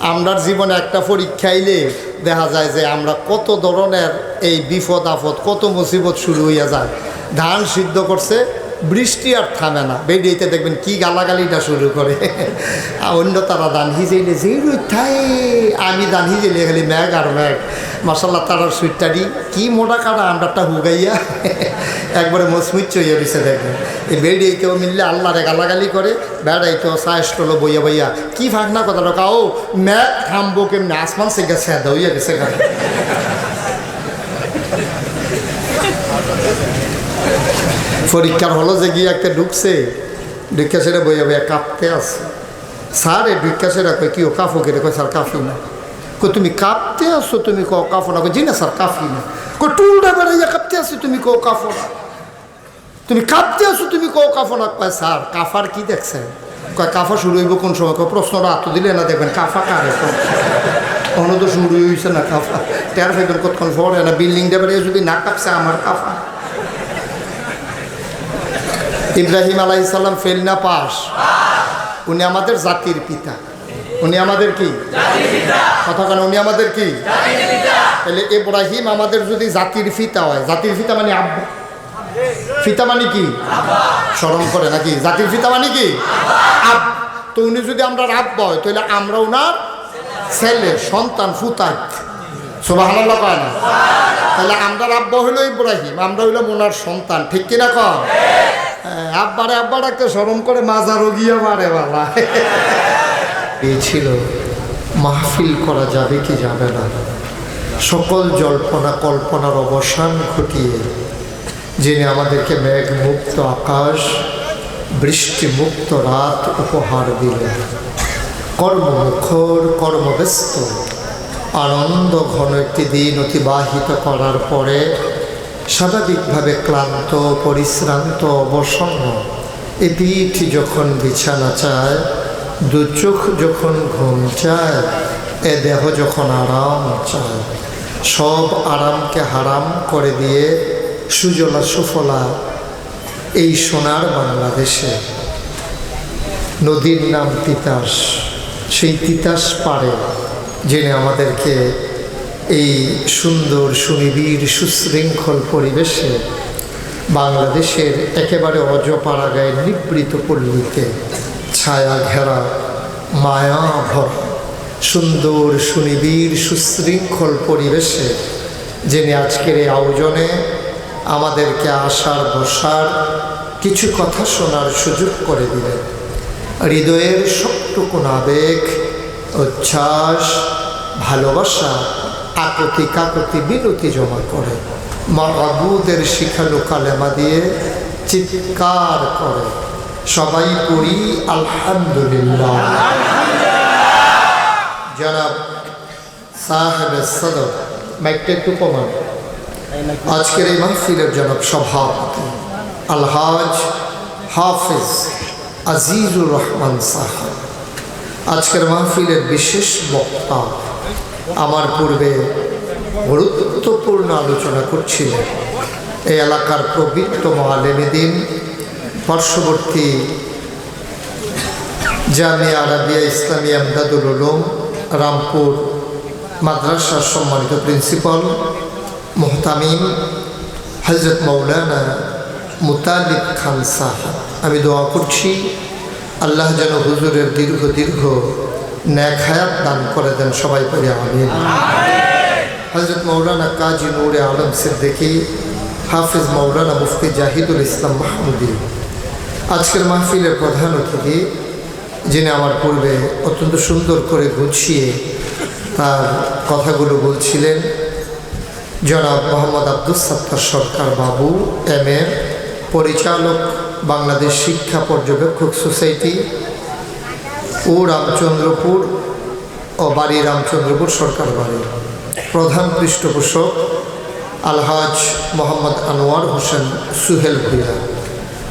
আমরার জীবনে একটা পরীক্ষা আইলে দেখা যায় যে আমরা কত ধরনের এই বিপদ আপদ কত মুসিবত শুরু হইয়া যায়। ধান সিদ্ধ করছে, বৃষ্টি আর থামে না, বেরিয়েতে দেখবেন কি গালাগালিটা শুরু করে। অন্য তারা ধান হিজেলে যে থাই, আমি ধান হিজেলে খালি ম্যাগ আর ম্যাগ। মাসাল্লাহ তারার সুইটটারি কি মোটা কাটা আমরাটা হুগাইয়া একবারে মসমুচ্চ হইয়া দিছে দেখবেন। এই বেরিয়েতেও মিললে আল্লাহরে গালাগালি করে, বেড়াইতেও সাহসটলো বইয়া বইয়া কি ফাঁকনা কথাটা কাও ম্যাগ থামবো কেমনি, আসমান সে গেছে হইয়া গেছে গাড়ি। পরীক্ষার হলো যে গিয়ে একটা ঢুকছে, ঢুকা সেটা বইয়া বইয়া কাঁপতে আছে। স্যার এই ঢুকা সেটা কই কি ও কাফো কেটে কয় স্যার কাফি না। কই তুমি কাঁপতে আসছো, তুমি কো কাফো না। জি না স্যার কাফি না। কই টুলটা বেড়াইয়া কাঁপতে আসছো, তুমি কো কাফো না। তুমি কাঁপতে আসো, তুমি কো কাফো না। কয় স্যার কাফার কি দেখছেন? কয় কাফা শুরু হইব কোন সময়? কয় প্রশ্নটা আত্ম দিলে না দেখবেন কাফা কারে অন্য তো শুরু হয়েছে না কাফা। টের ফেবেন কতক্ষণ পরে না বিল্ডিংটা বেড়িয়ে যদি না কাঁপছে আমার কাফা। ইব্রাহিম আলাইহিস সালাম ফেল না পাস? উনি আমাদের জাতির পিতা। উনি আমাদের কি কথা কেন? উনি আমাদের কি? তাহলে ইব্রাহিম আমাদের যদি জাতির পিতা হয়, জাতির পিতা মানে আব্বা, পিতা মানে কি স্মরণ করে নাকি? জাতির পিতা মানে কি আব। তো উনি যদি আমরা আব্বা হয় তাহলে আমরা ওনার ছেলে সন্তান ফুতাই। সুবহানাল্লাহ কয় না? তাহলে আমরা আব্বা হইল ইব্রাহিম, আমরা হইলাম ওনার সন্তান, ঠিক কিনা কম? আব্বারে আব্বা ডাকতে স্মরণ করে মাজারও গিয়া মারে বাবা। এই ছিল মাহফিল করা যাবে কি যাবে না, সকল জল্পনা কল্পনার অবসান ঘটিয়ে যিনি আমাদেরকে মেঘ মুক্ত আকাশ, বৃষ্টি মুক্ত রাত উপহার দিলেন। কর্মমুখর কর্মব্যস্ত আনন্দ ঘন একটি দিন অতিবাহিত করার পরে স্বাভাবিকভাবে ক্লান্ত পরিশ্রান্ত অবসন্ন এ পিঠ যখন বিছানা চায়, দু চোখ যখন ঘুম চায়, এ দেহ যখন আরাম চায়, সব আরামকে হারাম করে দিয়ে সুজলা সুফলা এই সোনার বাংলাদেশে নদীর নাম তিতাস, সেই তিতাস পাড়ে যিনি আমাদেরকে এই সুন্দর সুনিবিড় সুশৃঙ্খল পরিবেশে বাংলাদেশের একেবারে অজপাড়াগায় নিবৃত পল্লীতে ছায়া ঘেরা মায়া ভরা সুন্দর সুনিবিড় সুশৃঙ্খল পরিবেশে যিনি আজকের এই আয়োজনে আমাদেরকে আসার বসার কিছু কথা শোনার সুযোগ করে দিলেন। হৃদয়ের সবটুকু আবেগ, উচ্ছ্বাস, ভালোবাসা, আকতি কাকতি বিনতি জমা করে মাবুদের শিখানো কালেমা দিয়ে চিৎকার করে সবাই পড়ি আলহামদুলিল্লাহ। জনাব সাহেবে সদর মাইকটা একটু কমান। আজকের এই মাহফিলের জনাব সভাপতি আলহাজ হাফিজ আজিজুর রহমান সাহেব, আজকের মাহফিলের বিশেষ বক্তা, আমার পূর্বে গুরুত্বপূর্ণ আলোচনা করছিলেন এই এলাকার প্রবৃত্ত আলেমে দ্বীন, পার্শ্ববর্তী জামিয়া আরাবিয়া ইসলামী আমদাদুল উলুম রামপুর মাদ্রাসার সম্মানিত প্রিন্সিপাল মুহতামিম হযরত মাওলানা মুতালিব খান সাহেব। আমি দোয়া করছি আল্লাহ যেন হুজুরের দীর্ঘ নেক হায়াত দান করে দেন, সবাই পড়ে আমিন। হযরত মাওলানা কাজী নূরে আলম সিদ্দিকী, হাফিজ মাওলানা মুফতি জাহিদুল ইসলাম মাহমুদী আজকের মাহফিলের প্রধান অতিথি, যিনি আমার পূর্বে অত্যন্ত সুন্দর করে গুছিয়ে তার কথাগুলো বলছিলেন, জনাব মোহাম্মদ আব্দুস সাত্তার সরকার বাবু, এমএ, পরিচালক বাংলাদেশ শিক্ষা পর্যবেক্ষক সোসাইটি ও রামচন্দ্রপুর ও বাড়ি রামচন্দ্রপুর সরকার বাড়ি, প্রধান পৃষ্ঠপোষক আলহাজ মোহাম্মদ আনোয়ার হোসেন সুহেল ভুইয়া।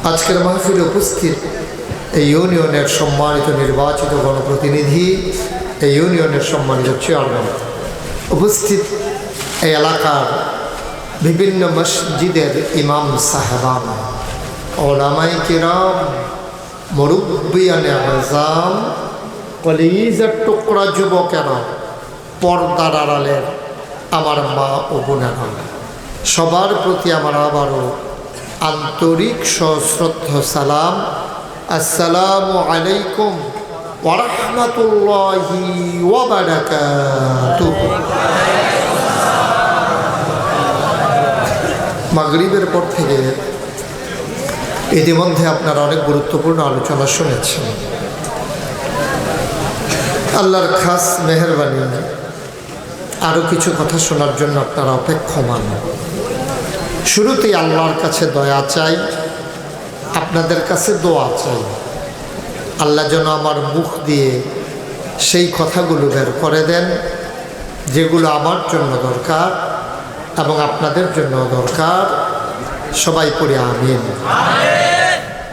আজকের মাহফিলে উপস্থিত এই ইউনিয়নের সম্মানিত নির্বাচিত গণপ্রতিনিধি, এই ইউনিয়নের সম্মানিত চেয়ারম্যান, উপস্থিত এই এলাকার বিভিন্ন মসজিদের ইমাম সাহেবান, ওলামায়ে কিরাম, মুরব্বিয়ানে আযম, কলিজার টুকরা যুবকেরা, পর্দার আড়ালের আমার মা ও বোনেরা, সবার প্রতি আমার আবারও আন্তরিক সশ্রদ্ধ সালাম। আসসালামু আলাইকুম ওয়া রাহমাতুল্লাহি ওয়া বারাকাতুহু। মাগরিবের পর থেকে ইতিমধ্যে আপনারা অনেক গুরুত্বপূর্ণ আলোচনা শুনেছেন। আল্লাহর খাস মেহেরবানি, আরও কিছু কথা শোনার জন্য আপনারা অপেক্ষমান। শুরুতেই আল্লাহর কাছে দয়া চাই, আপনাদের কাছে দোয়া চাই। আল্লাহ যেন আমার মুখ দিয়ে সেই কথাগুলো বের করে দেন যেগুলো আমার জন্য দরকার এবং আপনাদের জন্য দরকার। সবাই পড়ে আমিন।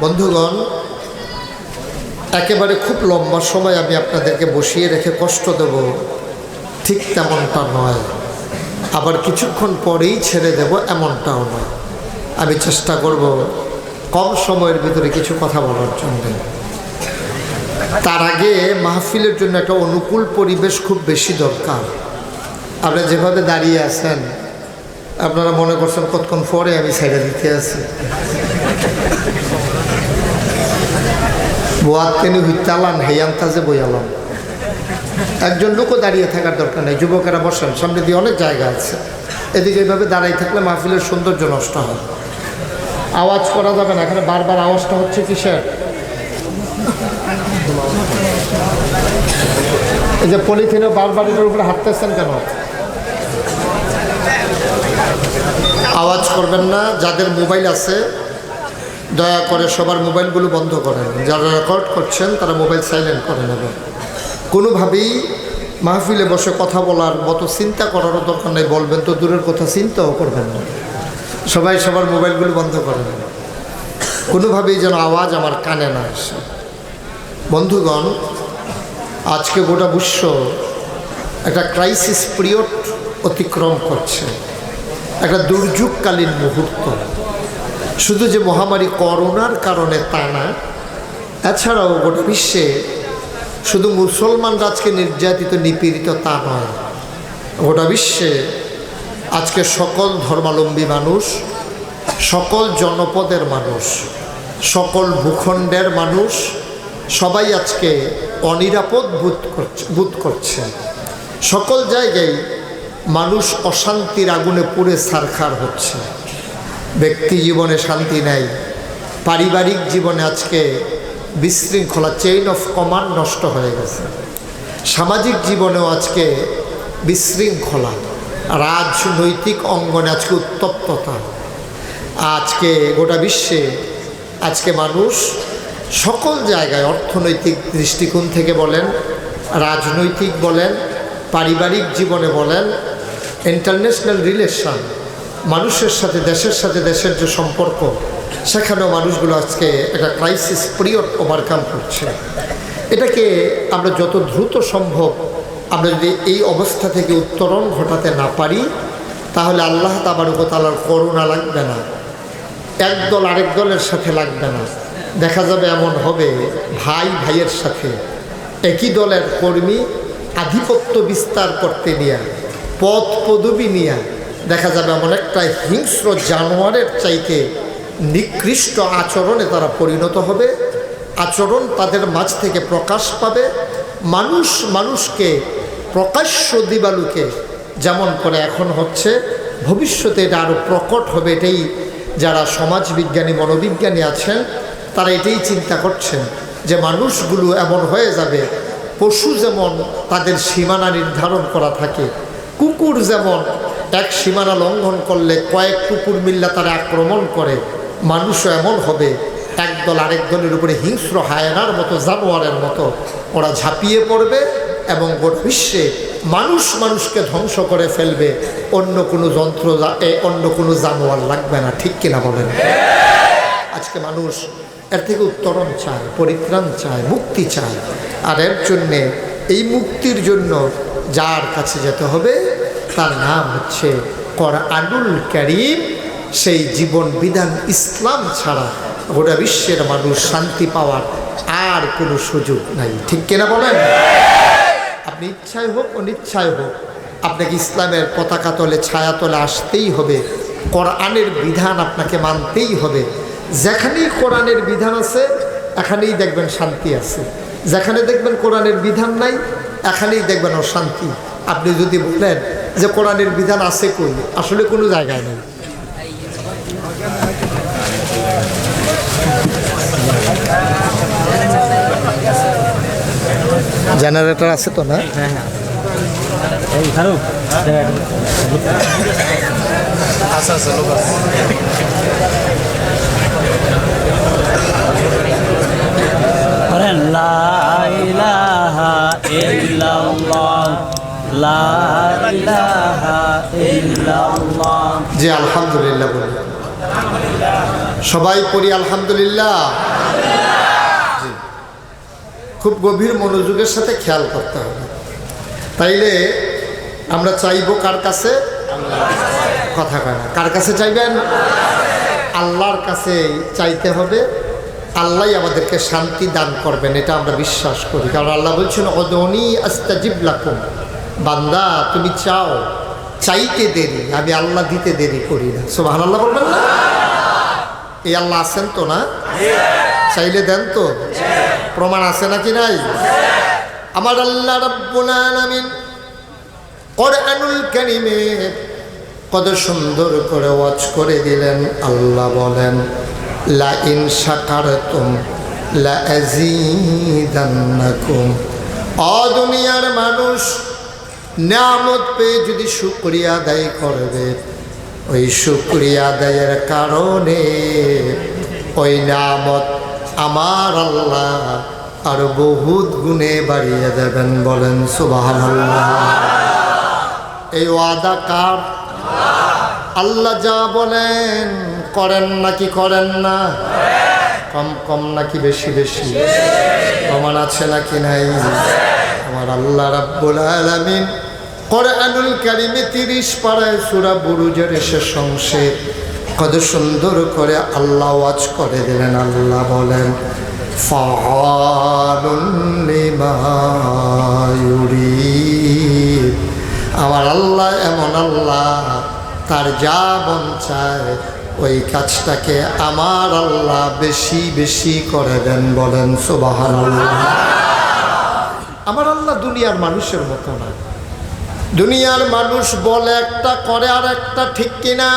বন্ধুগণ, একেবারে খুব লম্বা সময় আমি আপনাদেরকে বসিয়ে রেখে কষ্ট দেব ঠিক তেমনটা নয়, আবার কিছুক্ষণ পরেই ছেড়ে দেব এমনটাও নয়। আমি চেষ্টা করব কম সময়ের ভিতরে কিছু কথা বলার জন্য। তার আগে মাহফিলের জন্য একটা অনুকূল পরিবেশ খুব বেশি দরকার। আপনারা যেভাবে দাঁড়িয়ে আছেন, আপনারা মনে করছেন কতক্ষণ পরে আমি ছেড়ে দিতে আছি। বোয়াত তেনি হুইতালান হেয়ান্তাজে বইয়ালাম। একজন লোকও দাঁড়িয়ে থাকার দরকার নেই। যুবকেরা বসেন, সামনে দিয়ে অনেক জায়গা আছে। এদিকে এইভাবে দাঁড়িয়ে থাকলে মাহফিলের সৌন্দর্য নষ্ট হয়। আওয়াজ করা যাবে না। এখানে বারবার আওয়াজটা হচ্ছে কিসের? এই যে পলিথিনে বারবার এটার উপরে হাঁটতেছেন কেন? আওয়াজ করবেন না। যাদের মোবাইল আছে দয়া করে সবার মোবাইলগুলো বন্ধ করেন। যারা রেকর্ড করছেন তারা মোবাইল সাইলেন্ট করে নেবেন। কোনোভাবেই মাহফিলে বসে কথা বলার মতো চিন্তা করারও দরকার নেই। বলবেন তো দূরের কথা, চিন্তাও করবেন না। সবাই সবার মোবাইলগুলো বন্ধ করে নেবেন। কোনোভাবেই যেন আওয়াজ আমার কানে না আসে। বন্ধুগণ, আজকে গোটা বিশ্ব একটা ক্রাইসিস পিরিয়ড অতিক্রম করছে, একটা দুর্যোগকালীন মুহূর্ত। শুধু যে মহামারী করোনার কারণে তা না, এছাড়াও গোটা বিশ্বে শুধু মুসলমানরা আজকে নির্যাতিত নিপীড়িত তা নয়। গোটা বিশ্বে আজকে সকল ধর্মাবলম্বী মানুষ, সকল জনপদের মানুষ, সকল ভূখণ্ডের মানুষ সবাই আজকে অনিরাপদ বোধ করছে। সকল জায়গায় মানুষ অশান্তির আগুনে পুড়ে ছারখার হচ্ছে। ব্যক্তি জীবনে শান্তি নাই, পারিবারিক জীবনে আজকে বিশৃঙ্খলা, চেইন অফ কমান্ড নষ্ট হয়ে গেছে। সামাজিক জীবনেও আজকে বিশৃঙ্খলা, রাজনৈতিক অঙ্গনে আজকে উত্তপ্ততা। আজকে গোটা বিশ্বে আজকে মানুষ সকল জায়গায়, অর্থনৈতিক দৃষ্টিকোণ থেকে বলেন, রাজনৈতিক বলেন, পারিবারিক জীবনে বলেন, ইন্টারন্যাশনাল রিলেশন, মানুষের সাথে দেশের যে সম্পর্ক, সেখানেও মানুষগুলো আজকে একটা ক্রাইসিস পিরিয়ড ওভারকাম করছে। এটাকে আমরা যত দ্রুত সম্ভব আমরা যদি এই অবস্থা থেকে উত্তরণ ঘটাতে না পারি, তাহলে আল্লাহ তাবারক ওয়া তাআলার করুণা লাগবে না, একদল আরেক দলের সাথে লাগবে না। দেখা যাবে এমন হবে, ভাই ভাইয়ের সাথে, একই দলের কর্মী আধিপত্য বিস্তার করতে নিয়ে, পদ পদবি নিয়ে দেখা যাবে এমন একটা হিংস্র জানোয়ারের চাইতে নিকৃষ্ট আচরণে তারা পরিণত হবে। আচরণ তাদের মাঝ থেকে প্রকাশ পাবে। মানুষ মানুষকে প্রকাশ্য দিবালুকে যেমন করে এখন হচ্ছে, ভবিষ্যতে এটা আরও প্রকট হবে। এটাই যারা সমাজবিজ্ঞানী, মনোবিজ্ঞানী আছেন তারা এটাই চিন্তা করছেন যে মানুষগুলো এমন হয়ে যাবে, পশু যেমন তাদের সীমানা নির্ধারণ করা থাকে, কুকুর যেমন এক সীমানা লঙ্ঘন করলে কয়েক কুকুর মিল্লা তারা আক্রমণ করে, মানুষও এমন হবে একদল আরেক দলের উপরে হিংস্র হায়নার মতো, জানোয়ারের মতো ওরা ঝাঁপিয়ে পড়বে এবং গোটা বিশ্বে মানুষ মানুষকে ধ্বংস করে ফেলবে। অন্য কোনো যন্ত্র, অন্য কোনো জানোয়ার লাগবে না। ঠিক কিনা বলেন? আজকে মানুষ এর থেকে উত্তরণ চায়, পরিত্রাণ চায়, মুক্তি চায়। আর এর জন্যে, এই মুক্তির জন্য যার কাছে যেতে হবে তার নাম হচ্ছে কোরআনুল কারীম। সেই জীবন বিধান ইসলাম ছাড়া গোটা বিশ্বের মানুষ শান্তি পাওয়ার আর কোনো সুযোগ নাই। ঠিক কিনা বলেন? আপনি ইচ্ছায় হোক অনিচ্ছায় হোক আপনাকে ইসলামের পতাকা তলে ছায়া তলে আসতেই হবে। কোরআনের বিধান আপনাকে মানতেই হবে। যেখানেই কোরআনের বিধান আছে এখানেই দেখবেন শান্তি আছে, যেখানে দেখবেন কোরআনের বিধান নাই এখানেই দেখবেন অশান্তি। আপনি যদি বলেন যে কোরআনের বিধান আছে কই, আসলে কোনো জায়গায় নেই। জেনারেটর আছে তো না? লা ইলাহা ইল্লাল্লাহ, লা ইলাহা ইল্লাল্লাহ। জি আলহামদুলিল্লাহ বলি, সবাই পড়ি আলহামদুলিল্লাহ। জি, খুব গভীর মনোযোগের সাথে খেয়াল করতে হবে। তাইলে আমরা চাইবো কার কাছে? কথা কয় না, কার কাছে চাইবেন? আল্লাহর কাছে চাইতে হবে। আল্লাহ আমাদেরকে শান্তি দান করবেন, এটা আমরা বিশ্বাস করি। কারণ আল্লাহ বলছেন উদউনি আস্তাজিব লাকুম, বান্দা তুমি চাও, চাইতে দেরি, আমি আল্লাহ দিতে দেরি করি না। সুবহানাল্লাহ বলবেন না? এই আল্লাহ আছেন তো না? চাইলে দেন তো? প্রমাণ আছে নাকি নাই? আমার আল্লাহ রাব্বুল আলামিন কোরআনুল কারীমে কত সুন্দর করে ওয়াজ করে দিলেন। আল্লাহ বলেন লা ইন শাকারতুম লা আযীদান্নাকুম। ও দুনিয়ার মানুষ, নিয়ামত পেয়ে যদি শুকরিয়া আদায় করবে, ওই শুকরিয়া আদায়ের কারণে ওই নিয়ামত আমার আল্লাহ আর বহুত গুণে বাড়িয়ে দেবেন। বলেন সুবহানাল্লাহ। এই ওয়াদা কার? আল্লাহ যা বলেন করেন নাকি করেন না? কম কম নাকি বেশি বেশি? প্রমাণ আছে নাকি নাই? আমার আল্লাহ রাব্বুল আলামিন কোরআনুল কারীমে 30 পারায় সূরা বুরুজের শেষ অংশে কত সুন্দর করে আল্লাহ ওয়াজ করে দিলেন। আল্লাহ বলেন ফাআলুন লিমা ইউরিদ। আমার আল্লাহ এমন আল্লাহ, তার যা মন চায় ওই কাজটাকে আমার আল্লাহ বেশি বেশি করে দেন। বলেন সুবহানাল্লাহ। আমার আল্লাহ দুনিয়ার মানুষের মতো না। দুনিয়ার মানুষ বলে একটা করে আর একটা, ঠিক কিনা?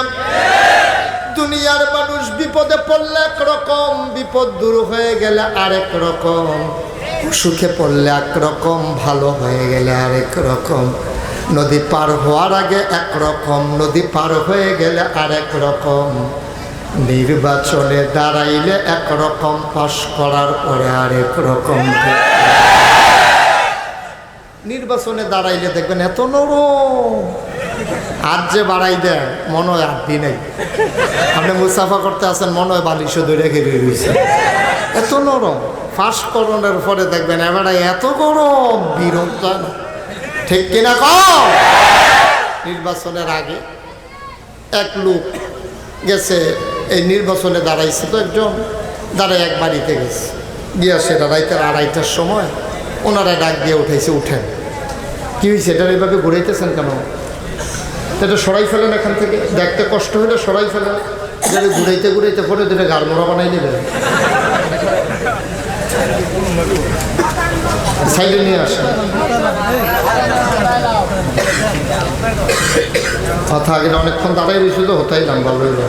দুনিয়ার মানুষ বিপদে পড়লে একরকম, বিপদ দূর হয়ে গেলে আরেক রকম, সুখে পড়লে একরকম, ভালো হয়ে গেলে আরেক রকম। নদী পার হওয়ার আগে একরকম, নদী পার হয়ে গেলে আরেক রকম। নির্বাচনে দাঁড়াইলে একরকম, পাশ করার পরে আরেক রকম। নির্বাচনে দাঁড়াইলে দেখবেন এত নরম, আর যে বাড়াই দেয় মনে হয় আর দিন নেই। আপনি মুসাফা করতে আসেন, মনে হয় বালিশও ধরে ঘিরে রয়েছে, এত নরম। ফাঁস করণের পরে দেখবেন এবারে এত গরম, বিরক্ত। ঠিক কিনা কম? নির্বাচনের আগে এক লোক গেছে, এই নির্বাচনে দাঁড়াইছে তো একজন, দাঁড়ায় এক বাড়িতে গেছে, গিয়া সেটা রাইতের 2:30টার সময় ওনারা ডাক দিয়ে উঠেছে, উঠেন। কী হয়েছে? এটা এইভাবে ঘুরাইতেছেন কেন? এটা সরাই ফেলেন এখান থেকে, দেখতে কষ্ট হলে সরাই ফেলেন। এটা ঘুরাইতে ঘুরাইতে পরে দুটো গাড়মোড়া বানাই নেবেন, সাইডে নিয়ে আসেন। কথা আগে অনেকক্ষণ দাঁড়াই রয়েছিল তো, হতাইলাম ভালো হইল।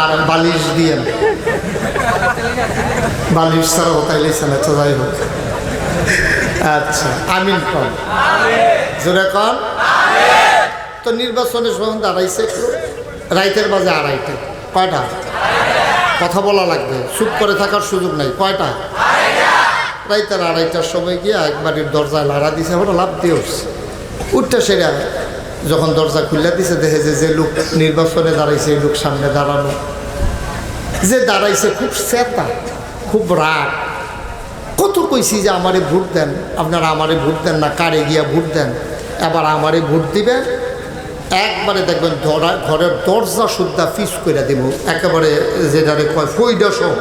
আর বালিশ দিয়ে বালিশ ছাড়া হতাইলেছেন, আচ্ছা যাই হোক। আচ্ছা আমিন কন, জোরে কন। তো নির্বাচনের সময় দাঁড়াইছে একটু, রাইতের বাজে 2:30। কয়টা? কথা বলা লাগবে, চুপ করে থাকার সুযোগ নাই। কয়টা? রাইতের 2:30টার সময় গিয়ে একবারের দরজায় লাড়া দিছে, ওটা লাভ দিয়ে উঠছে। উঠতে সেরা যখন দরজা খুলে দিছে, দেখে যে লোক নির্বাচনে দাঁড়াইছে, এই লোক সামনে দাঁড়ানো, যে দাঁড়াইছে খুব চেতা, খুব রাগ। কত কইছি যে আমারে ভোট দেন, আপনারা আমারে ভোট দেন না, কারে গিয়া ভোট দেন, এবার আমারে ভোট দিবেন। একবারে দেখবেন ঘরের দরজা সুদ্ধা ফিস করে দিব, একেবারে যেটারে কয় ফইডা সহ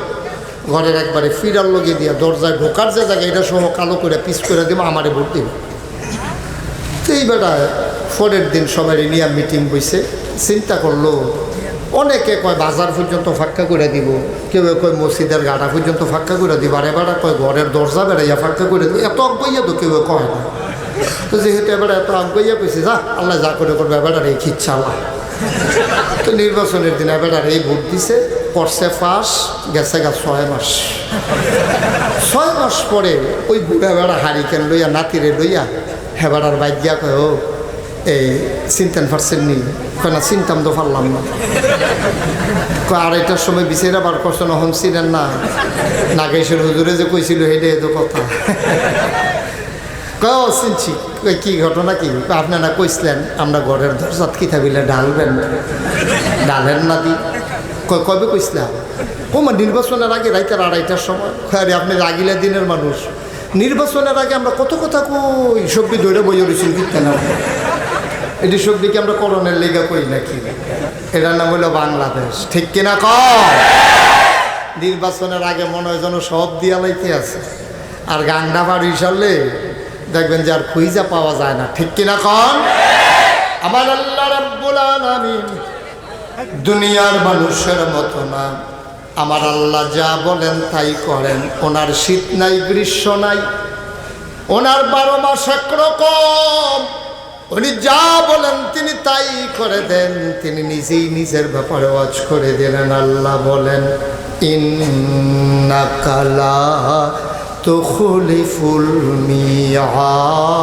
ঘরের একবারে ফিরার লগে দিয়া দরজায় ঢোকার যে জায়গা এটা সহ কালো করে পিস করে দেবো, আমারে ভোট দেব। তো এই বেটায় পরের দিন সবাই নিয়ে মিটিং বইছে, চিন্তা করলো অনেকে কয় বাজার পর্যন্ত ফাঁকা করে দিব, কেউ কয় মসজিদের গাড়া পর্যন্ত ফাঁকা করে দিব, আর এবার কয় ঘরের দরজা বেড়াইয়া ফাঁকা করে দিব। এত আগ্রইয়া তো কেউ কয় না। তো যেহেতু এবার এত আগ্রইয়া পেয়েছে, যা আল্লাহ যা করে করবে এবার এই খিচ্ছা আল্লাহ। তো নির্বাচনের দিন এবার এই ভোট দিছে, করছে পাস, গেছে গা 6 মাস। 6 মাস পরে ওই বুড়া বেড়া হারিকেন লইয়া নাতিরে লইয়া হেবাড়ার বাইক গিয়া কয়, ও এই চিন্তান পারছেন নি? কয় না, চিন্তাম তো পারলাম না। কয় 2:30টার সময় বিচারা বার করছেন, হন ছিলেন না? নাগেশ্বর হুজুরে যে কইছিল হেডে এত কথা। কয় ও চিনছি। কয় কি ঘটনা কি? আপনারা কইছিলেন আমরা ঘরের দরজাত কি থাকলে ডালবেন, ডালেন না দি। কয় কবে কইছিলাম? ওমা নির্বাচনের আগে রাইতের 2:30টার সময়। আরে আপনি রাগিলা দিনের মানুষ, নির্বাচনের আগে আমরা কত কথা কই, সবজি ধরে বই রয়েছি কিনতে না। এটি সবজিকে আমরা করণের লেগা করি নাকি? এটার নাম হলো বাংলাদেশ, ঠিক কিনা কয়? নির্বাচনের আগে মনে হয় যেন সব দিয়া লাইতে আছে, আর গাংডা বাড়ি সারলে দেখবেন যে আর খুঁজা পাওয়া যায় না, ঠিক কিনা কন? আমার আল্লাহ রাব্বুল আলামিন দুনিয়ার মানুষের মতো না। আমার আল্লাহ যা বলেন তাই করেন। ওনার শীত নাই, গ্রীষ্ম নাই, ওনার 12 মাস একরকম। উনি যা বলেন তিনি তাই করে দেন। তিনি নিজেই নিজের ব্যাপারে ওয়াজ করে দিলেন। আল্লাহ বলেন, ইন্নাকা লা তুখলিফুল মিআদ।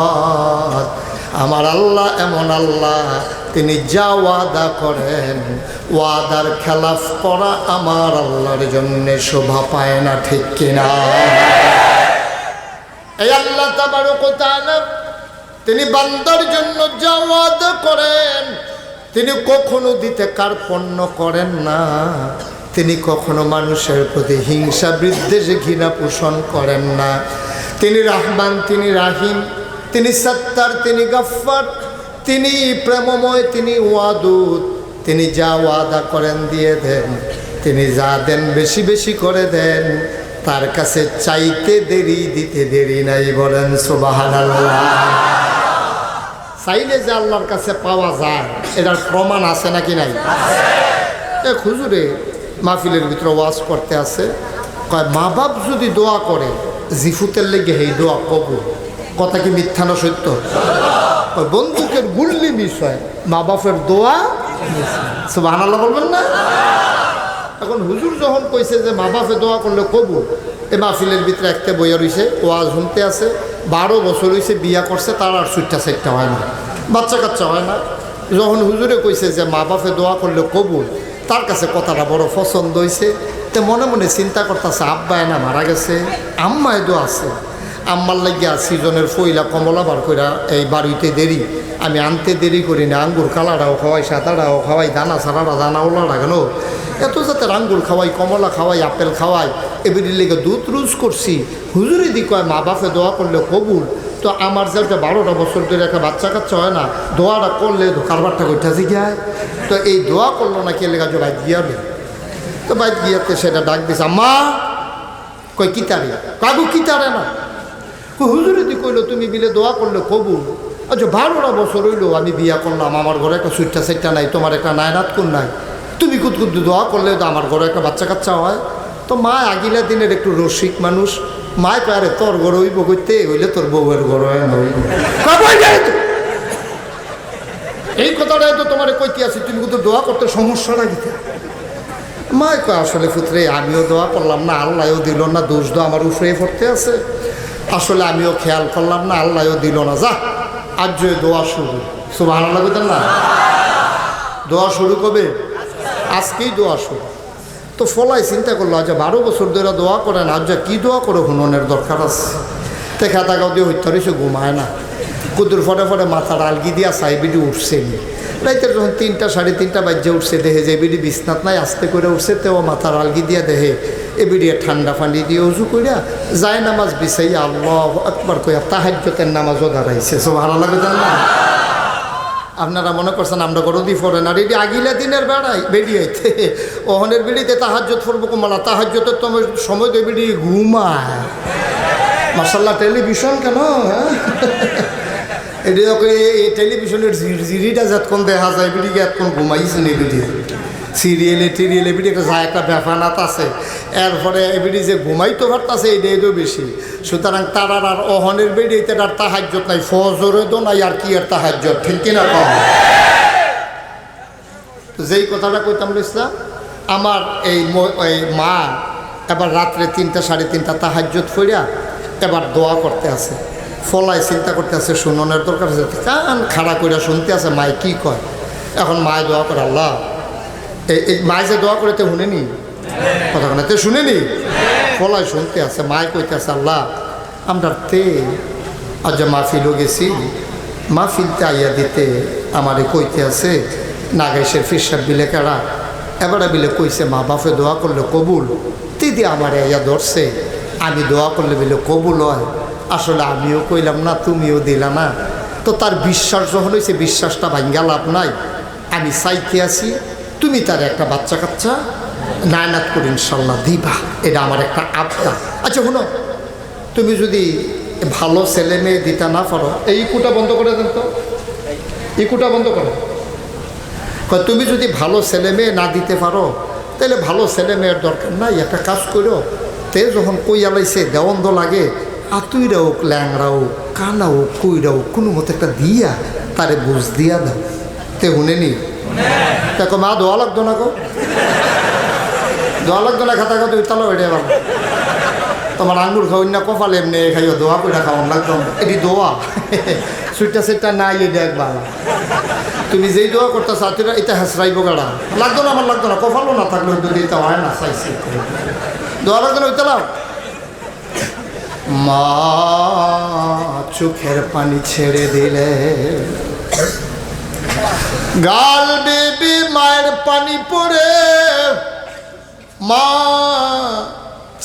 আমার আল্লাহ এমন আল্লাহ, তিনি যা ওয়াদা করেন ওয়াদার খেলাফ করা আমার আল্লাহর জন্য শোভা পায় না, ঠিক কিনা? এই আল্লাহ তাবারক ওয়া তাআলা তিনি বান্দার জন্য যা ওয়াদা করেন তিনি কখনো দিতে কার্পণ্য করেন না। তিনি কখনো মানুষের প্রতি হিংসা, বিদ্বেষ, ঘৃণা পোষণ করেন না। তিনি রহমান, তিনি রাহিম, তিনি সত্তার, তিনি গফফার, তিনি প্রেমময়, তিনি ওয়াদুদ। তিনি যা ওয়াদা করেন দিয়ে দেন, তিনি যা দেন বেশি বেশি করে দেন। তার কাছে চাইতে দেরি, দিতে দেরি নাই। বলেন সুবহানাল্লাহ। চাইলে যে আল্লাহর কাছে পাওয়া যায় এটার প্রমাণ আছে নাকি নাই? এ হুজুরে মাহফিলের ভিতরে ওয়াজ করতে আছে, কয় মা বাপ যদি দোয়া করে জিফুতের লেগে এই দোয়া কবুল। কথা কি মিথ্যা না সত্য? বন্দুকের গুল্লি মিস হয়, মা বাপের দোয়া সুবহানাল্লাহ বলবেন না? এখন হুজুর যখন কইছে যে মা বাপে দোয়া করলে কবুল, এ মাহফিলের ভিতরে একটা বইয়া রয়েছে, ওয়াজ শুনতে আছে। 12 বছর হয়েছে, বিয়া করছে, তার আর সুইটটা সেটটা হয় না, বাচ্চা কাচ্চা হয় না। যখন হুজুরে কইছে যে মা বাপে দোয়া করলে কবুল, তার কাছে কথাটা বড় পছন্দ হয়েছে। তো মনে মনে চিন্তা করতেছে, আব্বায় না মারা গেছে, আম্মায় দোয়া আছে, আম্মার লাগিয়া সিজনের ফইলা কমলা বার কইরা এই বাড়িতে দেরি, আমি আনতে দেরি করি না। আঙ্গুর কালাটাও খাওয়াই, সাদাটাও খাওয়াই, দানা ছাড়াটা দানা ওলা লাগানো, এত যাতে আঙ্গুর খাওয়াই, কমলা খাওয়াই, আপেল খাওয়াই, এবারের লেগে দুধ রুজ করছি। হুজুরে দি কয় মা বাপে দোয়া করলে কবুল। তো আমার যে 12টা বছর ধরে একটা বাচ্চা কাচ্চা হয় না, দোয়াটা করলে কারবারটা করতেছে গিয়ায়। তো এই দোয়া করলো না কে লেগা যে বাইক গিয়াবে। তো বাইক গিয়াতে সেটা ডাক দিছে, আম্মা। কয় কিতারে? কাকু কিতারে না। হুজুরে দি কইলো তুমি বিলে দোয়া করলে কবুল। আচ্ছা 12টা বছর হইলো আমি বিয়া করলাম, আমার ঘরে একটা সুইটটা সেটটা নাই, তোমার একটা নায়রাত কোন নাই, তুমি কুদ দোয়া করলে তো আমার ঘরে একটা বাচ্চা কাচ্চা হয়। তো মা আগিলা দিনের একটু রসিক মানুষ, মায় পারে তোর ঘর হইব করতে হইলে তোর বউয়ের ঘর হয় না। এই কথাটাই তো তোমার কইতে আছি, তুমি কিন্তু দোয়া করতে সমস্যাটা গীতা। মায় কয় আসলে পুত্রে আমিও দোয়া করলাম না, আল্লাহও দিল না, দোষ দো আমার উপরে পড়তে আছে। আসলে আমিও খেয়াল করলাম না, আল্লাহও দিল না। যা আজ দোয়া শুরু। সুবহানাল্লাহ বলতেন না? দোয়া শুরু কবে? আজকেই দোয়া শুরু। তো ফলাই চিন্তা করলো, আচ্ছা 12 বছর ধরে দোয়া করেন, আজ কি দোয়া করে হুননের দরকার আছে। তে খাতা গাও দিয়ে হইতে সে ঘুমায় না, কুদুর ফটে ফটে মাথার আলগি দিয়া সাইবিডি উঠছেনি। রাইতে যখন 3টা 3:30 বাজে উঠছে, দেখে যে এবিডি বিছনাত নাই, আস্তে করে উঠছে। তেও মাথার আলগি দিয়া দেখে এবিডিয়ে ঠান্ডা পানি দিয়ে উজু কইরা যায় নামাজ বিছাইয়া আল্লাহু আকবার কইয়া তাহাজ্জুদের নামাজও দাঁড়াইছে। সুবহানাল্লাহ বলেন না? আপনারা মনে করছেন আমরা গরদি ফোরেন আর এটি আগিলা দিনের বেড়াই বেরিয়েছে ওহনের বিড়িতে তাহাজ্জত ফরবো কমালা তাহাজ্জতের তো সময় তো বেরিয়ে ঘুমায় মার্শাল্লাহ টেলিভিশন কেন হ্যাঁ এটি এই টেলিভিশনের জিরিটা যতক্ষণ দেখা যায় বিড়িকে এতক্ষণ ঘুমাইছে নি বিড়ি সিরিয়ালে বিড়ি একটা যায় একটা ব্যাপানাত আছে এরপরে এবিডি যে ঘুমাইতে পারতাছে এইটাই তো বেশি সুতরাং তারার আর অহনের বেড়িতে আর তাহাজ্জত নাই ফজরে তো নাই আর কি আর তাহাজ্জত ঠিক কিনা কম যেই কথাটা কইতাম ইসলাম আমার এই মা এবার রাত্রে 3টা 3:30 তাহাজ্জত ফইরা এবার দোয়া করতে আছে ফলায় চিন্তা করতে আছে শুননের দরকার আছে কান খাড়া কইরা শুনতে আছে মায় কি কয় এখন মায় দোয়া করে আল্লাহ এই মায় যে দোয়া করে তে শুনেনি কথা না তে শুনেনি ফলায় শুনতে আছে মায় কইতে আছে আল্লাহ আমরা তে আজ মাহফিলও গেছি মাহফিলতে আইয়া দিতে আমারে কইতে আছে নাগেশের ফিরসাব বিলে কেড়া এবারে বিলে কইছে মা বাপে দোয়া করলে কবুল দিদি আমারে আইয়া ধরছে আমি দোয়া করলে বিলে কবুল হয় আসলে আমিও কইলাম না তুমিও দিলা না তো তার বিশ্বাস যখন হয়েছে বিশ্বাসটা ভাঙ্গা লাভ নাই আমি চাইতে আছি তুমি তার একটা বাচ্চা কাচ্চা নায়নাত করে ইনশাল্লাহ দিবা এটা আমার একটা আবদা আচ্ছা শুনো তুমি যদি ভালো ছেলে মেয়ে দিতে না পারো এই ইকুটা বন্ধ করে দেন তো ইকুটা বন্ধ করো তুমি যদি ভালো ছেলে মেয়ে না দিতে পারো তাহলে ভালো ছেলে মেয়ের দরকার নাই একটা কাজ করো তে যখন কইয়া লাইছে দেওয়ন্দ লাগে আতুইরা হোক ল্যাংরা হোক কানা হোক কইরা হোক কোনো মতো একটা দিয়া তারে বুঝ দিয়া দাও তে শুনেনি দেখো মা দোয়া লাগতো না গো দোয়া লাগতো না খাতা খাতে উঠালো এটা ভালো তোমার আঙ্গুর খাওয়াই না কপাল এমনি খাইও দোয়া করে খাওয়ান লাগতো এটি দোয়া সুইটটা সেটটা নাই এটা একবার তুমি যেই দোয়া করতে চাতিরা এটা হাসরাইব গাড়া লাগতো না আমার লাগতো না কপালও না থাকলে যদি এটা হয় না চাইছি দোয়া লাগতো না ওইটা লাও মা চোখের পানি ছেড়ে দিলে গাল বেবি মায়ের পানি পড়ে মা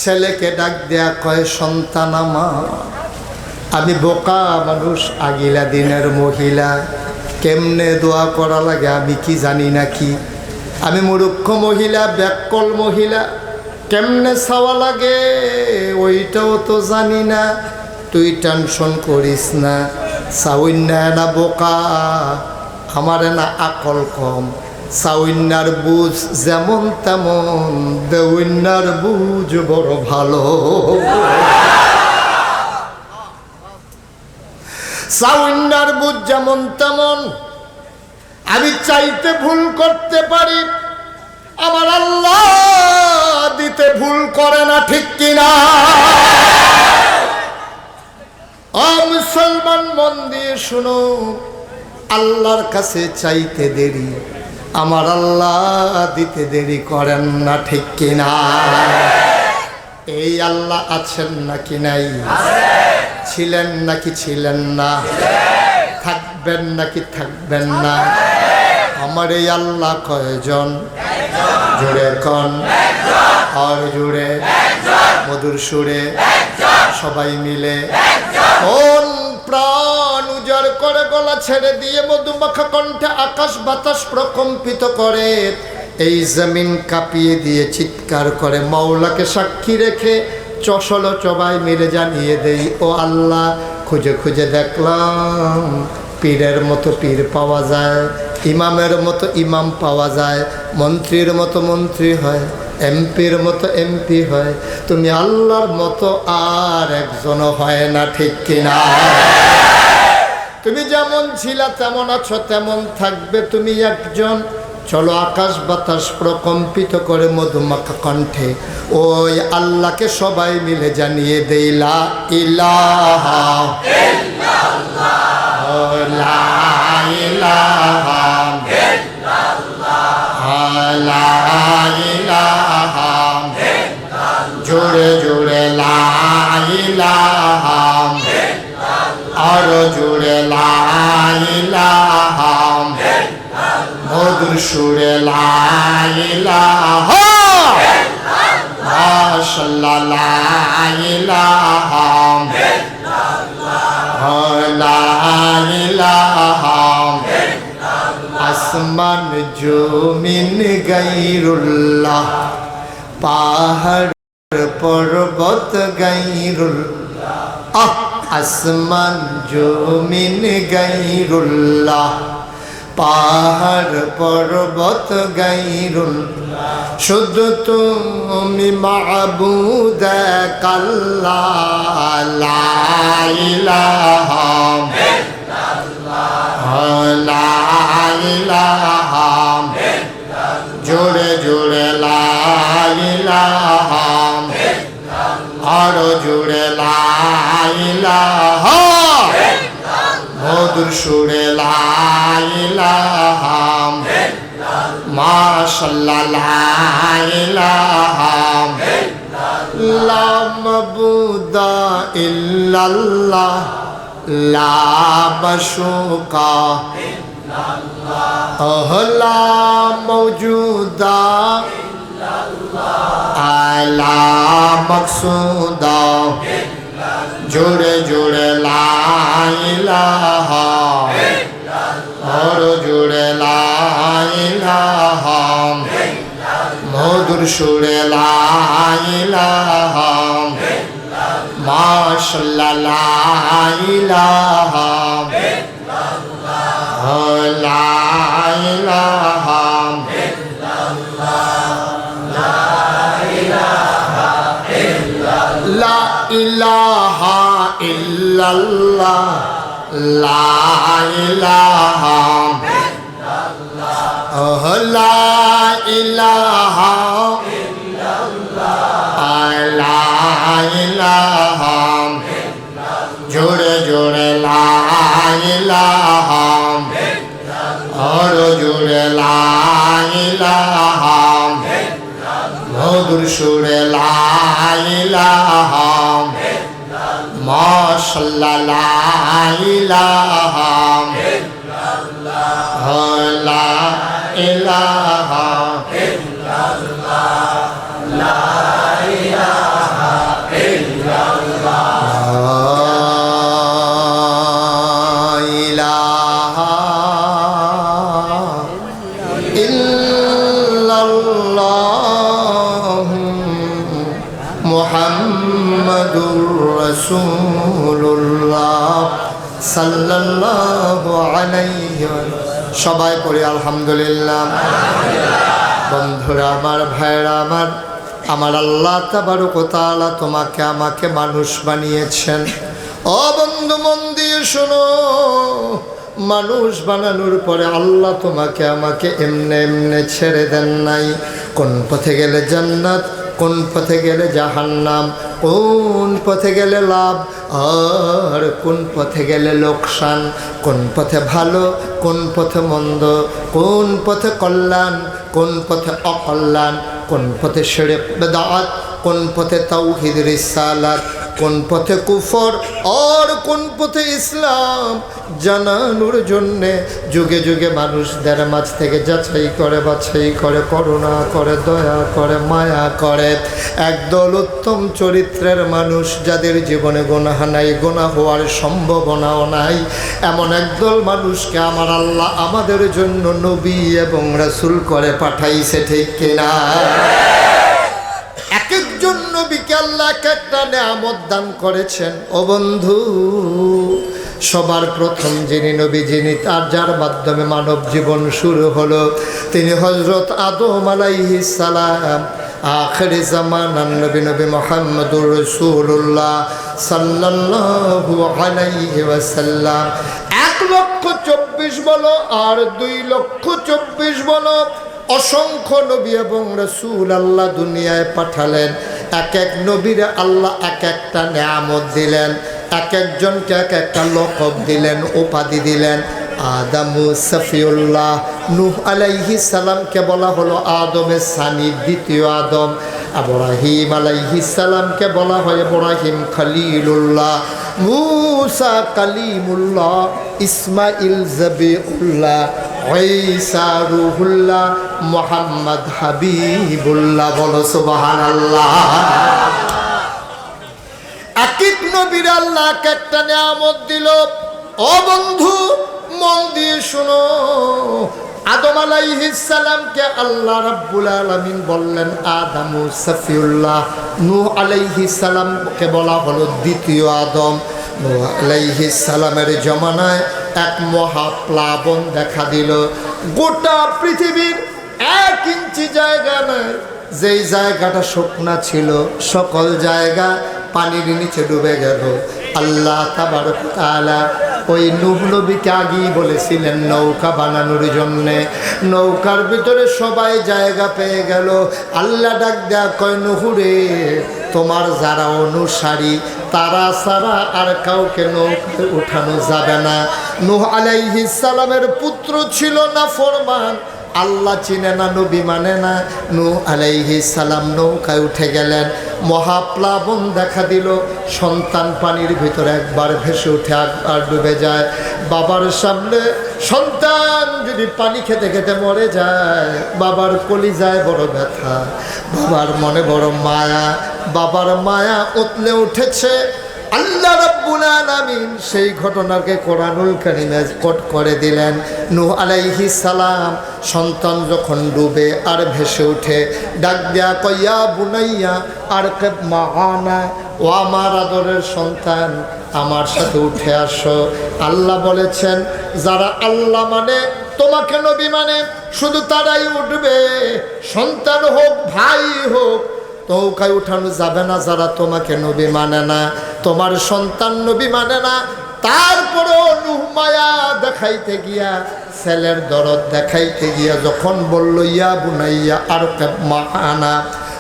ছেলেকে ডাক দেয়া কয় সন্তান আমার আমি বোকা মানুষ আগিলা দিনের মহিলা কেমনে দোয়া করা লাগে আমি কি জানি নাকি আমি মূর্খ মহিলা ব্যাকল মহিলা কেমনে চাওয়া লাগে ওইটাও তো জানি না তুই টেনশন করিস না চাউন্না না বোকা আমারে না আকল কম চাউন্নার বুঝ যেমন তেমন দেউন্নার বুঝ বড় ভালো চাউন্নার বুঝ যেমন তেমন আমি চাইতে ভুল করতে পারি আমার আল্লাহ দিতে ভুল করে না ঠিক কিনা মুসলমান মন দিয়ে শুনো আল্লাহর কাছে চাইতে দেরি আমার আল্লাহ দিতে দেরি করেন না ঠিক কিনা এই আল্লাহ আছেন নাকি নাই ছিলেন নাকি ছিলেন না থাকবেন নাকি থাকবেন না আমার এই আল্লাহ কয়জন জুড়ে কন আর জুড়ে মধুর সুরে সবাই মিলে কোন প্রাণ উজাড় করে গলা ছেড়ে দিয়ে মধুমাখা কণ্ঠে আকাশ বাতাস প্রকম্পিত করে এই জমিন কাঁপিয়ে দিয়ে চিৎকার করে মাওলাকে সাক্ষী রেখে চসল চবাই মিলে জানিয়ে দেই ও আল্লাহ খুঁজে খুঁজে দেখলাম পীরের মতো পীর পাওয়া যায় ইমামের মতো ইমাম পাওয়া যায় মন্ত্রীর মতো মন্ত্রী হয় এমপির মতো এমপি হয় তুমি আল্লাহর মতো আর একজনও হয় না ঠিক কিনা তুমি যেমন ছিলা তেমন আছো তেমন থাকবে তুমি একজন চলো আকাশ বাতাস প্রকম্পিত করে মধুমাখা কণ্ঠে ওই আল্লাহকে সবাই মিলে জানিয়ে দেই লা ইলাহা ইল্লাল্লাহ লা ইলাহা লা ইলাহা জোরে জোরে লা ইলাহা আর জোরে লা ইলাহা মধুর সুরে লা ইলাহা মাশাআল্লাহ লা ইলাহা লা ইলাহা জমিন গাইরুল্লাহ, পাহাড় পর্বত গাইরুল্লাহ, আসমান জমিন গাইরুল্লাহ, পাহাড় পর্বত গাইরুল্লাহ, শুধু তুমি মাবুদ আল্লাহ, লা ইলাহা লা ইলাহা, জোরে জোরে লা ইলাহা, আরো জোরে লা ইলাহা, মধুর সুরে লা ইলাহা, মাশাআল্লাহ লা ইলাহা, লা মাবুদা ইল্লাল্লাহ, লা মাশুকা ইল্লাল্লাহ, লা মাওজুদা ইল্লাল্লাহ, লা মাকসুদা ইল্লাল্লাহ, জোরে জোরে লা ইলাহা ইল্লাল্লাহ, আর জোরে লা ইলাহা ইল্লাল্লাহ, মধুর সুরে লা ইলাহা ইল্লাল্লাহ, মাশাআল্লাহ লা ইলাহা ইল্লাল্লাহ, লা ইলাহা লা ইলাহা ইল্লাল্লাহ, লা ইলাহা ইল্লাল্লাহ, লা ইলাহা ইল্লাল্লাহ, লা ইলাহা ইল্লাল্লাহ, জোরে জোরে লা ইলাহা ইল্লাল্লাহ, আর জোরে লা ইলাহা ইল্লাল্লাহ, মধুর সুরে লা ইলাহা ইল্লাল্লাহ, মাশাআল্লাহ লা ইলাহা ইল্লাল্লাহ, লা ইলাহা ইল্লাল্লাহ, লা ইলাহা ইল্লাল্লাহ, লা ইলাহা ইল্লাল্লাহ, মুহাম্মাদুর রাসূলুল্লাহ সাল্লাল্লাহু আলাইহি ওয়া সাল্লাম। সবাই পড়ি আলহামদুলিল্লাহ। বন্ধুরা আমার, ভাইরা আমার, আমার আল্লাহ তাবারক ওয়া তাআলা তোমাকে আমাকে মানুষ বানিয়েছেন। ও বন্ধু, মন দিয়ে শোনো, মানুষ বানানোর পরে আল্লাহ তোমাকে আমাকে এমনে এমনে ছেড়ে দেন নাই। কোন পথে গেলে জান্নাত, কোন পথে গেলে জাহান্নাম, কোন পথে গেলে লাভ আর কোন পথে গেলে লোকসান, কোন পথে ভালো, কোন পথে মন্দ, কোন পথে কল্যাণ, কোন পথে অকল্যাণ, কোন পথে শিরক বিদআত, কোন পথে তাওহীদ রিসালাত, কোন পথে কুফর আর কোন পথে ইসলাম জানানোর জন্যে যুগে যুগে মানুষদের মাঝ থেকে যাচাই করে, বাছাই করে, করুণা করে, দয়া করে, মায়া করে একদল উত্তম চরিত্রের মানুষ, যাদের জীবনে গুনাহ নাই, গুনাহ হওয়ার সম্ভাবনাও নাই, এমন একদল মানুষকে আমার আল্লাহ আমাদের জন্য নবী এবং রাসূল করে পাঠাইছে, ঠিক কিনা? এক একজন নবীকে আল্লাহ একটা নেয়ামত দান করেছেন। ও বন্ধু, সবার প্রথম যিনি নবী, যিনি তার যার মাধ্যমে মানব জীবন শুরু হলো, তিনি হযরত আদম আলাইহিস সালাম। আখির জামানার নবী নবী মুহাম্মদুর রাসূলুল্লাহ সাল্লাল্লাহু আলাইহি ওয়াসাল্লাম 1,24,000 বলো আর 2,24,000 বলো, অসংখ্য নবী এবং রাসূল আল্লাহ দুনিয়ায় পাঠালেন। এক এক নবীর আল্লাহ এক একটা নেয়ামত দিলেন, এক একজনকে এক একটা লকব দিলেন, উপাধি দিলেন। আদামু সফিউল্লাহ, নূহ আলাইহিস সালামকে বলা হলো আদমের সানি, দ্বিতীয় আদম। ইব্রাহিম আলাইহিস সালামকে বলা হয় ইব্রাহিম খলিলুল্লাহ, মূসা কালিমুল্লাহ, ইসমাইল জবিউল্লাহ, ঈসা রূহুল্লাহ, মুহাম্মদ হাবিবুল্লাহ। বলো সুবহানাল্লাহ। এক এক নবীর আল্লাহ একটা নিয়ামত দিল। ও বন্ধু, মন দিয়ে শোনো, আদম আদম আলাইহিস সালামকে আল্লাহ রাব্বুল আলামিন বললেন আদমু সফিউল্লাহ। নূহ আলাইহিস সালামকে বলা হলো দ্বিতীয় আদম। নূহ আলাইহিস সালামের জমানায় এক মহাপ্লাবন দেখা দিল। গোটা পৃথিবীর 1 ইঞ্চি জায়গা নাই, যেই জায়গাটা শুকনা ছিল সকল জায়গা পানির নিচে ডুবে গেল। আল্লাহ তাবারক ওয়া তাআলা ওই নূহ নবীকে আগেই বলেছিলেন নৌকা বানানোর জন্যে। নৌকার ভিতরে সবাই জায়গা পেয়ে গেল। আল্লাহ ডাক দেয়া কয় নূহ রে, তোমার যারা অনুসারী তারা ছাড়া আর কাউকে নৌকায় উঠানো যাবে না। নূহ আলাইহিস সালামের পুত্র ছিল না ফরমান, আল্লাহ চিনে না, নবী মানে না। নূহ আলাইহিস সালাম নৌকায় উঠে গেলেন। মহাপ্লাবন দেখা দিল। সন্তান পানির ভিতরে একবার ভেসে উঠে একবার ডুবে যায়। বাবার সামনে সন্তান যদি পানি খেতে খেতে মরে যায়, বাবার কলিজায় বড় ব্যথা, বাবার মনে বড় মায়া। বাবার মায়া উতলে উঠেছে। আল্লাহ রাব্বুল আলামিন সেই ঘটনাকে কোরআনুল কারীমে কোট করে দিলেন। নূহ আলাইহিস সালাম সন্তান যখন ডুবে আর ভেসে উঠে, ডাক দেয়া কয় ইয়া বুনাইয়া আরকাব মাআনা, ও আমার আদরের সন্তান আমার সাথে উঠে আসো। আল্লাহ বলেছেন যারা আল্লাহ মানে, তোমাকে নবী মানে, শুধু তারাই উঠবে। সন্তান হোক ভাই হোক, নৌকায় উঠানো যাবে না যারা তোমাকে নবী মানে না, তোমার সন্তান নবী মানে না। তারপরও নূহ মায়া দেখাইতে গিয়া, ছেলের দরদ দেখাইতে গিয়া যখন বলল ইয়া বুনাইয়া আরকাব মাআনা,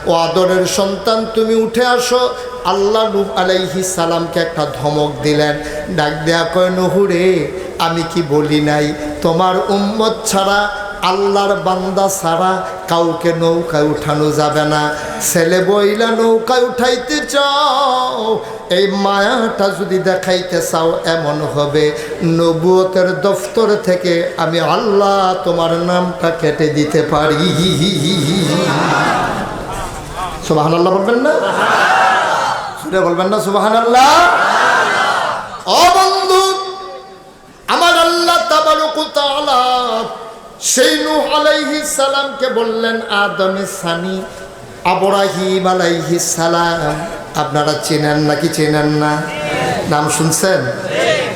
ও আদরের সন্তান তুমি উঠে আসো, আল্লাহ নূহ আলাইহিস সালামকে একটা ধমক দিলেন। ডাক দেয়া কয় নূহ রে, আমি কি বলি নাই তোমার উম্মত ছাড়া, আল্লাহর বান্দা ছাড়া কাউকে নৌকায় উঠানো যাবে না। ছেলে বইলা নৌকায় উঠাইতে চাও, এই মায়াটা যদি দেখাইতে চাও, এমন হবে নবুয়তের দফতর থেকে আমি আল্লাহ তোমার নামটা কেটে দিতে পারি। সুবহানাল্লাহ বলবেন না? সুরে বলবেন না সুবহানাল্লাহ? ও বন্ধু আমার, আল্লাহ তাবারক ওয়া তাআলা সেই নূহ আলাইহিস সালামকে বললেন আদমে সানি, ইব্রাহিম আলাইহিস সালাম। আপনারা চেনেন নাকি চেনেন না? নাম শুনছেন?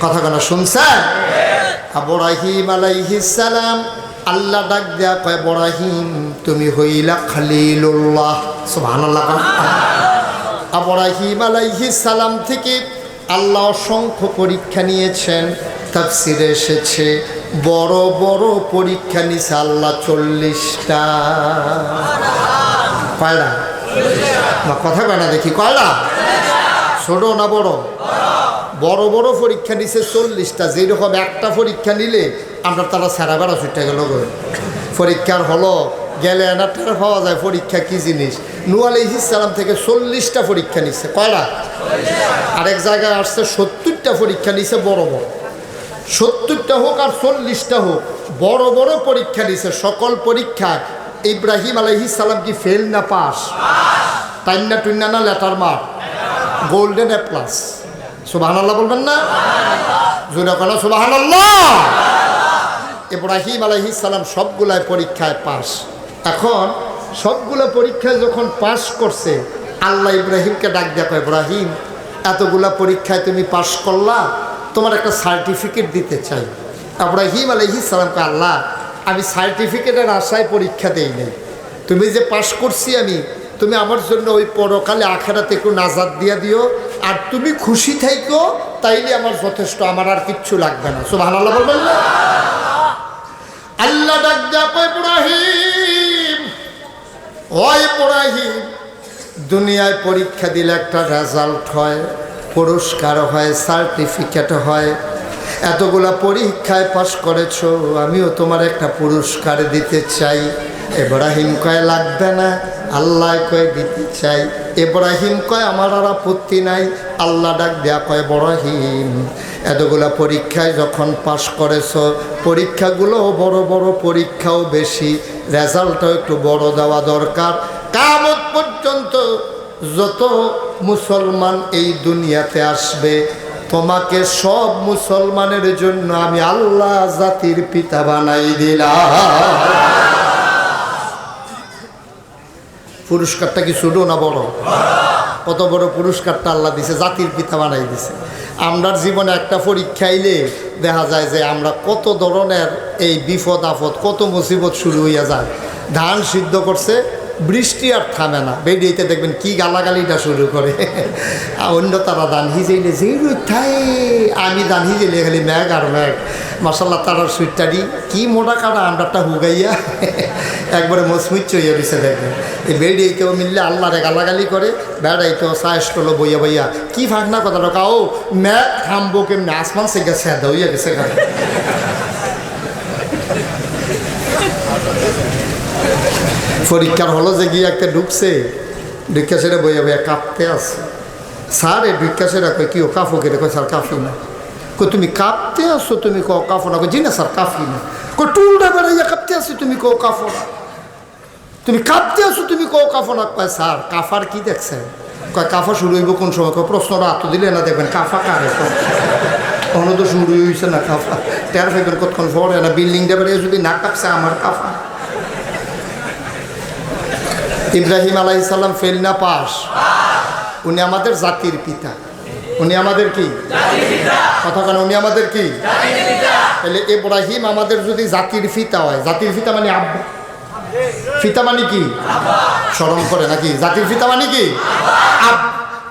কথা কেন শুনছেন? ইব্রাহিম আলাইহিস সালাম আল্লাহ ডাক দেয়া কয় ইব্রাহিম তুমি হইলা খলিলুল্লাহ। সুবহানাল্লাহ। ইব্রাহিম আলাইহিস সালাম থেকে আল্লাহ অসংখ্য পরীক্ষা নিয়েছেন। তাফসিরে এসেছে বড় বড় পরীক্ষা নিছে আল্লাহ 40টা। কয়টা? না কথা কয় না দেখি, কয়টা? ছোট না বড়? বড় বড় পরীক্ষা নিছে 40টা। যেরকম একটা পরীক্ষা নিলে আমরা তারা সারা বেড়া ছুটে গেল। পরীক্ষার হলো গেলে এনাটার পাওয়া যায় পরীক্ষা কি জিনিস। নূহ আলাইহিস সালাম থেকে 40টা পরীক্ষা নিছে। কয়টা? আরেক জায়গায় আসছে 70টা পরীক্ষা নিছে বড় বড়। 70টা হোক আর 40টা হোক, বড় বড় পরীক্ষা নিছে। সকল পরীক্ষায় ইব্রাহিম আলাইহিস সালাম কি ফেল না পাস? টাইন্না টুইন্না না letter mark, golden A plus. সুবহানাল্লাহ বলবেন না? জোরে কেন সুবহানাল্লাহ? ইব্রাহিম আলাইহিস সালাম সবগুলাই পরীক্ষায় পাস। এখন সবগুলো পরীক্ষায় যখন পাস করছে, আল্লাহ ইব্রাহিমকে ডাক দেয়া কয় ইব্রাহিম এতগুলা পরীক্ষায় তুমি পাস করলা, তোমার একটা সার্টিফিকেট দিতে চাই। ইব্রাহিম আলাইহিস সালামকে আল্লাহ আমি সার্টিফিকেটের আশায় পরীক্ষা দেই নাই, তুমি যে পাস করছি আমি, তুমি আমার জন্য ওই পরকালে আখেরাতে একটু নাজাত দিয়া দিও, আর তুমি খুশি থাইকো, তাইলে আমার যথেষ্ট, আমার আর কিচ্ছু লাগবে না। সুবহানাল্লাহ বলবেন না? আল্লাহ ডাক দেয়া কয় ইব্রাহিম, ও ইব্রাহিম দুনিয়ায় পরীক্ষা দিলে একটা রেজাল্ট হয়, পুরস্কার হয়, সার্টিফিকেট হয়। এতগুলা পরীক্ষায় পাস করেছো, আমিও তোমার একটা পুরস্কার দিতে চাই। ইব্রাহিম কয় লাগবে না, আল্লাহ কয় দিতে চাই। ইব্রাহিম কয় আমার আর আপত্তি নাই। আল্লাহ ডাক দেয়া কয় ইব্রাহিম এতগুলা পরীক্ষায় যখন পাস করেছো, পরীক্ষাগুলো বড় বড় পরীক্ষাও বেশি, রেজাল্টও একটু বড় দেওয়া দরকার। কিয়ামত পর্যন্ত যত মুসলমান এই দুনিয়াতে আসবে, তোমাকে সব মুসলমানের জন্য আমি আল্লাহ জাতির পিতা বানাই দিলাম। পুরস্কারটা কি ছোট না বড়? কত বড় পুরস্কারটা আল্লাহ দিছে, জাতির পিতা বানাই দিছে। আমরার জীবনে একটা পরীক্ষা আইলে দেখা যায় যে আমরা কত ধরনের এই বিপদ আপদ, কত মুসিবত শুরু হইয়া যায়। ধান সিদ্ধ করছে, বৃষ্টি আর থামে না, বেরিয়েতে দেখবেন কি গালাগালিটা শুরু করে। অন্য তারা ধান হিজেইলে যে থাই, আমি ধান হিজেলে খালি ম্যাগ আর ম্যাগ। মাসাল্লাহ তারার সুইটটারি কি মোটা কাটা, আমরাটা হুগাইয়া একবারে মসমুচ্চ হইয়া দিছে দেখবেন। এই বেরিয়েতেও মিললে আল্লাহরে গালাগালি করে, বেড়াইতেও সাহসটলো বইয়া বইয়া কি ফাঁকনা কথাটা কাও ম্যাগ থামবো কেমনি, আসমান সে গেছে হইয়া গেছে। পরীক্ষার হলো যে গিয়ে একটা ঢুকছে, ঢুকা সেটা বইয়া বইয়া কাঁপতে আছে। স্যার এ ঢুকা সেটা কই কি ও কাফো কেটে কয় স্যার কাফি না। কই তুমি কাঁপতে আসছো, তুমি কো কাফো না। জি না স্যার কাফি না। কই টুলটা বেড়াইয়া কাঁপতে আসছো, তুমি কো কাফো না। তুমি কাঁপতে আসছো, তুমি কো কাফো না। কয় স্যার কাফার কি দেখছেন? কয় কাফা শুরু হইব কোন সময়? কয় প্রশ্নটা আত্ম দিলে না দেখবেন কাফা কারে কখনো তো শুরু হয়েছে না কাফা। টের ফেবেন কতক্ষণ পরে না বিল্ডিংটা বেড়িয়ে যদি না কাঁপছে আমার কাফা। ইব্রাহিম আলাইহিস সালাম ফেল না পাস, উনি আমাদের জাতির পিতা। উনি আমাদের কি কথা কেন? উনি আমাদের কি? তাহলে ইব্রাহিম আমাদের যদি জাতির পিতা হয়, জাতির পিতা মানে আব্বা, পিতা মানে কি? স্মরণ করে নাকি? জাতির পিতা মানে কি? আব।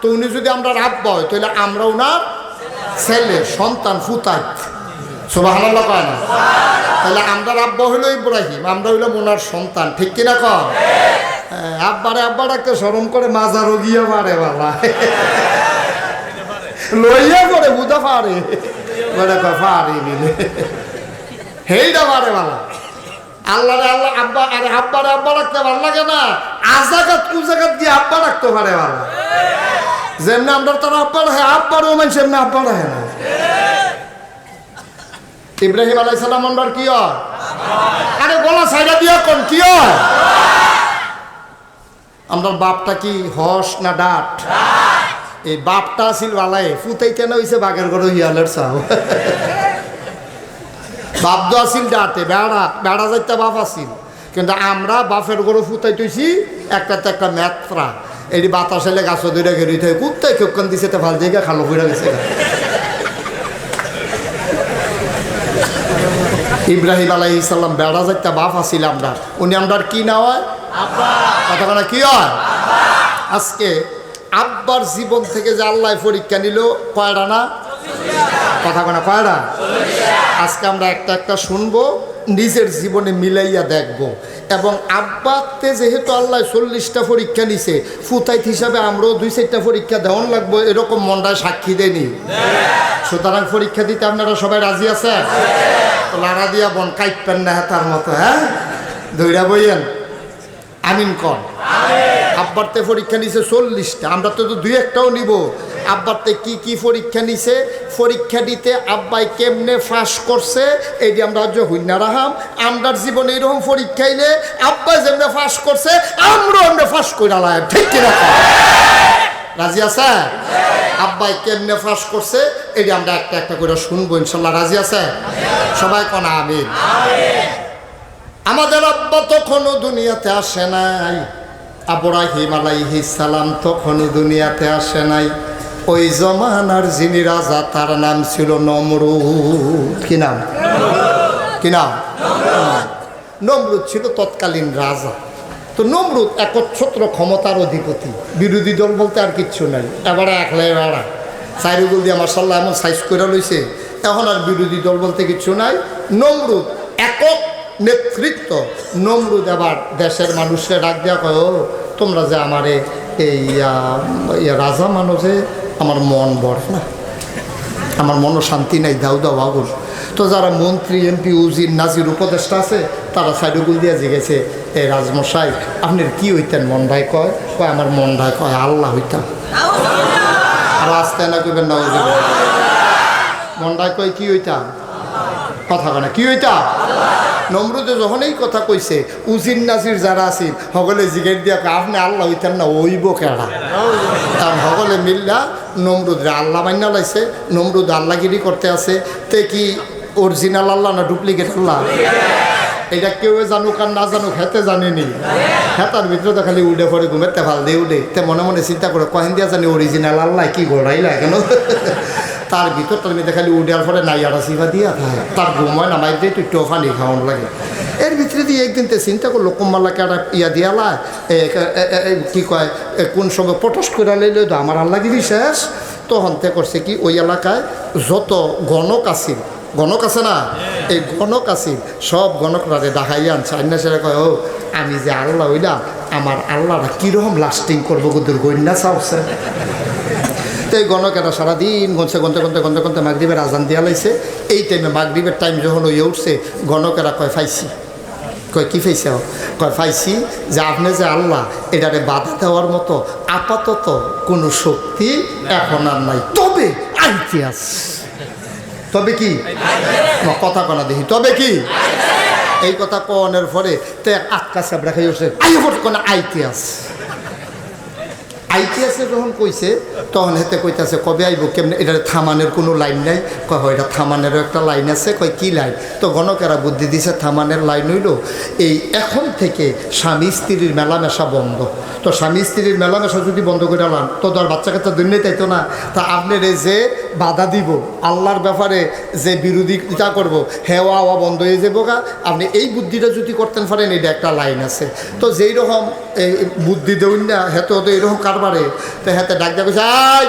তো উনি যদি আমরা আব্বা হয়, তাহলে আমরা ওনার ছেলে, সন্তান, ফুতাই। সুবহানাল্লাহ কয় না? তাহলে আমরা আব্বা হইলো ইব্রাহিম, আমরা হইলাম ওনার সন্তান, ঠিক কিনা কন? আব্বারে আব্বা ডাকতে শরম করে, মাজারও গিয়া পারে বাবা লইয়া করে বুঝা পারে পারে মিলে হেইটা পারে বাবা। আল্লাহ আল্লাহ আব্বা, আরে আব্বারে আব্বা ডাকতে ভালো লাগে না? আজাগাত কুজাগাত দিয়ে আব্বা ডাকতে পারে বাবা। যেমনি আমরা তারা আব্বা রাখে, আব্বারও মানুষ এমনি আব্বা রাখে না। ইব্রাহিম আলাইহিস সালাম আমরা কি হয়? আরে গলা সাইডা দিয়া কোন কি হয়? আমরা বাপটা কি হস না ডাট? এই বাপটা আছিল বালাই, ফুতাই কেন হয়েছে বাঘের ঘরে হিয়ালের চাও। বাপ তো আছিল ডাটে, বেড়া বেড়া যাইতে বাপ আছিল, কিন্তু আমরা বাপের ঘরে ফুতাই তৈছি একটাতে একটা ম্যাত্রা। এটি বাতাস এলে গাছ দুইটা ঘেরি থাকে, কুত্তাই ক্ষণ দিছে তো ভাল জায়গা খালো ফুড়া গেছে। ইব্রাহিম আলাইহিস সালাম বেড়া যাইতে বাপ আছিল আমরা, উনি আমরা কি না হয়? কথা বলা কি হয়? আজকে আব্বার জীবন থেকে যে আল্লাহ পরীক্ষা নিল কয়টা না? কথা বলা কয়টা? আজকে আমরা একটা একটা শুনবো, নিজের জীবনে মিলাইয়া দেখব। এবং আব্বাতে যেহেতু আল্লাহ 40টা পরীক্ষা নিছে, ফুতাইত হিসাবে আমরাও 2-4টা পরীক্ষা দেওয়ান লাগবো, এরকম মনটায় সাক্ষী দেয়নি। সুতরাং পরীক্ষা দিতে আপনারা সবাই রাজি আছেন? লাড়া দিয়া বন কাইপেন না তার মতো, হ্যাঁ ধৈরা বইয়েন আমিন কন। আব্বারতে পরীক্ষা নিছে 40টা, আমরা তো 2-1টাও নিব। আব্বারতে কি কি পরীক্ষা নিছে, পরীক্ষা দিতে আব্বাই কেমনে ফাঁস করছে, এটি আমরা হইনা রাহাম। আমরার জীবনে এরকম পরীক্ষা এলে আব্বাই যেমনে ফাঁস করছে আমরাও এমনি ফাঁস করে লাগ, ঠিক কিনা? রাজি আছে? আব্বাই কেমনে ফাঁস করছে এটি আমরা একটা একটা করে শুনবো ইনশাল্লাহ। রাজি আছে সবাই? কোন আমিন। আমাদের আব্বা তখনও দুনিয়াতে আসে নাই, ইব্রাহিম আলাইহিস সালাম তখনও দুনিয়াতে আসে নাই। ওই জমানার যিনি রাজা তার নাম ছিল নমরুদ। কি নাম? কি নাম? নমরুদ ছিল তৎকালীন রাজা। তো নমরুদ একচ্ছত্র ক্ষমতার অধিপতি, বিরোধী দল বলতে আর কিচ্ছু নাই। এবারে একলাই বেড়া সাইরুগুল দিয়ে মার্শাল্লাহ এমন সাইজ করে লইছে, এখন আর বিরোধী দল বলতে কিচ্ছু নাই। নমরুদ একক নেতৃত্ব। নমরুদ এবার দেশের মানুষকে ডাক দেওয়া কয়, ও তোমরা যে আমারে এই রাজা মানুষে আমার মন ভরে না, আমার মনও শান্তি নাই, দাও দাও আগুন। তো যারা মন্ত্রী, এমপি, উজির, নাজির, উপদেষ্টা আছে তারা সাইডুগুল দিয়ে জিগেছে, এই রাজমশাই আপনার কি হইতেন মন ভাই? কয় আমার মন ভাই কয় আল্লাহ হইতাম। আর আসতে না কইবেন না, মন ভাই কয় কি হইতাম? কথা কয় না কি হইতাম? নমরুদে যখন এই কথা কইছে, উজির নাজির যারা আছিল সকলে জিগের দিয়া আপনি আল্লাহ হইতেন না, ওইব কেডা? কারণ সকলে মিল্লা নমরুদরা আল্লাহ মান্না লাইছে, নমরুদ আল্লাহগিরি করতে আছে। তে কি অরিজিনাল আল্লাহ না ডুপ্লিকেট আল্লাহ? এটা কেউ জানুক আর না জানুক, হেতে জানেনি। হেতার ভিতরে তো খালি উঠে পড়ে ঘুমের তেফাল দিয়ে উঠে, তে মনে মনে চিন্তা করে কহেন দিয়া জানি অরিজিনাল আল্লাহ কি গোড়াইলা কেন। তার ভিতরটার মধ্যে খালি উঠার পরে নাইয়ারা সিফা দিয়া থাকে, তার ঘুমায় নামাই দিয়ে তুই টোফানি খাওয়ান লাগে। এর ভিতরে দিয়ে একদিন তে চিন্তা করলো কোম্মাল্লাকে একটা ইয়া দিয়ালা, কি কয় কোন সময় পটস করে লইলে তো আমার আল্লাহগিরি শেষ। তখন তে করছে কি ওই এলাকায় যত গণক আছিল, গণক আছে না, এই গণক আছিল সব গণকরারে দেখাইয়া আনছে। আইনা সেটা কয় ও আমি যে আল্লাহ হইলাম, আমার আল্লাহরা কীরকম লাস্টিং করবো গুদুর গন্যা চাওছে। তো এই গণকেরা সারাদিন গনছে গনতে গনতে গনতে গনতে মাগরিবের আজান দিয়া লাইছে। এই টাইমে মাগরিবের টাইম যখন ওই উঠছে, গণকেরা কয় ফাইছি। কয় কি ফাইছে? কয় ফাইছি যে আপনি যে আল্লাহ, এটারে বাধা দেওয়ার মতো আপাতত কোনো শক্তি এখন আর নাই, তবে আইতে আস। তবে কি কথা কনা দেখি, তবে কি এই কথা কনের পরে তো আটকা চাবড়া খাই উঠছে, কোনো আইতে আস। আইটিএসে যখন কইছে তখন হেতে কইতেছে কবে আইব কেমনে, এটা থামানের কোনো লাইন নাই। কয় হয় এটা থামানেরও একটা লাইন আছে। কয় কি লাইন? তো গণকেরা বুদ্ধি দিছে থামানের লাইন হইল এই এখন থেকে স্বামী স্ত্রীর মেলামেশা বন্ধ। তো স্বামী স্ত্রীর মেলামেশা যদি বন্ধ করে আলাম তো আর বাচ্চা কাচ্চা দুনিয়া তাইতো না। তা আপনার যে বাধা দিব আল্লাহর ব্যাপারে, যে বিরোধিতা করবো, হেওয়া হাওয়া বন্ধ হয়ে যাবো গা। আপনি এই বুদ্ধিটা যদি করতেন পারেন, এটা একটা লাইন আছে। তো যেই রকম এই বুদ্ধি দেউন না হেতে হতো এইরকম কারবারে, তো হেতে ডাক দেওয়া কইছে আয়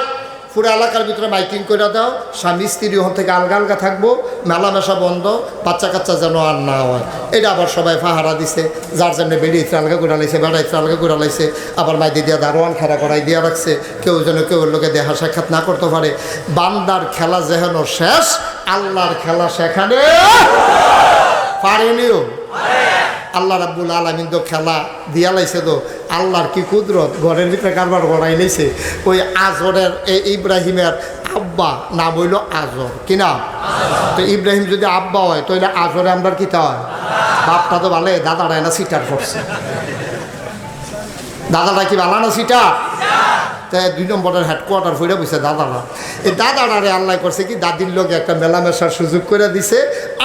পুরো এলাকার ভিতরে মাইকিং করে দাও, স্বামী স্ত্রী ওখান থেকে আলগা আলগা থাকবো, মেলামেশা বন্ধ, বাচ্চা কাচ্চা যেন আর না হয়। এটা আবার সবাই ফাহারা দিছে, যার জন্য বেড়ে ইত্রা আলগা করে লাইছে, বেড়া ইত্রা আলগা করে লাইছে। আবার মাইদি দিয়া দারোয়ান খেলা করাই দিয়া রাখছে, কেউ যেন কেউ লোকে দেখা সাক্ষাৎ না করতে পারে। বান্দার খেলা যেন শেষ, আল্লাহর খেলা সেখানে পারেনিও। আল্লাহ রাব্বুল আলামিন তো খেলা দিয়া লাইছে। তো আল্লাহর কি কুদরত, ঘরের ভিতরে কারবার গড়াই লাইছে। ওই আজরের ইব্রাহিমের আব্বা নাম হইল আজর, কি নাম? তো ইব্রাহিম যদি আব্বা হয় তাহলে আজরে আমরা কিতা হয়? বাপটা তো ভালো, দাদারা না সিটার করছে। দাদাটা কি ভালো না সিটার? তাই 2 নম্বরের হেডকোয়ার্টার ফিরে বসে দাদারা। এই দাদারারে আল্লাহ করছে কি দাদির লোকে একটা মেলামেশার সুযোগ করে দিছে।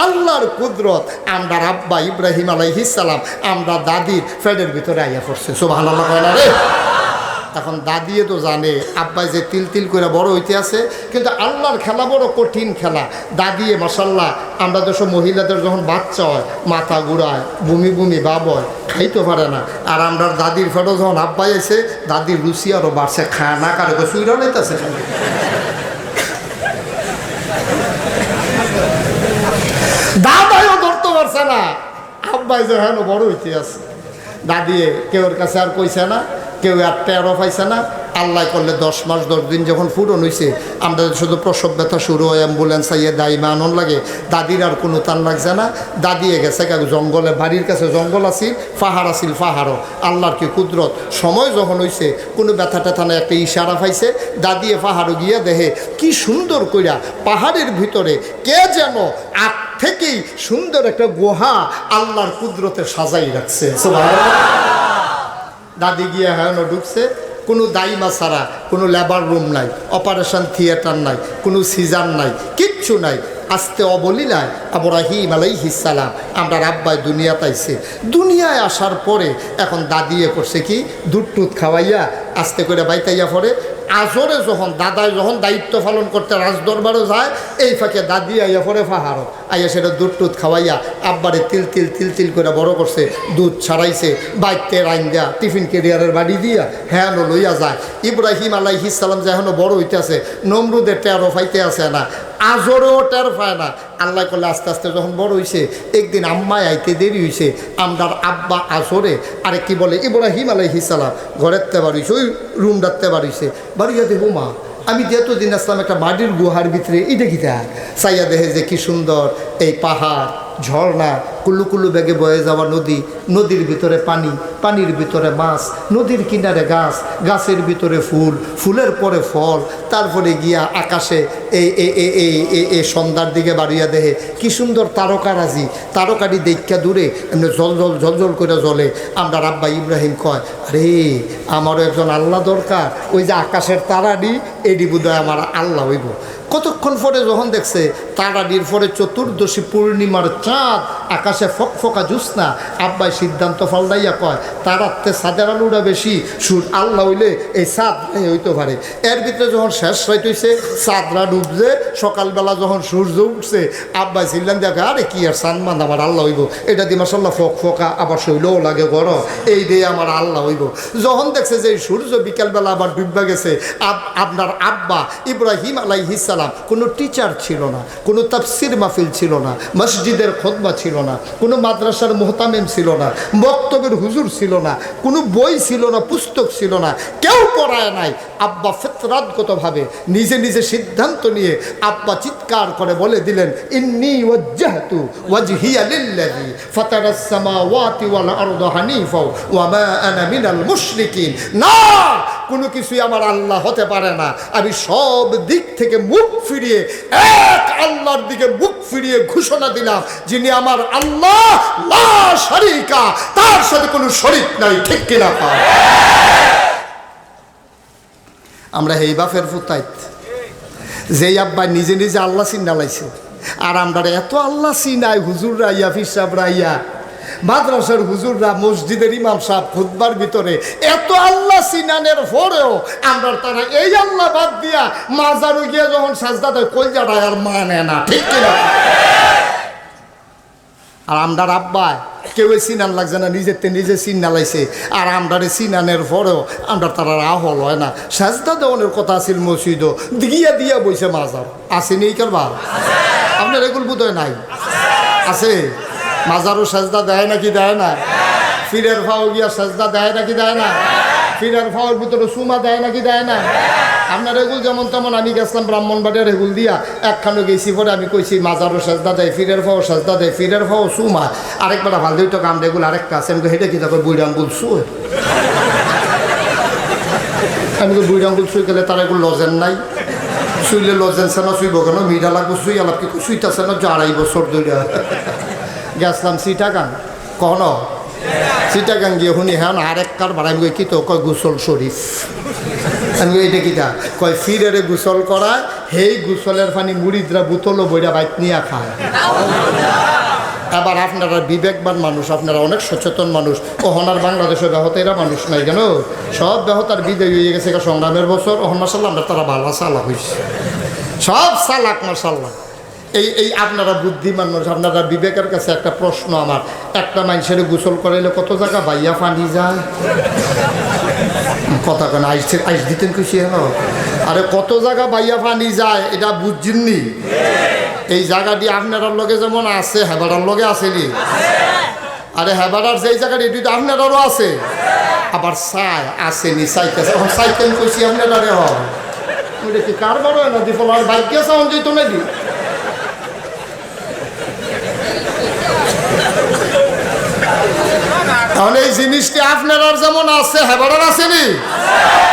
আল্লাহর কুদরত, আমরা আব্বা ইব্রাহিম আলাইহিস সালাম আমরা দাদির ফেডের ভিতরে আইয়া পড়ছে। সুবহানাল্লাহ কয় না রে? এখন দাদিয়ে তো জানে আব্বাই যে তিল তিল করে বড় হইতে আছে, কিন্তু আল্লাহর খেলা বড় কঠিন খেলা। দাদিয়ে মাশাল্লাহ, আমরা যেসব মহিলাদের যখন বাচ্চা হয় মাথা ঘুরায়, বমি বমি ভাব হয়, খাইতে পারে না। আর আমরা দাদির ফেটো যখন আব্বাই আছে, দাদির রুচি আরও বাড়ছে, খায় না কারো সুইরা লাইতেছে। দাদাইও ধরতে পারছে না আব্বাই যে হেন বড় হইতে আছে। দাদিয়ে কেউর কাছে আর কইছে না, কেউ আর টেরও পাইছে না। আল্লাহ করলে 10 মাস 10 দিন যখন পূরণ হয়েছে, আমরা শুধু প্রসব ব্যথা শুরু হয়, অ্যাম্বুলেন্স আইয়ে দাইমা আনন্দ লাগে, দাদির আর কোনো টান লাগছে না। দাদিয়ে গেছে জঙ্গলে, বাড়ির কাছে জঙ্গল আছিল, পাহাড় আছিল, পাহাড়ও। আল্লাহর কি কুদরত, সময় যখন হয়েছে কোনো ব্যথা ট্যাথা না, একটা ইশারা পাইছে, দাদিয়ে পাহাড়ও গিয়া দেখে কি সুন্দর কইরা পাহাড়ের ভিতরে কে যেন আগ থেকেই সুন্দর একটা গুহা আল্লাহর কুদরতে সাজাই রাখছে। দাদি গিয়ে হ্যাঁ ঢুকছে, কোনো দাইমা ছাড়া, কোনো লেবার রুম নাই, অপারেশন থিয়েটার নাই, কোনো সিজার নাই, কিচ্ছু নাই। আস্তে অবলীলায় ইব্রাহিম আলাইহিস সালাম আমরা আব্বাই দুনিয়াতে আইছে। দুনিয়ায় আসার পরে এখন দাদিয়ে করছে কি দুধ টুধ খাওয়াইয়া আস্তে করে বাইতাইয়া পড়ে। আজরে যখন দাদায় যখন দায়িত্ব পালন করতে রাজদরবারও যায়, এই ফাঁকে দাদি আইয়া পরে পাহাড়ও আইয়া সেটা দুধ টুধ খাওয়াইয়া আব্বারে তিল তিল তিল তিল করে বড় করছে। দুধ ছাড়াইছে, বাইতে রাইন দেয়া, টিফিন ক্যারিয়ারের বাড়ি দিয়া হ্যাঁ লইয়া যায়। ইব্রাহিম আলাইহিস সালাম যে এখনও বড় হইতে আছে, নমরুদের টেরও পাইতে আছে না, আজরেও টের পায় না। আল্লাহ করলে আস্তে আস্তে যখন বড় হয়েছে, একদিন আম্মায় আইতে দেরি হয়েছে, আমরার আব্বা আজরে আরে কি বলে ইব্রাহিম আলাইহিস সালাম ঘরের তে বাড়িছে, ওই রুম ডাকতে বাড়িছে। বাড়িয়া দেখো মা, আমি যেহেতু দিন আসলাম একটা মাটির গুহার ভিতরে, এটা কি চাইয়া দেখে যে কি সুন্দর এই পাহাড়, ঝর্ণা, কুল্লু কুল্লু বেগে বয়ে যাওয়া নদী, নদীর ভিতরে পানি, পানির ভিতরে মাছ, নদীর কিনারে গাছ, গাছের ভিতরে ফুল, ফুলের পরে ফল, তারপরে গিয়া আকাশে এই সন্ধ্যার দিকে বাড়িয়া দেহে কি সুন্দর তারকারাজি, তারকারি দেখা দূরে এমনি জল জল করে জ্বলে। আমরা আব্বা ইব্রাহিম কয়, আরে আমারও একজন আল্লাহ দরকার, ওই যে আকাশের তারাডি এডি বোধহয় আমার আল্লাহ হইব। কতক্ষণ পরে যখন দেখছে তারাডির পরে চতুর্দশী পূর্ণিমার চাঁদ, আকাশে ফকফকা জ্যোৎস্না, আব্বাই সিদ্ধান্ত ফালদাইয়া কয় তারাতে সাদের আলুটা বেশি, সুর আল্লাহ হইলে এই চাঁদ হইতে পারে। এর ভিতরে যখন শেষ রাইত হইছে, চাঁদরা ডুবছে, সকালবেলা যখন সূর্য উঠছে, আব্বাই সিল্লান দেখে আরে কি আর সানমান আমার আল্লাহ হইব, এটা দিয়ে মাসাল্লাহ ফকফকা, আবার শৈলও লাগে গরম, এই দিয়ে আমার আল্লাহ হইব। যখন দেখছে যে সূর্য বিকালবেলা আবার ডুববা গেছে, আপনার আব্বা ইব্রাহিম আলাইহিস সালাম কোনো টিচার ছিল না, কোনো তাফসির মাহফিল ছিল না, মসজিদের খুতবা ছিল না, কোনো মাদ্রাসার মুহতামিম ছিল না, বক্তব্যের হুজুর ছিল না, কোনো বই ছিল না, পুস্তক ছিল না, কেউ পড়ায় নাই। আব্বা ফিতরাতগতভাবে নিজে নিজে সিদ্ধান্ত নিয়ে আব্বা চিৎকার করে বলে দিলেন, ইন্নী ওয়াজ্জাহতু ওয়াজহিয়া লিল্লাযী ফাতারাস সামাওয়াতি ওয়াল আরদা হানিফা ওয়া মা আনা মিনাল মুশরিকিন। না, কোনো কিছুই আমার আল্লাহ হতে পারে না, আমি সব দিক থেকে মুখ ফিরিয়ে এক আল্লাহর দিকে মুখ ফিরিয়ে ঘোষণা দিলাম, যিনি আমার আল্লাহ, লা শারীকা, তার সাথে কোনো শরীক নাই। ঠিক কিনা? আমরা এই বাপের ফুতাইত যেই আব্বা নিজে নিজে আল্লাহ চিন্না লাইছে, আর আমরা এত আল্লাহ চিনাই, হুজুররা ইয়া, ফির সাহেবরা ইয়া, মাদ্রাসার হুজুররা, মসজিদের ইমাম সাহেব খুতবার ভিতরে এত আল্লাহ চিনানের পরেও আমরা তারা এই আল্লাহ বাদ দিয়া মাজারু গিয়ে যখন সাজদা দেয় কলজাটা আর মানে না। ঠিক কিনা? আর আমরার আব্বায় কেউ চিনান লাগছে না, নিজেতে নিজে চিন্না লাইছে, আর আমরারে চিনানের পরেও আমরা তারা আহল হয় না। সাজদা দেওয়ানের কথা আছিল মসজিদও, দিয়া দিয়া বইছে মাজার। আসেনি এই কারবার? আপনার এগুলো বোধ হয় নাই? আছে? মাজারও সাজদা দেয় নাকি দেয় না? ফিরের ফাও গিয়া সাজদা দেয় নাকি দেয় না? ফিরের ফাওয়ার ভিতরে সুমা দেয় নাকি দেয় না? আপনার এগুল যেমন তেমন আমি গেছিলাম ব্রাহ্মণবাড়িয়ার এগুল দিয়া, একখানো গেছি পরে আমি কইছি মাজারও সাজদা দেয়, ফিরের ফাও সাজদা দেয়, ফিরের ফাও সুমা, আরেকবার ভাল দিই তো কাম এগুলো আরেকটা আছে। আমি হেঁটে কি তারপর বুড়ি আঙ্গুল শুয়ে, আমি তো বুড়ি আঙ্গুল শুয়ে গেলে তার এগুলো লজেন নাই, শুইলে লজেন্সে না শুইব কেন, মিঠা লাগবো শুই আলাপ কি শুইতেছে না, 2.5 বছর ধরে গেছিলাম চিটাগাং। কখনো চিটাগাং গিয়ে শুনি হ্যাঁ আরেক কার বাড়াই গই কি তো কয় গোসল শরীফ। আমি এইটা কিটা কয় ফিরেরে গোসল করায়, সেই গোসলের পানি মুড়িদরা বোতলও বইরা বাইক নিয়ে খায়। আবার আপনারা বিবেকবান মানুষ, আপনারা অনেক সচেতন মানুষ, ওহনার বাংলাদেশের ব্যাহতেরা মানুষ নাই কেন, সব ব্যাহতার বিদায় হয়ে গেছে সংগ্রামের বছর। ওহন মাসাল্লাহ আমরা তারা ভালো চালাক হয়েছে, সব চালাক মাসাল্লাহ। এই আপনারা বুদ্ধিমান মানুষ, আপনারা বিবেকের কাছে একটা প্রশ্ন আমার, একটা মানুষের গোসল করাইলে কত জায়গা বাইয়া পানি যায়? কথা কেন আইস দিতেন খুশি হেন? আরে কত জায়গা বাইয়া পানি যায় এটা বুঝছেননি? এই জায়গাটি আপনার লগে যেমন আছে, হেবাড়ার লগে আছে নি? আরে হেবাড়ার যেই জায়গাটি এটি তো আপনারও আছে, আবার চাই আসেনি, চাইতেছে চাইতেন খুশি আপনারা রে হয় ওইটা কি কারবার হয় না? দিফল আর বাইক গিয়ে চাওয়ান যেত না দি। তাহলে এই জিনিসটি আপনার যেমন আছে হেবাড়ার আসেনি?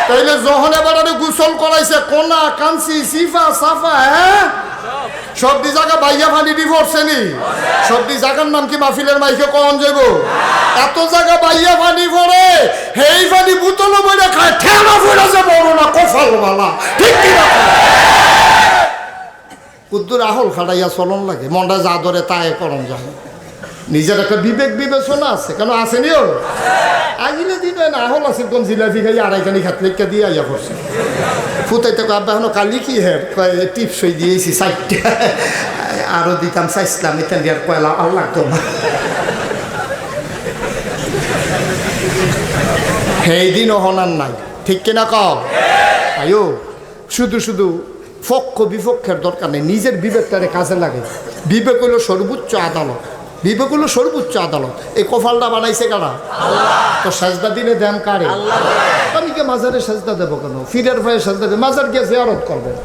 তাইলে যখন এবারে গোসল করাইছে কোনা কাঞ্চি সিফা সাফা, হ্যাঁ সবদি জায়গা বাইয়া ফানি দি পড়ছেনি? সবদি জায়গার নাম কি মাহফিলের মাইকে কন যাইব? এত জায়গা বাইয়া ফানি পড়ে, হেই ফানি বোতল বইরা খায়, ঠেলা পড়া যে বড় না কফাল বালা। ঠিক কি না? কুদ্দুর আহল খাটাইয়া চলন লাগে, মনটা যা ধরে তাই করন যায়। নিজের একটা বিবেক বিবেচনা আছে, কেন আসেনিও? আগিলে দিন হয় না আহল আছে কোন জিলাপি খাই আড়াইখানি খাতলিকা দিয়ে আইয়া করছে ফুটাইতে আব্বা এখনো কালি কি হ্যাঁ টিপসই দিয়েছি 4টা, আরো দিতাম চাইছিলাম এখান দিয়ে আর কয়লা আর লাগতো না। সেই দিন হনার নাই, ঠিক কিনা কও? আয়ো শুধু শুধু পক্ষ বিপক্ষের দরকার নেই, নিজের বিবেকটারে কাজে লাগে। বিবেক হলো সর্বোচ্চ আদালত, বিবেক হলো সর্বোচ্চ আদালত। এই কপালটা বানাইছে কারা? তো সাজদা দিনে দেন কারে? আমি কে মাজারে সাজদা দেবো কেন? ফিরের ভয়ে সাজদা দেব, মাজার গিয়ে জিয়ারত করবেন।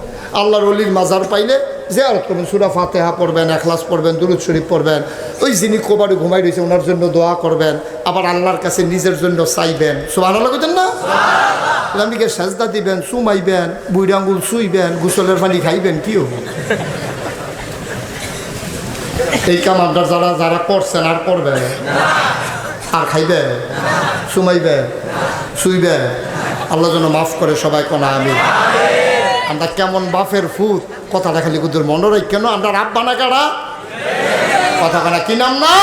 আল্লাহর ওলির মাজার পাইলে জিয়ারত করবেন, সূরা ফাতিহা পড়বেন, ইখলাস পড়বেন, দুরূদ শরীফ পড়বেন। ওই যিনি কোবারে ঘুমাই রয়েছে ওনার জন্য দোয়া করবেন, আবার আল্লাহর কাছে নিজের জন্য চাইবেন। সুবহানাল্লাহ কইতেন না? আপনি কে সাজদা দিবেন, চুমাইবেন, বুড়ি আঙ্গুল ছুইবেন, গোসলের পানি খাইবেন, কি হবে? এই কাম আপনার যারা যারা করছেন আর করবে আর খাইবে, চুমাইবে, শুইবে, আল্লাহ যেন মাফ করে সবাই কোনা আমি। আমরা কেমন বাপের ফুট কথাটা খালি কুদুর মনে রাখ, কেন আমরা আব্বা না কারা কথা কানা কি নাম না?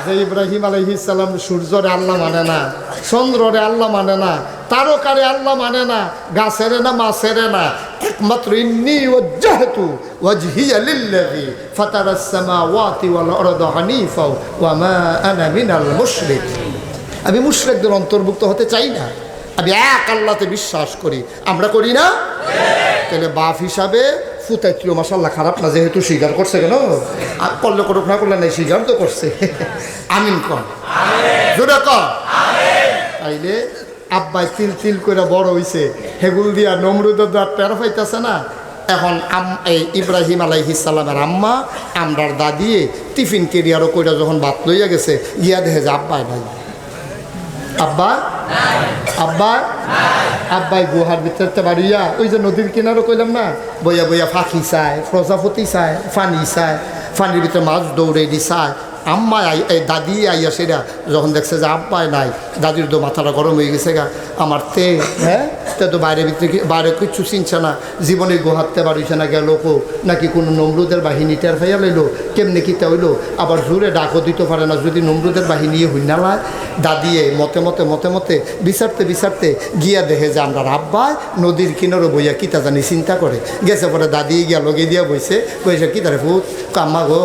যে ইব্রাহিম আলাইহিস সালাম সূর্যরে আল্লাহ মানে না, চন্দ্ররে আল্লাহ মানে না, তারকারে আল্লাহ মানে না, গাছেরে না, মাছেরে না, একমাত্র ইন্নী ওয়াজ্জাহতু ওয়াজহিয়া লিল্লাযী ফাতারাস সামাওয়াতি ওয়াল আরদা হানিফা ওয়া মা আনা মিনাল মুশরিকিন। আমি মুশরিকদের অন্তর্ভুক্ত হতে চাই না, আমি এক আল্লাহতে বিশ্বাস করি। আমরা করি না? তাহলে বাপ হিসাবে ফুতাইত্রীয় মাশাআল্লাহ খারাপ না, যেহেতু স্বীকার করছে, কেন আর করলে করুক না করলে নাই, স্বীকার তো করছে। আমিন কর, জোরে কর। তাইলে আব্বাই তিল তিল করে বড় হইছে, হেগুল দিয়া নমরুদের দাঁত টের পাইতেছে না। এখন এই ইব্রাহিম আলাইহিস সালামের আম্মা আমরার দাদি টিফিন কেরিয়ারও কইরা যখন ভাত লইয়া গেছে, গিয়া দেখে যে আব্বাই নাই। আব্বা আব্বা আব্বাই গুহার ভিতরতে বাড়িয়া ওই যে নদীর কিনারও কইলাম না, বইয়া বইয়া ফাঁকি চায়, প্রজাপতি চায়, ফানি চায়, ফানির ভিতরে মাছ দৌড়ে দি চায়। আম্মা এই দাদি আইয়া সেরা যখন দেখছে যে আব্বাই নাই, দাদির তো মাথাটা গরম হয়ে গেছে গা। আমার হ্যাঁ তে তো বাইরে ভিতরে বাইরে কিচ্ছু চিনছে না, জীবনে গোহাতে বাড়িছে না, গেল কো নাকি কোনো নমরুদের বাহিনী টের ফাইয়া লইলো, কেমনে কিতা হইলো, আবার জোরে ডাকও দিতে পারে না যদি নমরুদের বাহিনী হইনালায়। দাদিয়ে মতে মতে মতে মতে বিচারতে বিচারতে গিয়া দেখে যে আমরা আব্বাই নদীর কিনারও বইয়া কিতা জানি চিন্তা করে গেছে। পরে দাদি গিয়া লগে দিয়া বইছে, বইছে কিতারে ফুট কাম্মা গো,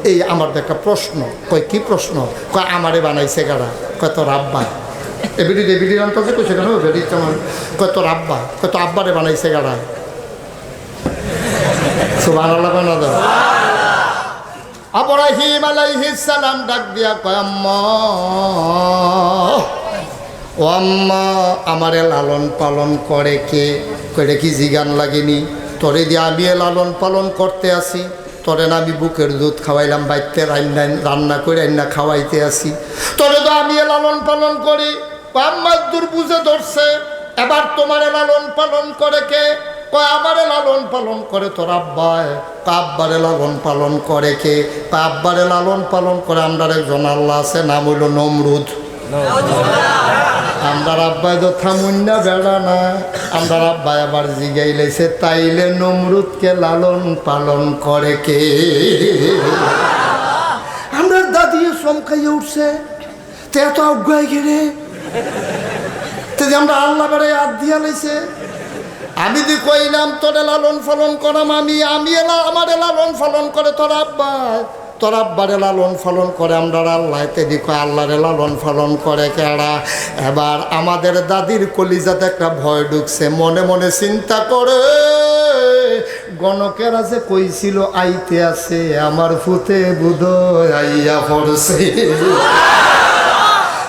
এই আমার তো একটা প্রশ্ন। কয় কি প্রশ্ন? কয় আমারে বানাইছে গাড়া। কয় তোর আব্বা। এবিডি অন্তকে কইছে কেন বেডি তোমার? কয় তোর আব্বা। কয় তো আব্বারে বানাইছে গাড়া। সুবহানাল্লাহ না দাও। ইব্রাহিম আলাইহিস সালাম ডাক দিয়া কয় আম্মা, ও আম্মা আমারে লালন পালন করে কে? কইরে কি জিগান লাগেনি? তোরে দিয়ে আমি লালন পালন করতে আসি, তোরে না আমি বুকের দুধ খাওয়াইলাম, বাইতে রান্না করে রান্না খাওয়াইতে আসি, তোরে তো আমি লালন পালন করি। আম্মার দূর বুঝে ধরছে, এবার তোমারে লালন পালন করে কে? কয় আমারে লালন পালন করে তোর আব্বায়। আব্বারে লালন পালন করে কে? আব্বারে লালন পালন করে আমরার একজন আল্লাহ আছে, নাম হইল নমরুদ। আমরার আব্বাই তো থামুন্না বেড়া না, আমরার আব্বাই আবার জিগাই লাইছে তাইলে নমরুদকে লালন পালন করে কে? আমরার দাদি চমকাইয়ে উঠছে, তে এত অজ্ঞায় গেলে তে আমরা আল্লাহ বেড়াই হাত দিয়া লাইছে। আমি দি কইলাম তোরে লালন পালন করাম আমি, আমারে লালন পালন করে তোর আব্বা, তোর আব্বারে লালন পালন করে আমরা আল্লাহ। তে দিক আল্লাহরে লালন পালন করে কেডা? এবার আমাদের দাদির কলিজাতে একটা ভয় ঢুকছে, মনে মনে চিন্তা করে গণকেরা যে কইছিল আইতে আছে, আমার ফুতে বুধই আইয়া পড়ছে।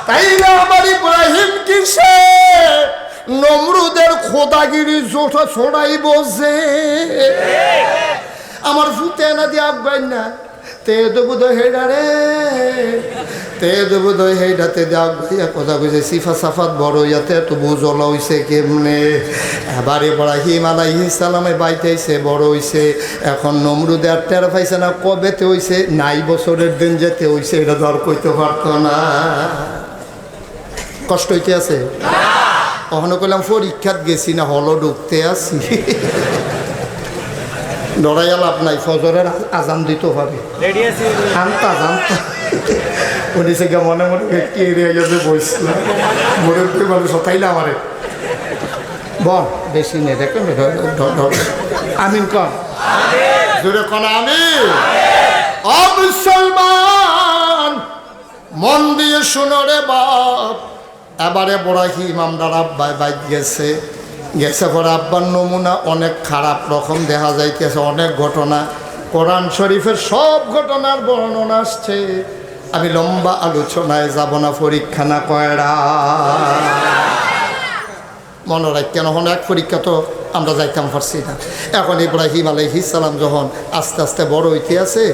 তাই না আমার ইব্রাহিম কিসে নমরুদের খোদাগিরি জোটা ছড়াই বসে, আমার ফুতে না দিয়ে আফগান না তে দেবো হেডা রে, তে দেবো হেডাতে দেয়া কথা কইছে সিফা সাফাত বড় ইয়াতে এত বুঝলা হইছে কেমনে। এবার ইব্রাহিম আলাইহিস সালামে বাইতেছে বড় হইছে, এখন নমরুদে আর টের পাইছে না কবেতে হইছে, নাই বছরের দিন যেতে হইছে, এটা ধর কইতে পারতো না। কষ্ট হইতে আছে? কখনো কইলাম পরীক্ষাত গেছি না, হলো ঢুকতে আসি, ডরাইয়া লাভ নাই, ফজরের আজান দিতে পারে জানতা জানতা। উনি সে মনে মনে কি এরিয়া গেছে বসছিলাম, মনে মানুষ সতাইলে আমারে বল বেশি নেই দেখো। আমিন কর, জোরে কন আমিন। ও মুসলমান মন দিয়ে শুনো রে বাপ, এবারে ইব্রাহিম আমরার আব্বাই বাইক গেছে, গেছে পরে আব্বার নমুনা অনেক খারাপ রকম দেখা যাইতেছে, অনেক ঘটনা কোরআন শরীফের সব ঘটনার বর্ণনা আসছে। আমি লম্বা আলোচনায় যাব না, পরীক্ষা না কয়রা মনে রাখ কেন হন এক পরীক্ষা তো আমরা যাইতাম পারছি না। এখন ইব্রাহিম আলাইহিস সালাম যখন আস্তে আস্তে বড় হইতে আছে,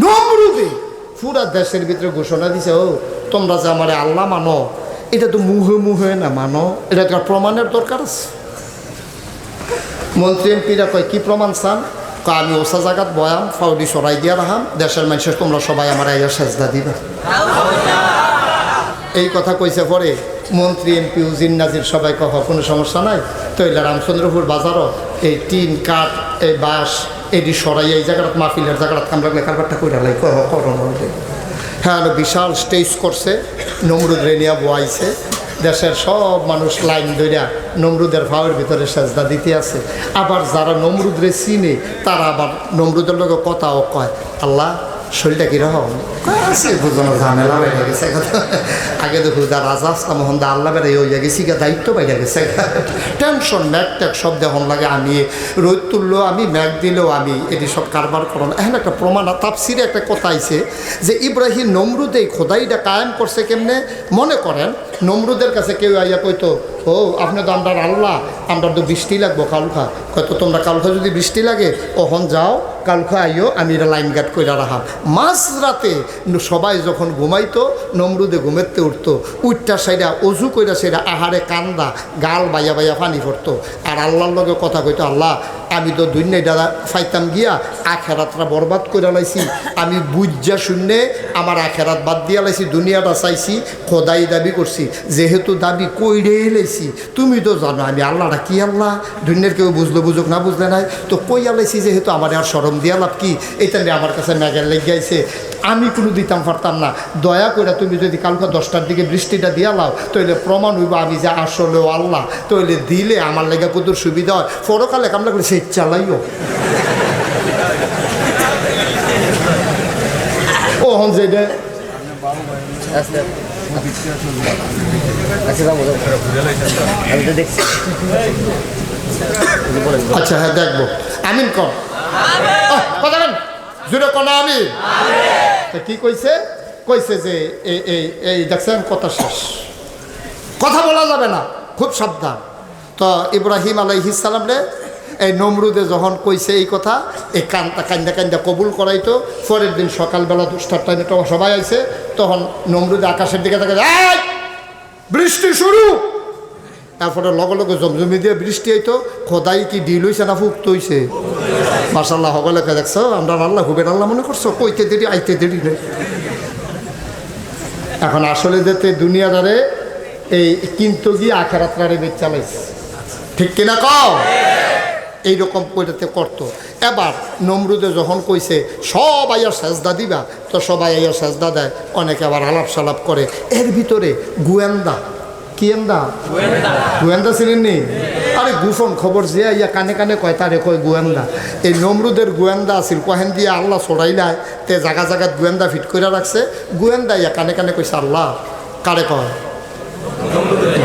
নমরুদে পুরা দেশের ভিতরে ঘোষণা দিছে, ও তোমরা যে আমার আল্লাহ মানো, এটা তো মুহে মুহে না মানো, এটা তো প্রমাণের দরকার আছে। মন্ত্রী এমপিরা কয় কি প্রমাণ চান? আমি ওসা জায়গাত বয়াম ফাউডি সরাই দিয়া রাখাম, দেশের মানুষের তোমরা সবাই আমার আইয়া সেজদা দিবা। এই কথা কইছে পরে মন্ত্রী এমপি উজির নাজির সবাই কহ কোনো সমস্যা নাই, তৈলে রামচন্দ্রপুর বাজারও এই টিন কাঠ এই বাঁশ এটি সরাইয়া এই জায়গাটা মাহফিলের জায়গাটা কামড়া কারবারটা করে লাই কহ করণ। হ্যাঁ, বিশাল স্টেজ করছে, নমরুদ রেনিয়া বয়াইছে, দেশের সব মানুষ লাইন ধরিয়া নমরুদের ভাবের ভিতরে সেজদা দিতে আছে। আবার যারা নমরুদরে চিনে তারা আবার নমরুদের লোক কথাও কয়, আল্লাহ শরীরটা কীরকম আছে বুঝানো ঝামেলা বেড়ে গেছে। আগে দেখো যা রাজা আসলাম মোহন দা আল্লাহ বেড়ে হয়ে গেছি, দায়িত্ব বেড়ে গেছে, টেনশন ম্যাগ ট্যাগ সব দেখুন লাগে, আমি রোদ তুললেও আমি ম্যাগ দিলেও আমি এটি সব কারবার করো না। এখন একটা প্রমাণ তাফসিরে একটা কথা আইছে যে ইব্রাহিম নমরুদ এই খোদাইটা কায়েম করছে কেমনে। মনে করেন নমরুদের কাছে কেউ আইয়া কইতো, ও আপনি তো আমরা আল্লাহ, আমরা তো বৃষ্টি লাগবো কালখা, হয়তো তোমরা কালখা যদি বৃষ্টি লাগে ওখন যাও, কালখা আইও, আমি এটা লাইন গার্ড করে রাখাম। মাঝরাতে সবাই যখন ঘুমাইতো নমরুদে ঘুমেতে উঠতো, উঠটা সেটা অজু কইরা সেটা আহারে কান্দা গাল বাইয়া বাইয়া পানি পড়তো, আর আল্লাহর লগে কথা কইতো, আল্লাহ আমি তো দুনিয়ায় দাদা ফাইতাম গিয়া আখেরাতটা বরবাদ করে লাইছি, আমি বুঝা শূন্যে আমার আখেরাত বাদ দিয়া লাইছি, দুনিয়াটা চাইছি, খোদাই দাবি করছি, যেহেতু দাবি কইরে লাইছি, তুমি তো জানো আমি আল্লাহটা কি আল্লাহ, দুনিয়ার কেউ বুঝলো বুঝুক না বুঝলে নাই, তো কইয়া লাইছি যেহেতু আমার আর শরম দিয়া লাভ কি, এটা নিয়ে আমার কাছে ম্যাগের লেগে আমি কোনো দিতাম পারতাম না, দয়া করে তুমি যদি কালকে 10টার দিকে বৃষ্টিটা দিয়া লাও তাহলে প্রমাণ হইব আমি যে আসলেও আল্লাহ, তাহলে দিলে আমার লেগে কত সুবিধা হয়, পরকালে কামলা করে সে চালাইও। ও হন যে আচ্ছা হ্যাঁ দেখবো, আমিন কর কথা বলেন জুড়ে কোনা আমি কি কইছে, কইছে যে এই দেখছেন কথা শেষ, কথা বলা যাবে না, খুব সাবধান। তো ইব্রাহিম আলাইহিস সালাম রে এই নমরুদে যখন কইছে এই কথা, এই কান্দা কান্দা কবুল করাইতো। পরের দিন সকালবেলা 10টার টাইমে তো সবাই আইছে, তখন নমরুদে আকাশের দিকে তাকে বৃষ্টি শুরু, তারপরে লগে লগে জমজমি দিয়ে বৃষ্টি হইতো। খোদাই কি ডিল হইছে না ফুক্ত হইছে? মাশাআল্লাহ, হগলেকে দেখছো আমরা আল্লাহ হুবের আল্লাহ মনে করছো, কইতে দেরি আইতে দেরি নেই। এখন আসলে যেতে দুনিয়াদারে এই কিন্তু গিয়ে আখেরাতরে বেচ চালাইছে, ঠিক কিনা কও? এইরকম কইতে করতো। এবার নমরুদে যখন কইছে সব আইয়া সেজদা দিবা, তো সবাই আইয়া সেজদা দেয়, অনেকে আবার আলাপ সালাপ করে। এর ভিতরে গোয়েন্দা, কি গোয়েন্দা ছিলেন নি? আরে গুফন খবর যে ইয়া কানে কানে কয় তারে কয় গোয়েন্দা। এই নমরুদের গোয়েন্দা আছিল, কহেন দিয়ে আল্লাহ ছড়াইলায় তে জায়গা জায়গাত গোয়েন্দা ফিট করে রাখছে। গোয়েন্দা ইয়া কানে কানে কইছে আল্লাহ কারে কয়,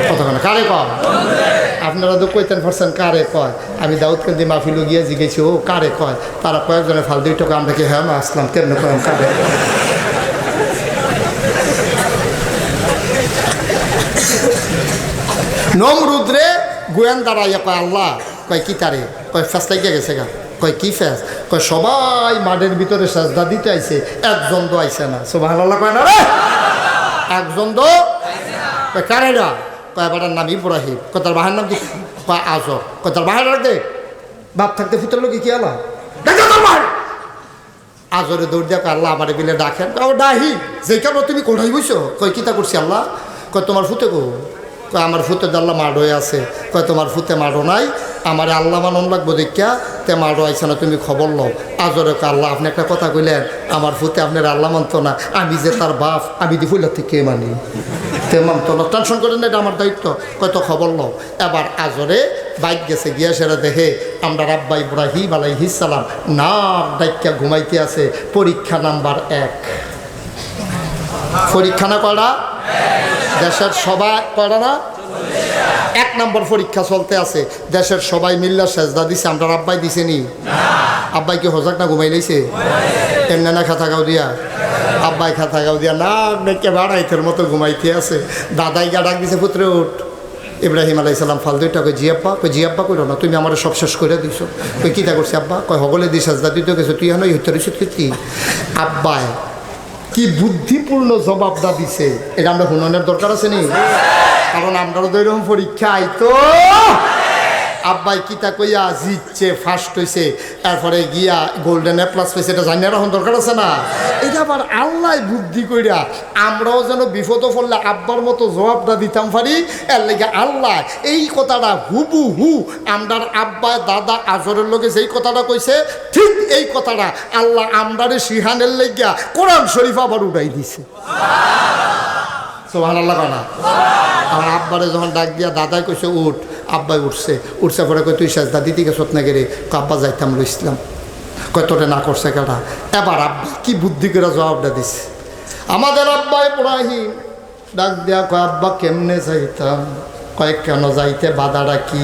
কথা কেন কারে কয়? আপনারা তো কইতেন পারছেন কারে কয়। আমি দাউদকান্দি মাহফিলও গিয়ে জিজ্ঞেছি ও কারে কয়, তারা কয়েকজনে ফাল 2 টাকা আমরা কি হ্যাঁ আসলাম কেমন কয় কারে। নমরুদরে গোয়েন্দারা ইয়া কয় আল্লাহ, কয় কি তারে কয় ফ্যাস লাগিয়ে গেছে গা, কয় কি ফ্যাস, কয় সবাই মাঠের ভিতরে সাজদা দিতে আইছে, একজন তো আইছে না। সুবহানাল্লাহ কয় না রে, একজন তো কয় কারে না, কয় বেটার নাম ইব্রাহিম, কয় তার বাহার নাম কি, কয় আজর, কয় তার বাহার রাখবে বাপ থাকতে ফুটের লোক কি আল্লাহ দেখো তোর বাহার। আজরে দৌড় দিয়া কয় আল্লাহ আমার বিলে ডাকেন, ডাহি যে কেন তুমি কোথায় বইছো, কয় কিতা করছি আল্লাহ, কয় তোমার ফুটে গো, কয় আমার ফুতে আল্লাহ মাড় হয়ে আছে, কয় তোমার ফুতে মাড়ো নাই, আমার আল্লাহ মানন লাগবো দেখিয়া তে মাড়ো আইছে না, তুমি খবর লও। আজরে কয় আল্লাহ আপনি একটা কথা কইলেন, আমার ফুতে আপনার আল্লাহ মানতো না, আমি যে তার বাপ আমি দি ফুলের থেকে মানি, তে মানতো না, টেনশন করেন না এটা আমার দায়িত্ব, কয় তো খবর লও। এবার আজরে বাইক গেছে, গিয়া সেটা দেখে আমরা আব্বা ইব্রাহিম আলাইহিস সালাম নাক ডাইকা ঘুমাইতে আছে। পরীক্ষা নাম্বার 1, পরীক্ষা না কয়টা? দেশের সবাই কয়টা না? 1 নম্বর পরীক্ষা চলতে আছে। দেশের সবাই মিল্লা সেজদা দিছে, আমরা আব্বাই দিছে নি? আব্বাই কি হজাক না ঘুমাই লাইছে? এমনি না খাতা গাও দিয়া, আব্বাই খাতা গাও দিয়া না ডেকে বাড়াইতের মতো ঘুমাইতে আছে। দাদাই গা ডাক দিছে পুত্রে উঠ, ইব্রাহিম আলাইহিস সালাম ফাল দুইটা কই জি আব্বা কইল না, তুমি আমার সব শেষ করে দিছো। কই কিটা করছি আব্বা? কয় হগলে দি সাজদা দিতে গেছো, তুই এখন হইতে রইছিস কি? আব্বায় কি বুদ্ধিপূর্ণ জবাবটা দিছে, এটা আমরা হুননের দরকার আছে নি? কারণ আমরাও তো এরকম পরীক্ষা আইতো। আব্বাই কিতা কইয়া জিতছে, ফার্স্ট হইছে, এরপরে গিয়া গোল্ডেন এ প্লাস পেয়েছে, এটা জানিয়ে রাখুন দরকার আছে না? এটা আবার আল্লাহ বুদ্ধি কইরা আমরাও যেন বিপদ পড়লে আব্বার মতো জবাবটা দিতাম পারি, এর লেগে আল্লাহ এই কথাটা হুবহু আমরার আব্বা দাদা আজরের লোকে যেই কথাটা কইছে, ঠিক এই কথাটা আল্লাহ আমরারে সিহানের লেগিয়া কোরআন শরীফ আবার উঠাই দিছে। সুবহানাল্লাহ না? আমার আব্বারে যখন ডাক দিয়া দাদাই কইছে উঠ, আব্বাই উঠছে পরে কই তুই সাজদা দিতে গেছত না গেরে? আব্বা যাইতাম লইছিলাম। কয় তোরে না করছে কেটা? এবার আব্বা কি বুদ্ধি করে জবাবটা দিছে। আমাদের আব্বা ইব্রাহিম ডাক দিয়া কয় আব্বা কেমনে যাইতাম? কয় কেন যাইতে, বাধাটা কি?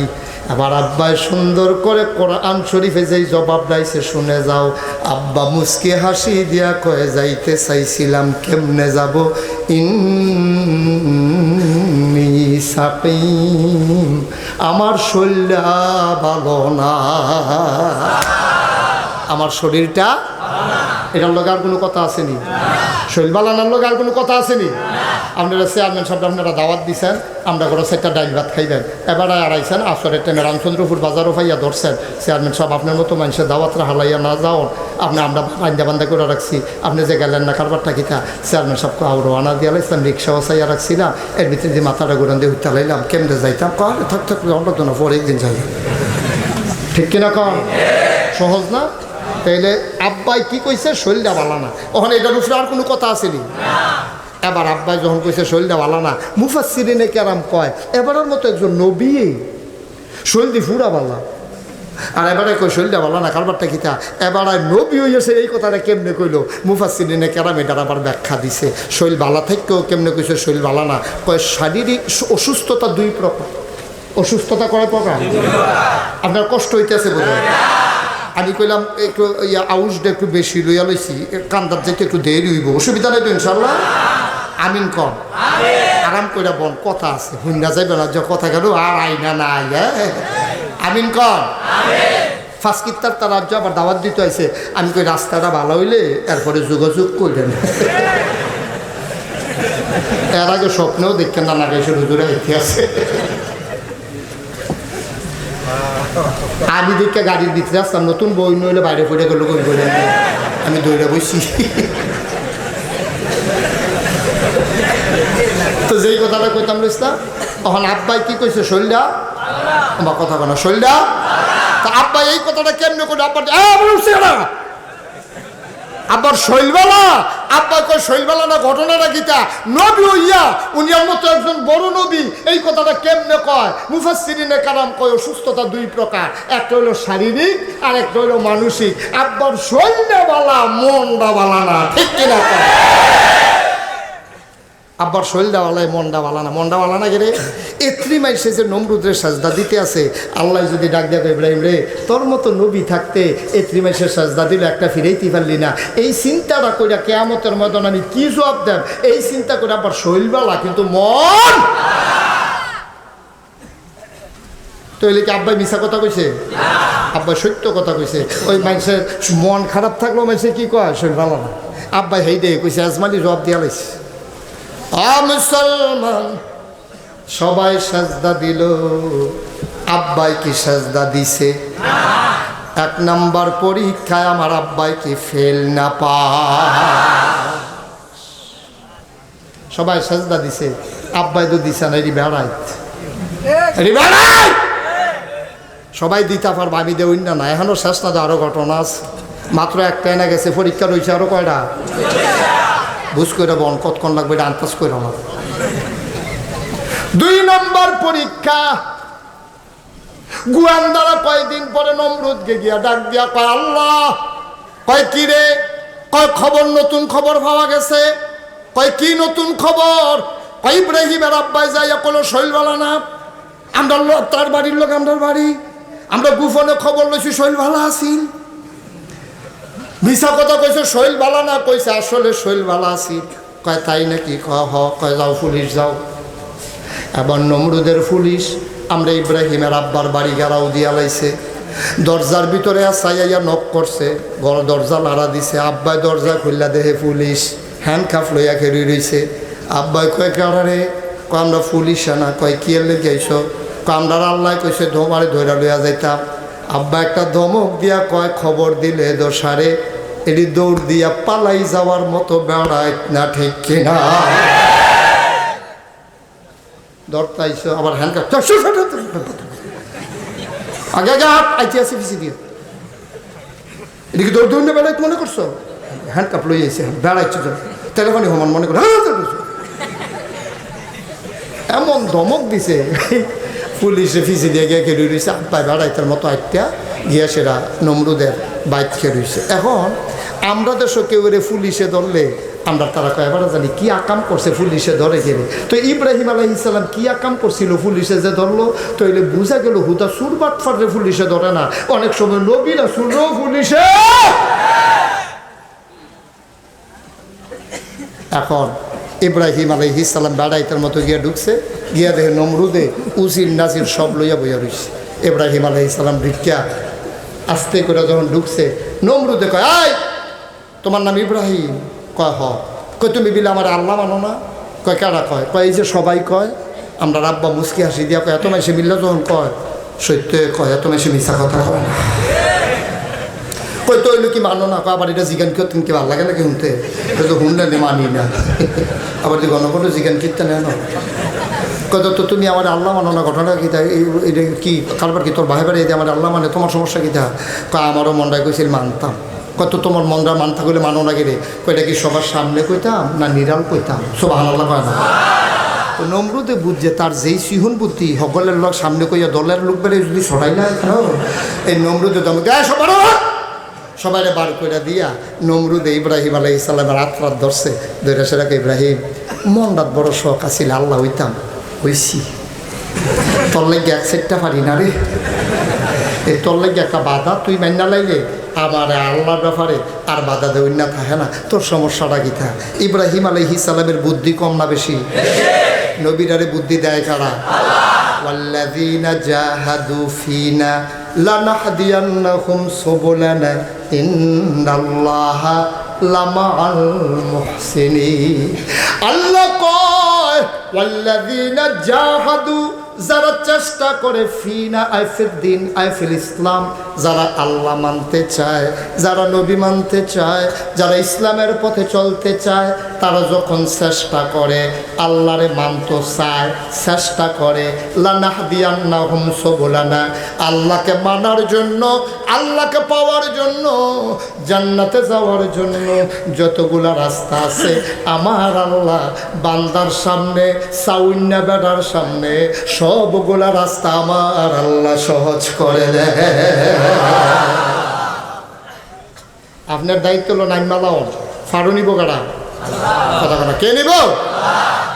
আবার আব্বাই সুন্দর করে কোরআন শরীফে যেই জবাব দাইছে শুনে যাও। আব্বা মুস্কি হাসি দিয়া কয়ে যাইতে চাইছিলাম, কেমনে যাব? ইন্নী সাকিম, আমার শরীরটা ভালো না, আমার শরীরটা। এটার লোক আর কোনো কথা আসেনি? শরীর বালানোর লোক আর কোনো কথা আসেনি? আপনারা চেয়ারম্যান সাহেব আপনারা দাওয়াত দিচ্ছেন, আমরা করে সেটা ডাইল ভাত খাইবেন, এবারে আড়াইছেন আসরের টাইমে রামচন্দ্রপুর বাজারও পাইয়া ধরছেন। চেয়ারম্যান সাহেব আপনার মতো মানুষের দাওয়াতরা হালাইয়া না যাওন, আমরা বান্দা বান্দা করে রাখছি, আপনি যে গেলেন না কারবারটা কিতা? চেয়ারম্যান সাহেবকে আরও আনা দিয়ে লাইছিলাম, রিক্সাও চাইয়া রাখছিলাম, এর ভিতরে দিয়ে মাথাটা ঘুরান দিয়ে উঠতে লাইলাম, কেমনে যাইতাম? কয় থাক আমরা তো না, পরে একদিন যাই। ঠিক কিনা কন? সহজ না? তাইলে আব্বাই কি কইছে? শরীরটা ভালো না। ওখানে এটার উপরে আর কোনো কথা আসেনি? এবার আব্বাই যখন কইছে শরীরটা ভালো না, মুফাসসিরিনে কেরাম কয় এবারের মতো একজন নবী শরীর দি ফুরা ভালো, আর এবারে কই শরীরটা ভালো না, কারবারটা কিতা? এবার নবী হইয়াছে, এই কথাটা কেমনে কইলো? মুফাসসিরিনে কেরাম এটার আবার ব্যাখ্যা দিছে। শরীর ভালো থাকতেও কেমনে কইছে শরীর ভালো না? কয় শারীরিক অসুস্থতা দুই প্রকার। অসুস্থতা কয় প্রকার? আপনার কষ্ট হইতেছে বোধ হয়। আমি কইলাম একটু আউসটা একটু বেশি লইয়া লইছি, কান্দার যেতে একটু দেরি হইব, অসুবিধা নেই তো ইনশাল্লাহ? আমিন কম আরাম কইরা বন, কথা আছে হুন্না যাইবে না, যে কথা গেল আর আইনা না আইয়া। আমিন কম। ফাঁসকিত্তার তার রাজ্য আবার দাওয়াত দিতে হয়েছে। আমি কই রাস্তাটা ভালো হইলে এরপরে যোগাযোগ করলেন। এর আগে স্বপ্নেও দেখছেন না নাকি হুজুরে হইতে আছে। আমি দেখে গাড়ির ভিতরে আসতাম, নতুন বই নইলে বাইরে পড়ে গেল, কই বলে আমি দৌড়ে বসি। তো যেই কথাটা কইতাম লইছিলাম, তখন আব্বাই কি কইছে? শৈলদা আমার কথা কেন শৈলদা? তা আব্বাই এই কথাটা কেমনে করে? আব্বার শৈলবালা, আব্বা কই শৈলবালা না, ঘটনাটা গীতা নবী হইয়া উনিয়ার মতো একজন বড় নবী এই কথাটা কেমনে কয়? মুফাসসিরিনে কারাম কয় অসুস্থতা দুই প্রকার, একটা হইলো শারীরিক আর একটা হইলো মানসিক। আব্বার শৈলবালা, মনটা বালা না, ঠিক কিনা? আব্বার শৈলটা বালায়, মনটা বালা না। মনটা বালা না গেলে এত্রি মাইসে যে নমরুদের সাজদা দিতে আছে, আল্লাহ যদি ডাক দেবে ইব্রাহিম রে তোর মতো নবী থাকতে এত্রি মাইসের সাজদা দিল একটা ফিরেইতে পারলি না, এই চিন্তাটা কইরা কিয়ামতের ময়দানে আমি কি জবাব দেব? এই চিন্তা করে আবার শৈলবালা, কিন্তু মন তৈলে কি আব্বাই মিশা কথা কইছে? আব্বাই সত্য কথা কইছে। ওই মানুষের মন খারাপ থাকলেও মানুষের কি কয়? শৈলবালা না। আব্বাই হেইডে কইছে, আজমালি জবাব দিয়া লাইছে। মুসলমান সবাই সাজদা দিল, আব্বাই কি সাজদা দিছে? এক নাম্বার পরীক্ষায় আমার আব্বাই কি ফেল না পাস? সবাই সাজদা দিছে, আব্বাই তো দিছে না। সবাই দিতে পারবো, আমি দেউন না। এখনো শেষ না, আরো ঘটনা আছে। মাত্র একটা এনে গেছে, পরীক্ষা রয়েছে আরো কয়টা? বুঝ করে বন কতক্ষণ লাগবে এটা আন্দাজ করে আমার। 2 নম্বর পরীক্ষা, গোয়ান্দারা কয়েকদিন পরে নমরুদকে গিয়া ডাক দিয়া কয় আল্লাহ, কয় কি রে? কয় খবর, নতুন খবর পাওয়া গেছে। কয় কি নতুন খবর? কয় ইব্রাহিমের আব্বাই যাইয়া কোনো শৈলবালা না, আমরা তার বাড়ির লোক, আমরা বাড়ি, আমরা গোপনে খবর লইছি শৈলবালা আসিল। মিশা কথা কইছে, শৈল বালা না, কইছে আসলে শৈল বালা আছি। কয় তাই নাকি? কয় যাও পুলিশ যাও। এবার নমরুদের পুলিশ আমরা ইব্রাহিমের আব্বার বাড়ি গেরাও দিয়া লাইছে, দরজার ভিতরে সাইয়া নক করছে, ঘর দরজা লাড়া দিছে, আব্বাই দরজা খুললা দেহে পুলিশ হ্যান্ড কাফ লইয়া খেরি রইছে। আব্বাই কয় কারারে, কয় আমরা পুলিশ না, কয় কি এলে গেছ, কয় আমরা আল্লাহ কইছে ধোমারে ধৈরা লইয়া যাইতাম। আব্বা একটা ধমক দিয়া কয় খবর দিলে দোষারে, এটি দৌড় দিয়া পালাই যাওয়ার মতো বেড়ায় না, ঠিক কিনা? ধরতাইছো আবার হ্যান্ড কাপ আগে আগে হাত আইতে আছে পিছিয়ে দিয়ে, এদিকে দৌড় দৌড় বেড়াইতে মনে করছো, হ্যান্ড কাপ লই আইছে বেড়াইছো টেলিফোনে হমান মনে করো, এমন ধমক দিছে পুলিশে ফিসি দিয়ে গিয়ে খেয়ে রয়েছে। আব্বাই বেড়াইতার মতো একটা গিয়া সেরা নমরুদের বাইক খেয়ে রয়েছে। এখন আমরা দেশও কেউ পুলিশে ধরলে আমরা তারা কয়েবার জানি কি আকাম করছে পুলিশে ধরে গেলে। তো ইব্রাহিম আলাইহিস সালাম কি আকাম করছিল পুলিশে যে ধরলো, তো এলে বুঝা গেল হুদা সুরবাট ফাটলে পুলিশে ধরে না, অনেক সময় নবীরা সুর পুলিশে। এখন ইব্রাহিম আলাইহিস সালাম বেড়াইতার মতো গিয়া ঢুকছে, গিয়া দেখে নমরুদে উজির নাজির সব লইয়া বইয়া রয়েছে। ইব্রাহিম আলাইহিস সালাম ভিক্ষা আস্তে করে যখন ঢুকছে, নমরুদে কয় আয় তোমার নাম ইব্রাহিম? কয় হ। কয় তুমি বিলে আমার আল্লাহ মানো না? কয় কেডা? কয় কয় এই যে সবাই কয়। আমরা রাব্বা মুস্কি হাসি দিয়া কয় এত মাসে মিল্লা যখন কয় সত্য কয়, এত মাসে মিথ্যা কথা কয় না। কই তো কি মানো না? আবার এটা জিজ্ঞান করতেন কি ভালো লাগে নাকি শুনতে? এটা তো শুনলে মানি না। আবার যে গণপণ্য জিজ্ঞান কীর্তন না কত তো তুমি আমার আল্লাহ মানো না, ঘটনা কী? এটা কি কারবার কি তোর ভাই বাড়ি আমার আল্লাহ মানে তোমার সমস্যা কী? কয় আমারও মনটায় কইছিল মানতাম। কত তোমার মনটা মানতা করলে মানো না গেলে? কয়টা কি সবার সামনে কইতাম না নিরাল কইতাম? সুবহানাল্লাহ কয় না? তো নমরুদে বুঝছে তার যেই সিহুন বুদ্ধি সকলের লোক সামনে কইয়া দলের লোক বেড়ে যদি সরাই না এই নমরুদে দম গায়ে সবাই বার করে দিয়া নমরুদে ইব্রাহিম আলাইহিস সালামের রাত ধরছে, ধরে সেটাকে ইব্রাহিম মনটাত বড় শখ আছিল আল্লাহ হইতাম, হইছি তোর লেগে এক সেটটা পারি না রে, এই তোর লেগে একটা বাধা তুই মান্না লাইলে আমার আল্লাহর ব্যাপারে আর বাধা দেওয়া না থাকে না, তোর সমস্যাটা কি থা? ইব্রাহিম আলাইহিস সালামের বুদ্ধি কম না বেশি? নবীরারে বুদ্ধি দেয় কারা? ওয়াল্লাযীনা জাহাদু ফিনা লানাহদিয়ান্নাহুম সুবুলানা ইন্নাল্লাহা লামাআল মুহসিনিন। আল্লাহ কয় ওয়াল্লাযীনা জাহাদু, যারা চেষ্টা করে, ফিনা আইফিদ দিন আইফিল ইসলাম, যারা আল্লাহ মানতে চায়, যারা নবী মানতে চায়, যারা ইসলামের পথে চলতে চায়, তারা যখন চেষ্টা করে আল্লাহরে মানতে চায়, চেষ্টা করে লানাহদিয়ান্নাহুম সুবুলানা, আল্লাহকে মানার জন্য, আল্লাহকে পাওয়ার জন্য, জান্নাতে যাওয়ার জন্য যতগুলা রাস্তা আছে আমার আল্লাহ বান্দার সামনে, সাউন্না বেড়ার সামনে সবগুলা রাস্তা আমার আল্লাহ সহজ করে দেয়। আপনার দায়িত্ব হলো নাইমালাও ফারু নিব কারা? কথা কথা কে নিব?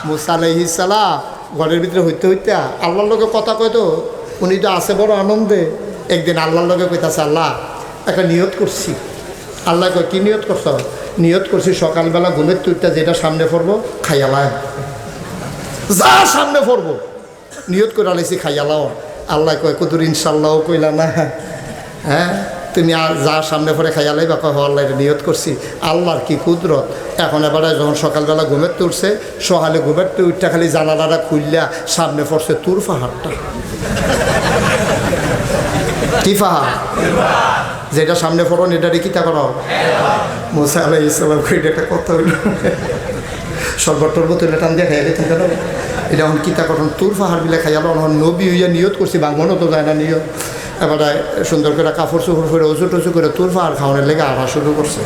মুসা আলাইহিস সালাম ঘরের ভিতরে হইতে হইতে আল্লাহর লোকে কথা কইতো, উনি তো আছে বড় আনন্দে। একদিন আল্লাহর লোকে কইতাছে আল্লাহ একটা নিয়ত করছি। আল্লাহ কয় কি নিয়ত করছ? নিয়ত করছি সকালবেলা ঘুমের তুইটা যেটা সামনে পড়বো খাইয়ালাম, যা সামনে পড়বো নিয়ত করে আলাইছি খাইয়ালাও। আল্লাহ কয় কুদুর ইনশাল্লাহ কইলা না? হ্যাঁ তুমি আর যা সামনে পরে খাইয়ালাই বা কয় আল্লাহ এটা নিয়ত করছি। আল্লাহর কি কুদরত! এখন এবারে যখন সকালবেলা ঘুমের তুলছে, সকালে ঘুমের তুইটা খালি জানালাটা খুললা সামনে পড়ছে তুর পাহাড়টা। কি পাহাড়? যেটা সামনে পড়ন এটারে কিতা করো? মুসা আলাইহিস সালাম এটা একটা কথা হইল, শরবত টরবত হইলে টান দিয়ে খাইলে থাকে না, এটা এখন কিতা করন তুর পাহাড় বিলে খাইয়ালো। এখন নবী হইয়া নিয়ত করছি, বাংমনও তো যায় না নিয়ত। এবারে সুন্দর করে কাপড় চোপড় করে উঁচু টুচু করে তুর পাহাড় খাওয়ানোর লেগে আড়া শুরু করছে।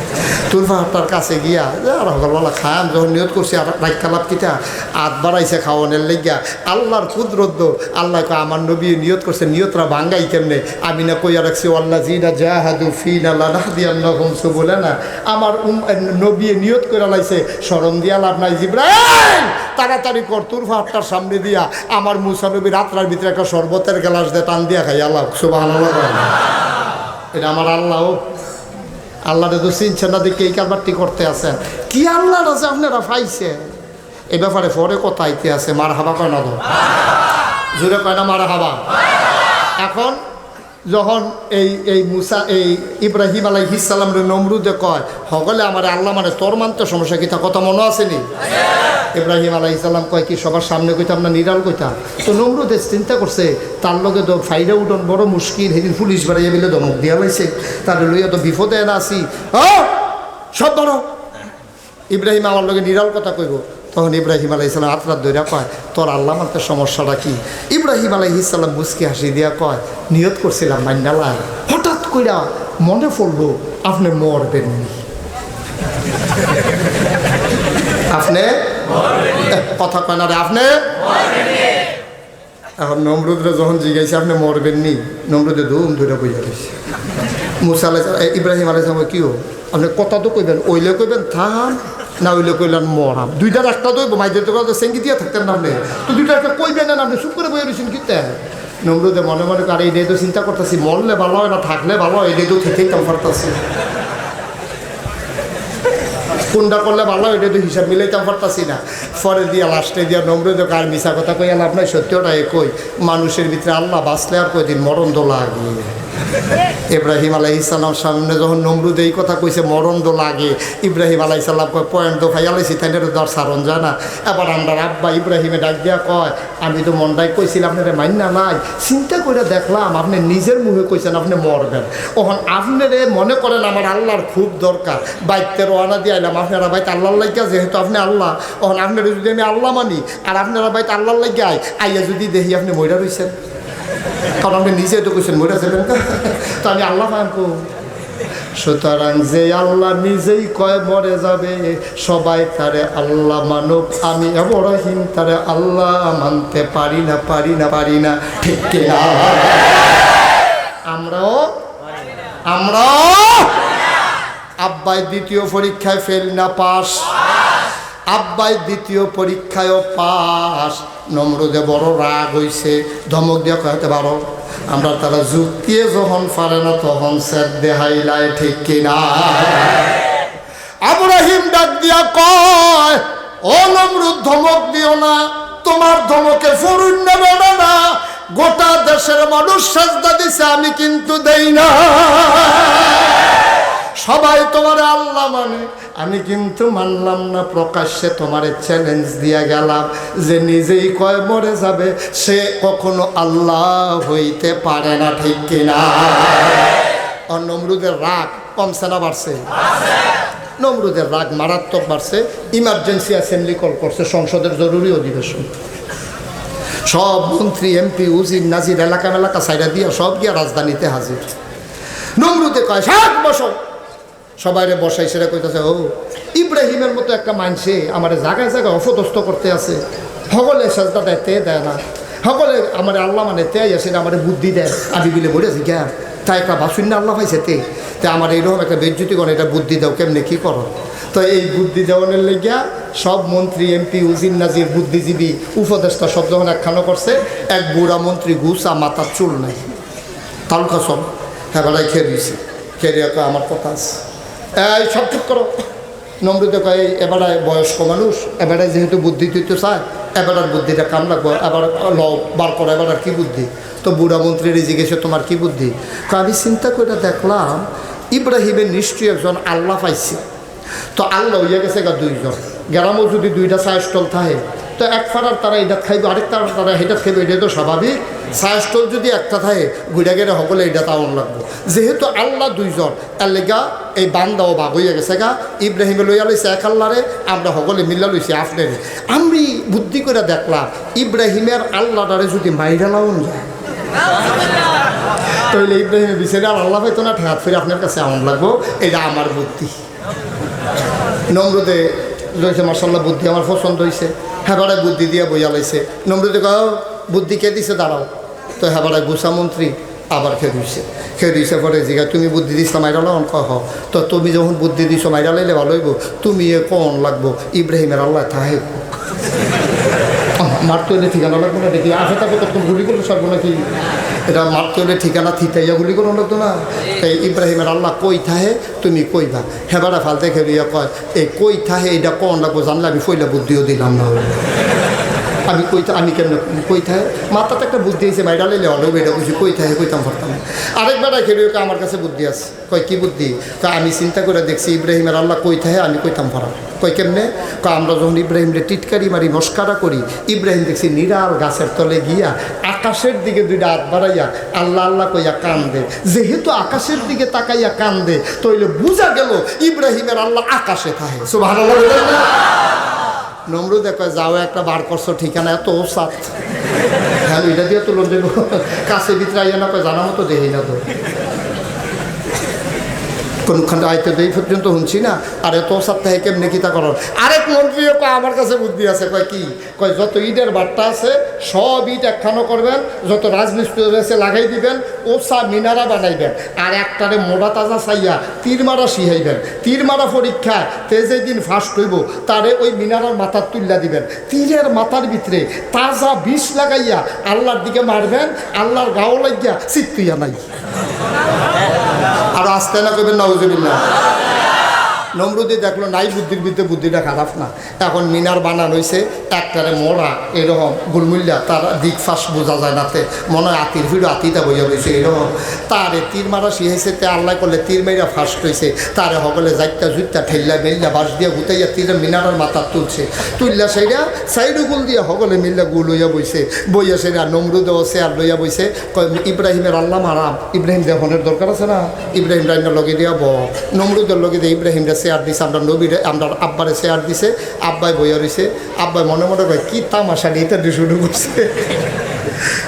তুর পাহাড়টার কাছে গিয়া আর সকালবেলা খায়াম যখন নিয়ত করছি আর রাইকালাপ কিতা আত বাড়াইছে খাওয়ানোর লেগিয়া। আল্লাহর কুদরত, আল্লাহ কয় আমার নবী নিয়ত করছে, নিয়তরা ভাঙ্গাই কেমনে? আমি না কইয়া রাখছি ওয়াল্লাযীনা জাহাদু ফিনা লানাহদিয়ান্নাহুম সুবুলানা, আমার নবী নিয়ত করে লাইছে, শরম দিয়া লাভ নাই। জিবরাইল তাড়াতাড়ি কর তুর পাহাড়টার সামনে দিয়া আমার মুসা নবী রাত্রার ভিতরে একটা শরবতের গ্লাস দিয়ে টান দিয়া খাই। আল্লাহ সুবহানাল্লাহ, এটা আমার আল্লাহ। আল্লাহরে তো চিনছেন না দেখে এই কারবারটি করতে আছেন। কি আল্লাহর আছে আপনারা পাইছেন? এ ব্যাপারে পরে কথা আইতে আছে, মার হাবা কয় না তো, জোরে কয় না মার হাবা। এখন যখন এই মুসা এই ইব্রাহিম আলাইহিস সালামের নমরুদে কয় হগলে আমার আল্লাহ মানে তোর মানতে সমস্যা কি, তা কথা মনে আসেনি? ইব্রাহিম আলাইহিস সালাম কয় কি সবার সামনে কইতাম না, নিরাল কইতাম? তো নমরুদে চিন্তা করছে তার লগে তো ফাইরা উঠন বড় মুশকিল, সেদিন পুলিশ বাড়াইয়া বিলে ধমক দিয়া লাইছে, তার লইয়া তো বিপদে না আসি, সব বড় ইব্রাহিম আমার লগে নিরাল কথা কইব। তখন ইব্রাহিম আলাইহিস সালাম আত্রাত ধইরা কয় তোর আল্লাহ মানতে সমস্যাটা কি? ইব্রাহিম আলাইহিস সালাম মুচকি হাসি দিয়া কয় নিয়ত করছিলাম মান্নালাই, হঠাৎ কইরা মনে পড়লো আপনি মরবেন নি, আপনি কথা কয় না রে, আপনি এখন নমরুদরে যখন জিজ্ঞাসা আপনি মরবেন নি, নমরুদে ধুম ধরে বইয়া রয়েছে। মুসা আলাইহিস ইব্রাহিম আলাইহিস সালাম কি আপনি কথা তো কইবেন, ওইলে কইবেন থাম, না ওইলে কইলেন মরাম, দুইটার একটা দইব মাইদের তো সেঙ্গি দিয়ে থাকতেন না আপনি, তো দুইটা একটা কইবেন না, আপনি চুপ করে বইয়া রয়েছেন কিতে? নমরুদে মনে মনে আর এইটাই তো চিন্তা করতেছি, মরলে ভালো হয় না থাকলে ভালো হয়, এটাই তো থেকেই কাম পারতেছি, কোনটা করলে ভালো হয় এটাই তো হিসাব মিলাইতাম পারতাছি না। পরে দিয়া লাস্টে দিয়া নমরুদে আর মিশা কথা কই আল্লাহ আপনার সত্যটাই কই, মানুষের ভিতরে আল্লাহ বাঁচলে আর কয়দিন মরণ দো লাগে। ইব্রাহিম আলাইহিস সালাম সামনে যখন নমরুদ এই কথা কইছে মরণ দো লাগে, ইব্রাহিম আলাইহিস সালাম কয় পয়েন্ট তো খাই আলাইছি তাই দর সারণ যায় না। এবার আমরা আব্বা ইব্রাহিমে ডাক দিয়া কয় আমি তো মনটাই কইছিলাম আপনারে মাইনা নাই, চিন্তা করে দেখলাম আপনি নিজের মুখে কইছেন আপনি মরবেন, ওখান আপনারে মনে করেন আমার আল্লাহর খুব দরকার, বাইতে রওনা দিয়ে আইলাম আপনারা বাইতে আল্লাহর লাগিয়া, যেহেতু আপনি আল্লাহ ওখান আপনারা যদি আমি আল্লাহ মানি আর আপনারা বাইতে আল্লাহর লাগিয়া আইয়া যদি দেখি আপনি মইরা রইছেন, কারণ আপনি নিজে তো কইছেন মরে যাবেন, তো আমি আল্লাহ মানবো। সুতরাং যে আল্লাহ নিজেই কয় মরে যাবে সবাই তারে আল্লাহ মানব, আমি ইব্রাহিম তারে আল্লাহ মানতে পারি না পারি না পারি না, ঠিক কিনা? আমরাও আব্বাই দ্বিতীয় পরীক্ষায় ফেল না পাস, আব্বাই দ্বিতীয় পরীক্ষায়ও পাস। নমরুদে বড় রাগ হইছে, ধমক দিয়ে কইতে পারো আমরা তারা যুক্তি যখন পারে না তখন স্যার দেহাইলায়, ঠিক কিনা? ইব্রাহিম ডাক দিয়া কয় ও নমরুদ ধমক দিও না, তোমার ধমকে ফরুন নেবে না, গোটা দেশের মানুষ সাজদা দিছে আমি কিন্তু দেই না, সবাই তোমার আল্লাহ মানে আমি কিন্তু মানলাম না, প্রকাশ্যে তোমারে চ্যালেঞ্জ দিয়া গেলাম যে নিজেই কয় মরে যাবে সে কখনো আল্লাহ হইতে পারে না, ঠিক কিনা? আর নমরুদের রাগ কমছে না বাড়ছে? নমরুদের রাগ মারাত্মক বাড়ছে। ইমার্জেন্সি অ্যাসেম্বলি কল করছে, সংসদের জরুরি অধিবেশন, সব মন্ত্রী এমপি উজির নাজির এলাকা মেলাকা সাইডা দিয়া সব গিয়া রাজধানীতে হাজির। নমরুদে কয় 7 বছর সবাইরে বসাই, সেটা কইতেছে ও ইব্রাহিমের মতো একটা মানুষে আমার জায়গায় জায়গায় অপদস্থ করতে আছে, সকলে সাজদা দেয় তে দেয় না, সকলে আমার আল্লাহ মানে তে আসে না, আমার বুদ্ধি দেয় আমি বিলে মরেছি জ্ঞান, তাই একটা বাসুন না আল্লাহ পাইছে তে আমার এইরকম একটা বেজ্জুতি করে এটা বুদ্ধি দাও, কেমনে কী করো? তো এই বুদ্ধি দেওয়ানের লেগিয়া সব মন্ত্রী এমপি উজির নাজির বুদ্ধিজীবী উপদেষ্টা সব যখন একখানো করছে, এক বুড়া মন্ত্রী গুসা মাথার চুল নাই তালুকা সব হ্যাঁ বেলায় খেয়ে দিয়েছে, খেয়ে দিয়ে আমার কথা আছে এই সব ঠিক করো। নমরুদে কয় এবারে বয়স্ক মানুষ, এবারে যেহেতু বুদ্ধি দিতে চায় এবার বুদ্ধিটা কাম লাগবো, এবার বার করো এবার কি বুদ্ধি? তো বুড়া মন্ত্রীর জিজ্ঞেসে তোমার কি বুদ্ধি? আমি চিন্তা করে দেখলাম ইব্রাহিমের নিশ্চয়ই একজন আল্লাহ পাইছে, তো আল্লাহ হইয়া গেছে গা 2 জন, গ্রামও যদি 2টা চায়ের স্টল থাকে তো এক ফাড়ার তারা এটা খাইবে, আরেক তারা সেটা খাইবে, এটা তো স্বাভাবিক। চায়ের স্টল যদি একটা থাকে ঘুরে গেলে সকলে এটা তাওন লাগবো, যেহেতু আল্লাহ 2 জন তার লেগা এই বান্দাও বাঘ হইয়া গেছে গা, ইব্রাহিমে লইয়া লইছে এক আল্লাহরে, আমরা সকলে মিল্লা লইছি আপনারে। আমি বুদ্ধি করে দেখলাম ইব্রাহিমের আল্লাহটারে যদি মাইরা লাউন যায় তাহলে ইব্রাহিমের বিচারে আর আল্লাহ পাইতো না, ঠেহাত ফিরে আপনার কাছে আমন লাগবো, এটা আমার বুদ্ধি। নমরুদে লইছে মার্শাল্লাহ বুদ্ধি আমার পছন্দ হয়েছে, হেবারে বুদ্ধি দিয়ে বইয়া লাইছে। নমরুদে কয় বুদ্ধি কে দিছে দাঁড়াও, তো হেবারে গুসা মন্ত্রী আবার খেয়ে দিয়েছে পরে জিগা তুমি বুদ্ধি দিস মাইরা লাউন কহ, তো তুমি যখন বুদ্ধি দিছো মাইরা লাইলে ভালো হইব, তুমি এ কন লাগবো ইব্রাহিমের আল্লাহ থাহে মারতে হলে ঠিকানা লাগবে না দেখি আসে তাকে তখন গুলি করলে সরবো নাকি এটা মারতে হলে ঠিকানা থিতাইয়া গুলি করো লাগতো না এই ইব্রাহিমের আল্লাহ কই থাহে তুমি কইবা হেবারা ফালতে খেলিয়া কয় এই কই থাহে এটা কন লাগবো জানলে আমি ফইলা বুদ্ধিও দিলাম না আমি আমি কেমন কই থাকে মাথাতে একটা বুদ্ধি হয়েছে বাইরে লেলে হলেও বেটা বুঝি কই থাকে কইতাম পারতাম আরেকবার খেলিও আমার কাছে বুদ্ধি আছে কয় কি বুদ্ধি কয় আমি চিন্তা করে দেখছি ইব্রাহিমের আল্লাহ কই থাকে আমি কইতাম পারা কয় কেমনে কয় আমরা যখন ইব্রাহিমরে টিটকারি মারি মস্কারা করি ইব্রাহিম দেখছি নিরাল গাছের তলে গিয়া আকাশের দিকে দুইটা হাত বাড়াইয়া আল্লাহ আল্লাহ কইয়া কান্দে যেহেতু আকাশের দিকে তাকাইয়া কান্দে তইলে বুঝা গেল ইব্রাহিমের আল্লাহ আকাশে থাকে সুবহানাল্লাহ বলেন না নমরুদ কয় যাও একটা বার করছো ঠিকানা এত ওসাত হ্যাঁ এটা দিয়ে তুলন দেব কাছে ভিতরে আইয়া না কয় জানা মতো দেখি না তো কোনখানে আইতে তো এই পর্যন্ত শুনছি না আর এত ওসাত থাকে কেমনি কিতা করার আরেক মন্ত্রীও কয় আমার কাছে বুদ্ধি আছে কয় কি কয় যত ইটের বাট্টা আছে সব ইট একখানো করবেন যত রাজমিস্ত্রি আছে লাগাই দিবেন ওসা মিনারা বানাইবেন আর একটারে মোড়া তাজা চাইয়া তীর মারা শিহাইবেন তীর মারা পরীক্ষায় তে যেদিন ফার্স্ট হইব তারে ওই মিনারার মাথার তুল্লা দিবেন তীরের মাথার ভিতরে তাজা বিষ লাগাইয়া আল্লাহর দিকে মারবেন আল্লাহর গাও লাগিয়া চিত্তুইয়া নাই আর আসতে না করবেন নাউজুবিল্লাহ নমরুদি দেখলো নাই বুদ্ধির ভিতরে বুদ্ধিটা খারাপ না এখন মিনার বানানো হয়েছে একটারে মোড়া এরকম গুলমুল্লা তার দিক ফাঁস বোঝা যায় নাতে মনে হয় আতির ভিড় আতিটা বইয়া রয়েছে এরকম তারে তীর মারা শিখেছে তে আল্লাহ করলে তীর মেয়েরা ফার্স্ট হয়েছে তারে সকলে যাইতা জুইতা ঠেল্লা মেল্লা বাঁশ দিয়া গুতাইয়া তীরের মিনারের মাথা তুলছে তুললা সেইরা সাইডু গুল দিয়া সকলে মিল্লা গুল হইয়া বইছে বইয়া সেইরা নমরুদেও চেয়ার লইয়া বইছে ইব্রাহিমের আল্লাহ মারাম ইব্রাহিম দেহনের দরকার আছে না ইব্রাহিম রাইনার লগে দিয়া ব নমরুদের লগে দিয়ে ইব্রাহিম চেয়ার দিছে আমরা নবীরে আমরা আব্বারে চেয়ার দিছে আব্বাই বইয়া রয়েছে আব্বাই মনে মনে কয় কি তামাশা নিয়ে এটা শুরু করছে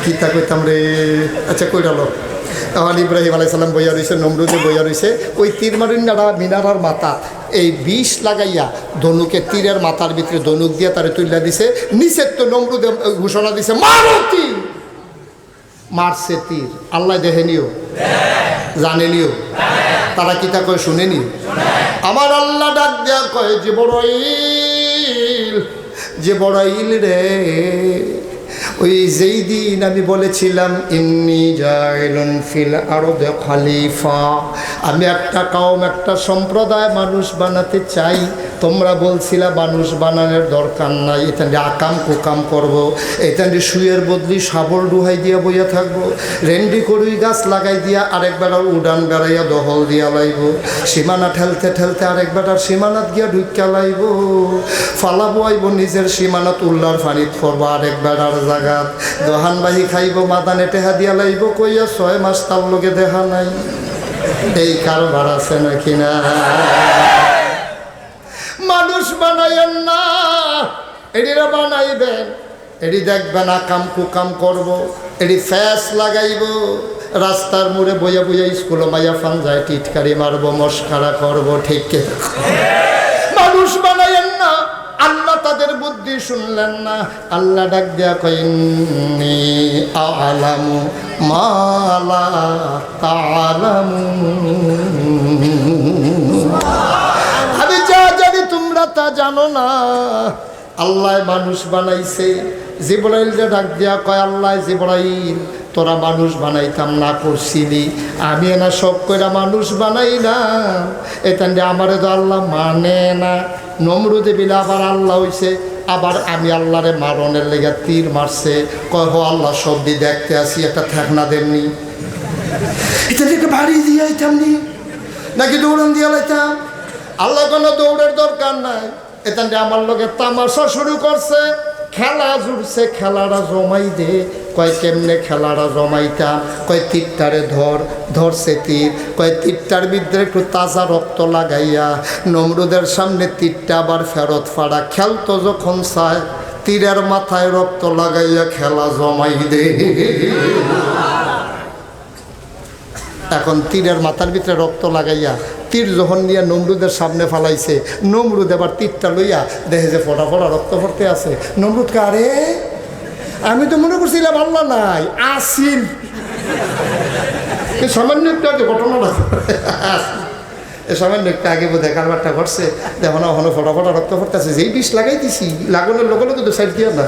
কি তা কইতাম রে আচ্ছা কইরাল তখন ইব্রাহিম আলাইসাল্লাম বইয়া রয়েছে নমরুদে বইয়া রয়েছে ওই তীর মারিনারা মিনারার মাথা এই বিষ লাগাইয়া ধনুকে তীরের মাথার ভিতরে ধনুক দিয়া তারে তুইলা দিছে নিচের তো নমরুদে ঘোষণা দিছে মারো তীর মারছে তীর আল্লাহ দেখেনিও জানেনিও তারা কি তা কয় শুনেনি আমার আল্লাহ ডাক দেয়া কয় জিবরাইল রে ওই যেই দিন আমি বলেছিলাম ইন্নী জাইলুন ফিল আরদে খলিফা আমি একটা কওম একটা সম্প্রদায় মানুষ বানাতে চাই তোমরা বলছিলা মানুষ বানানোর দরকার নাই এখানে আকাম কুকাম করবো এখানে শুয়ের বদলি শাবল ডুহাই দিয়া বইয়া থাকবো রেন্ডি করুই গাছ লাগাই দিয়া আরেকবার উড়ান বেড়াইয়া দহল দিয়া লাইব সীমানা ঠেলতে ঠেলতে আরেকবার সীমানাত গিয়া ঢুকিয়া লাইব ফালাবো আইব নিজের সীমানাত উল্লার ফানিত করবো আরেকবার আর জাগাত দহান বাহি খাইব মাদানে টেহা দিয়া লাইব কইয়া 6 মাস তার লোকে দেখা নাই এই কারবার আছে নাকি না মানুষ বানাইয়েন না এটিরা বানাইবেন এটি দেখবেন আকাম কুকাম করব এটি ফ্যাস লাগাইব রাস্তার মোড়ে বইয়া বইয়া স্কুলে মাইয়া ফান যায় টিটকারি মারবো মস্কারা করবো ঠিক মানুষ বানাইয়েন না আল্লাহ তাদের বুদ্ধি শুনলেন না আল্লাহ ডাক দেয়া কইনি আলামু মালা তালামু আমি যা জানি তোমরা তা জানো না আল্লাহ মানুষ বানাইছে জিবরাইল যে ডাক দেয়া কয় আল্লাহ জিবরাইল তোরা মানুষ বানাইতাম না করছিলি আমি না সব কইরা মানুষ বানাই না এটা আমারে তো আল্লাহ মানে না নমরুদে বিলা আবার আল্লাহ হইছে আবার আমি আল্লাহরে মারণের লেগে তীর মারছে কয় হো আল্লাহ সবদি দেখতে আসি একটা ঠেকনা দেননি এটা একটা বাড়ি দিয়ে আইতাম নি নাকি দৌড়ান দিয়ে লাইতাম আল্লাহ কোনো দৌড়ের দরকার নাই এটা আমার লগে তামাশা শুরু করছে খেলা জুড়ছে খেলাটা জমাই দে কয় কেমনে খেলাটা জমাইতা কয় তীরটারে ধরছে তীর কয় তীরটার ভিতরে একটু তাজা রক্ত লাগাইয়া নমরুদের সামনে তীরটা আবার ফেরত ফাড়া খেলতো যখন চায় তীরের মাথায় রক্ত লাগাইয়া খেলা জমাই দে এখন তীরের মাথার ভিতরে রক্ত লাগাইয়া তীর যখন নিয়ে নমরুদের সামনে ফালাইছে নমরুদ এবার তীরটা লইয়া দেখে যে ফোটা ফোটা রক্ত পড়তে আছে নমরুদকে আরে আমি তো মনে করছিলাম আল্লাহ নাই আসিল এই সামান্য একটু আগে ঘটনাটা এই সামান্য একটু আগে বোধ হয় কারবারটা ঘটছে দেখো না ওখানে ফোটা ফোটা রক্ত পড়তে আছে যেই বিষ লাগাই দিছি লাগানোর লোক লোক তো সাইড দিয়ে না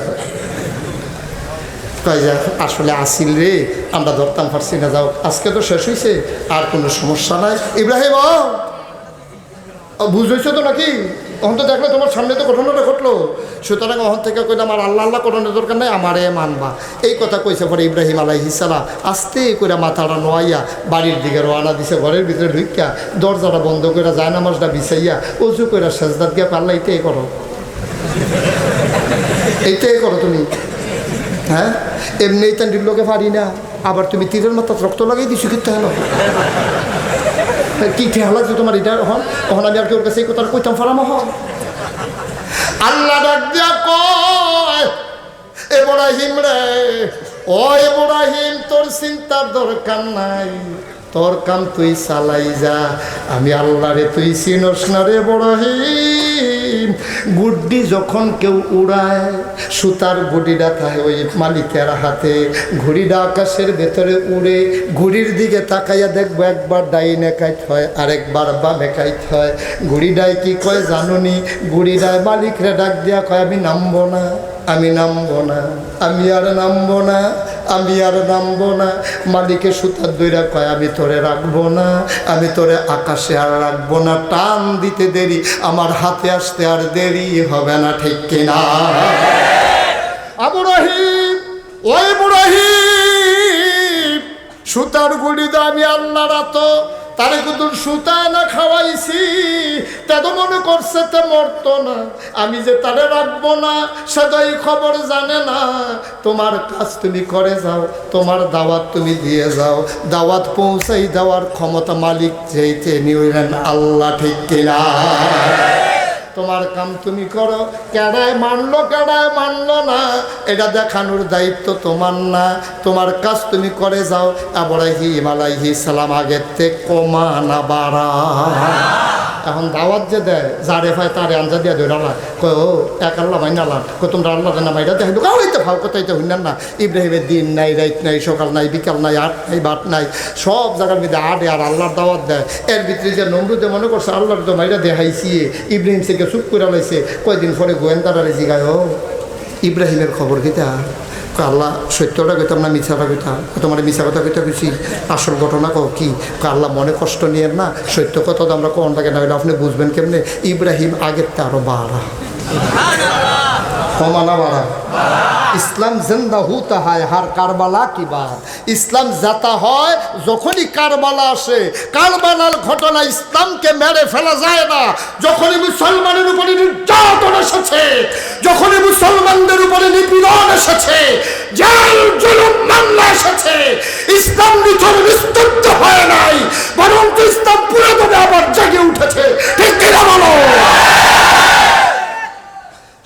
কয় যে আসলে আসিল রে, আমরা ধরতাম পারছি না, যাও আজকে তো শেষ হয়েছে, আর কোনো সমস্যা নাই। ইব্রাহিম বুঝেছো তো নাকি? তখন তো দেখলে তোমার সামনে তো ঘটনাটা ঘটলো, সুতরাং অহন থেকে কইলে আমার আল্লাহ আল্লাহ করানোর দরকার নেই, আমারে মানবা। এই কথা কইছে পরে ইব্রাহিম আলাইহিস সালাম আস্তে করে মাথাটা নোয়াইয়া বাড়ির দিকে রওনা দিছে। ঘরের ভিতরে ঢুকিয়া দরজাটা বন্ধ করে জায়নামাজটা বিছাইয়া উজু করে সেজদাত গিয়া পারলা এইটাই করো, এইটাই করো তুমি। হ্যাঁ, এমনি তান্ডির লোকে পারি না, আবার তুমি তীরের মাথা রক্ত লাগাই দিছো কিন্তু হলো কি খেয়াল লাগছে তোমার এটা? হন তখন আমি আর কেউ কাছে এই কথা কইতাম ফারাম হন। আল্লাহ ডাক দিয়া কয় ইব্রাহিম রে, ও ইব্রাহিম তোর চিন্তার দরকার নাই, তোর কাম তুই চালাই যা, আমি আল্লাহ রে তুই চিনস না রে ইব্রাহিম। গুড্ডি যখন কেউ উড়ায়, সুতার গুডিটা থাকে ওই মালিকের হাতে, ঘুড়িটা আকাশের ভেতরে উড়ে, ঘুড়ির দিকে তাকাইয়া দেখবো একবার ডাইনে কাইট হয়, আরেকবার বামে কাইট হয়। ঘুড়িটায় কি কয় জানুনি? ঘুড়িটায় মালিকরে ডাক দিয়া কয় আমি নামবো না, আমি নামবো না, আমি আর নামবো না, আমি আর নামবো না। মালিকের সুতার দইরা কয় আমি তোরে রাখবো না, আমি তোরে আকাশে আর রাখবো না, টান দিতে দেরি, আমার হাতে আসতে আর দেরি হবে না, ঠিক কিনা? ইব্রাহিম, ও ইব্রাহিম, সুতার গুড়িতে আমি আল্লাহ রাতো তারে কুতুর সুতা না খাওয়াইছি, তে তো মনে করছে তে মরতো না, আমি যে তারে রাখবো না সেটাই খবর জানে না। তোমার কাজ তুমি করে যাও, তোমার দাওয়াত তুমি দিয়ে যাও, দাওয়াত পৌঁছাই দেওয়ার ক্ষমতা মালিক যেইতে নিলেন আল্লাহ, ঠিক কিনা? তোমার কাম তুমি করো, কেডায় মানলো কেডায় মানলো না এটা দেখানোর দায়িত্ব তোমার না, তোমার কাজ তুমি করে যাও। ইব্রাহিম আলাইহিস সালাম আগের থেকে কমা না বাড়া। এখন দাওয়াত যে দেয় যারে ভাই তারে আঞ্জা দিয়া ধরে না, কয় ও এক আল্লাহ মাইনা আল্লাহ, কয় তোমরা আল্লাহ না মাইরা দেখাইলো হইতে ভাও কোথায় তো হইনার না। ইব্রাহিমের দিন নাই, রাত নাই, সকাল নাই, বিকাল নাই, আট নাই, বাট নাই, সব জায়গার মধ্যে আটে আর আল্লাহর দাওয়াত দেয়। এর ভিতরে যে নমরুদে মনে করছে আল্লাহর তো মাইরা দেখাইছি, ইব্রাহিম থেকে চুপ করে লাইছে। কয়দিন পরে গোয়েন্দারা জিগায় ও ইব্রাহিমের খবর কিতা? আল্লাহ সত্যটা কইতাম না মিছাটা কইতাম, তোমার মিছা কথা কইতে কইছি, আসল ঘটনা কও কি? আল্লাহ মনে কষ্ট নিয়েন না, সত্য কথা তো আমরা কোন থাকে না, আপনি বুঝবেন কেমনে? ইব্রাহিম আগের তে আরো বাড়া, কমানা বাড়া। ইসলাম জিন্দা হুতা হয় হার কারবালা কি বাদ। ইসলাম জাতা হয় যখনই কারবালা আসে। কারবালার ঘটনা ইসলামকে মেরে ফেলা যায় না। যখনই মুসলমানের উপরে নির্যাতন এসেছে, যখনই মুসলমানদের উপরে নিপীড়ন এসেছে, জেল জুলুম মামলা এসেছে, ইসলাম নিস্তব্ধ হয় নাই, বরং ইসলাম পুরোদমে আবার জেগে উঠেছে, ঠিক কিনা বলো?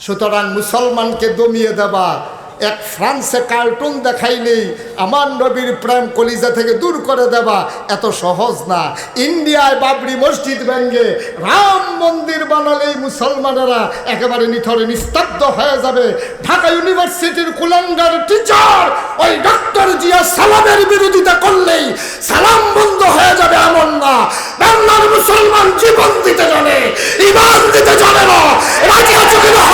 সুতরাং মুসলমানকে দমিয়ে দেবা এক ফ্রান্সে কার্টুন দেখাইলেই আমার নবীর প্রেম কলিজা থেকে দূর করে দেবা এত সহজ না। ইন্ডিয়ায় বাবরি মসজিদ ভেঙে রাম মন্দির বানালেই মুসলমানেরা একেবারে নিথরে নিস্তব্ধ হয়ে যাবে। ঢাকা ইউনিভার্সিটির কুলাঙ্গার টিচার ওই ডক্টর জিয়া সালামের বিরোধিতা করলেই সালাম বন্ধ হয়ে যাবে এমন না। বাংলার মুসলমান জীবন দিতে জানে, ইমান দিতে জানে না। রাজি আছো কিনা?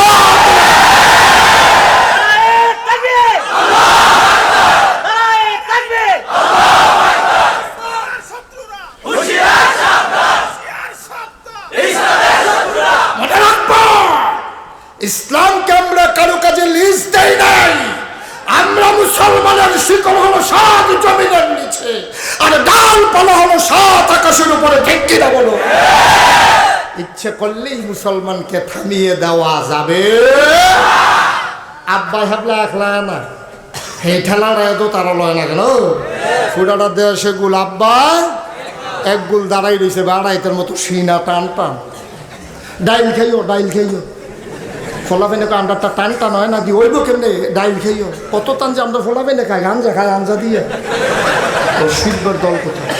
ইসলামকে আমরা কারো কাজে লিজ দেই নাই। আমরা মুসলমানের শিকড় হলো সাত জমিনের নিচে, আর ডালপালা হলো সাত আকাশের উপরে, ঠিক কিনা বলো? ইচ্ছে করলেই মুসলমানকে থামিয়ে দেওয়া যাবে। আব্বা হাবলা একলা না, এই ঠেলার এত তারা লয় না কেন? ফুটাটা দেশে গুল আব্বা এক গুল দাঁড়াই রয়েছে বাড়াইতের মতো সিনা টান টান। ডাইল খাইও, ডাইল খাইও। ফলাফেনে আন্ডারটা টান টান হয় না, দিয়ে ওইব কেমনে? ডাইল খাইও। কত টান যে আমরা ফলাফেনে খাই, গাঞ্জা খাই আঞ্জা দিয়ে। ও শিল্পের দল কোথায়?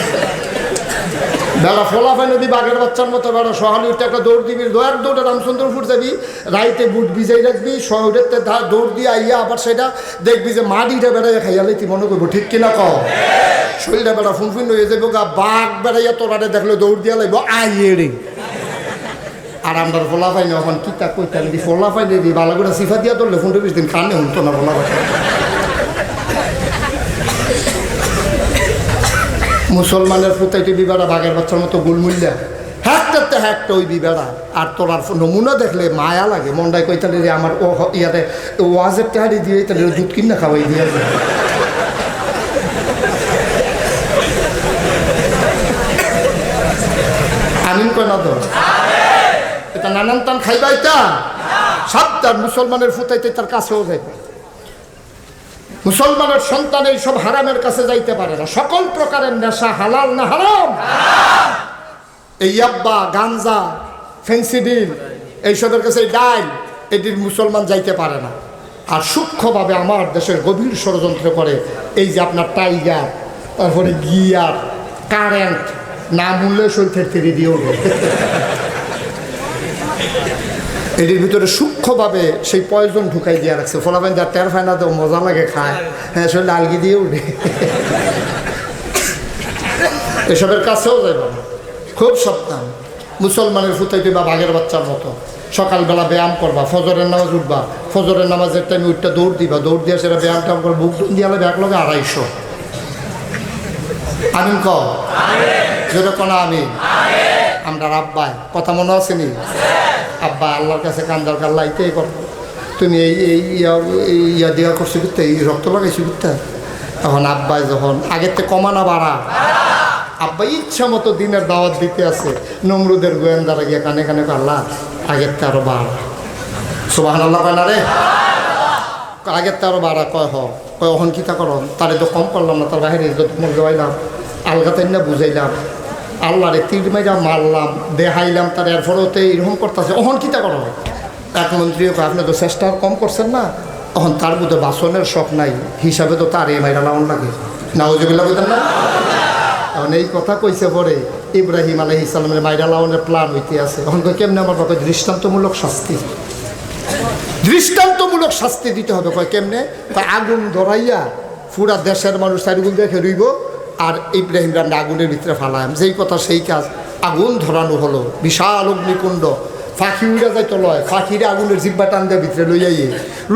বেড়া ফলাফেনে দিবি আগের বাচ্চার মতো, বেড়া সহালি উঠে একটা দৌড় দিবি, দৌড়ে রামচন্দ্রপুর যাবি, রাইতে বুট ভিজাই রাখবি, শহরের দৌড় দিয়ে আইয়া আবার সেটা দেখবি যে মাটিটা বেড়াইয়া খাইয়ালে তুই মনে করবো, ঠিক কিনা কও? শরীরটা বেড়া ফুনফুন হয়ে যাবো গা, বাঘ বেড়াইয়া তোরারে দেখলে দৌড় দিয়া লাগবো আইয়ে রে। আর আমরা ফোলা পাই না, এখন কিতা কইতাম দি ফোলা পাই দি ভালো করে সিফা দিয়া ধরলে 15-20 দিন কানে হতো না ফোলা পাই। মুসলমানের পুতাইতে বিবারা বাঘের বাচ্চার মতো গুলমুল্লা হ্যাঁকটাতে হ্যাঁকটা ওই বিবেড়া। আর তোর নমুনা দেখলে মায়া লাগে, মন্ডায় কই তাহলে রে আমার ও ইয়াতে ওয়াজের টাহারি দিয়ে তাহলে দুধ কিনা খাওয়াই দিয়ে যায়। আমিন কয় না তো এটা নানান টান খাইবা, এটা সাবধান। মুসলমানের ফুতাইতে তার কাছেও যাইবে, মুসলমানের সন্তান এই সব হারামের কাছে যাইতে পারে না। সকল প্রকারের নেশা হালাল না হারাম? এই ইয়াব্বা, গাঞ্জা, ফেন্সিডিল এইসবের কাছে ডাইল এটির মুসলমান যাইতে পারে না। আর সূক্ষ্মভাবে আমার দেশের গভীর ষড়যন্ত্র করে এই যে আপনার টাইগার, তারপরে গিয়ার, কারেন্ট না মূল্যে শৈথের তেরি দিয়ে উঠে এটির ভিতরে সূক্ষ্মভাবে সেই পয়জন ঢুকাই দিয়ে রাখছে। ফলাফাইন যা টের ফাইনা তো মজা লাগে খায়, হ্যাঁ শরীরে আলগি দিয়ে উঠে। এসবের কাছেও যাইব না, খুব সাবধান। মুসলমানের ফুতাইতে বা বাঘের বাচ্চার মতো সকালবেলা ব্যায়াম করবা, ফজরের নামাজ উঠবা, ফজরের নামাজের টাইমে উঠটা দৌড় দিবা, দৌড় দিয়ে সেটা ব্যায়াম টাম করে বুক দিয়ে ব্যাগ লগে 250। আমিন কও যেরকম আমি আমরা আব্বাই কথা মনে আসেনি? আব্বা আল্লাহর কাছে কান্দার কাল্লা এইটাই করবো, তুমি এই ইয়া দেওয়া করছো করতে, এই রক্ত লাগাইছো করতে। এখন আব্বাই যখন আগের থেকে কমানা বাড়া, আব্বা ইচ্ছা মতো দিনের দাওয়াত দিতে আছে, নমরুদের গোয়েন্দারা গিয়ে কানে কানে আল্লাহ আগের তে আরো বাড়া, সুবহানাল্লাহ কয় না রে, আগের তে আরো বাড়া কয় কয় অহন কিতা করন, তারে তো কম করলাম না, তার বাহিরে মনে যাইলাম আলগাতেন না বুঝাইলাম, আল্লাহরে তীর মেজা মারলাম, দেখাইলাম, তার এরপরেও তো এরকম করতেছে, অহন কিতা করো। এক মন্ত্রীও আপনি তো চেষ্টা কম করছেন না, তখন তার মধ্যে বাসনের শখ নাই হিসাবে তো তার এ মাইরা লাউন লাগে না, ওজুবিল্লা বুঝলেন না। এখন এই কথা কইছে পরে ইব্রাহিম আলাইহিস সালামের মাইরা লাউনের প্ল্যান হইতে আছে। এখন কেমনে আমার বাবা দৃষ্টান্তমূলক শাস্তি, দৃষ্টান্তমূলক শাস্তি দিতে হবে। কয় কেমনে? তা আগুন ধরাইয়া পুরা দেশের মানুষ চারিগুল দেখে রইব, আর ইব্রাহিম রান্না আগুনের ভিতরে ফালাম। যেই কথা সেই কাজ, আগুন ধরানো হলো, বিশাল অগ্নিকুণ্ড, ফাঁকি উড়ে যাইতো লয়, ফাঁকিরে আগুনের জিব্বা টান দিয়ে ভিতরে লইয়াইয়ে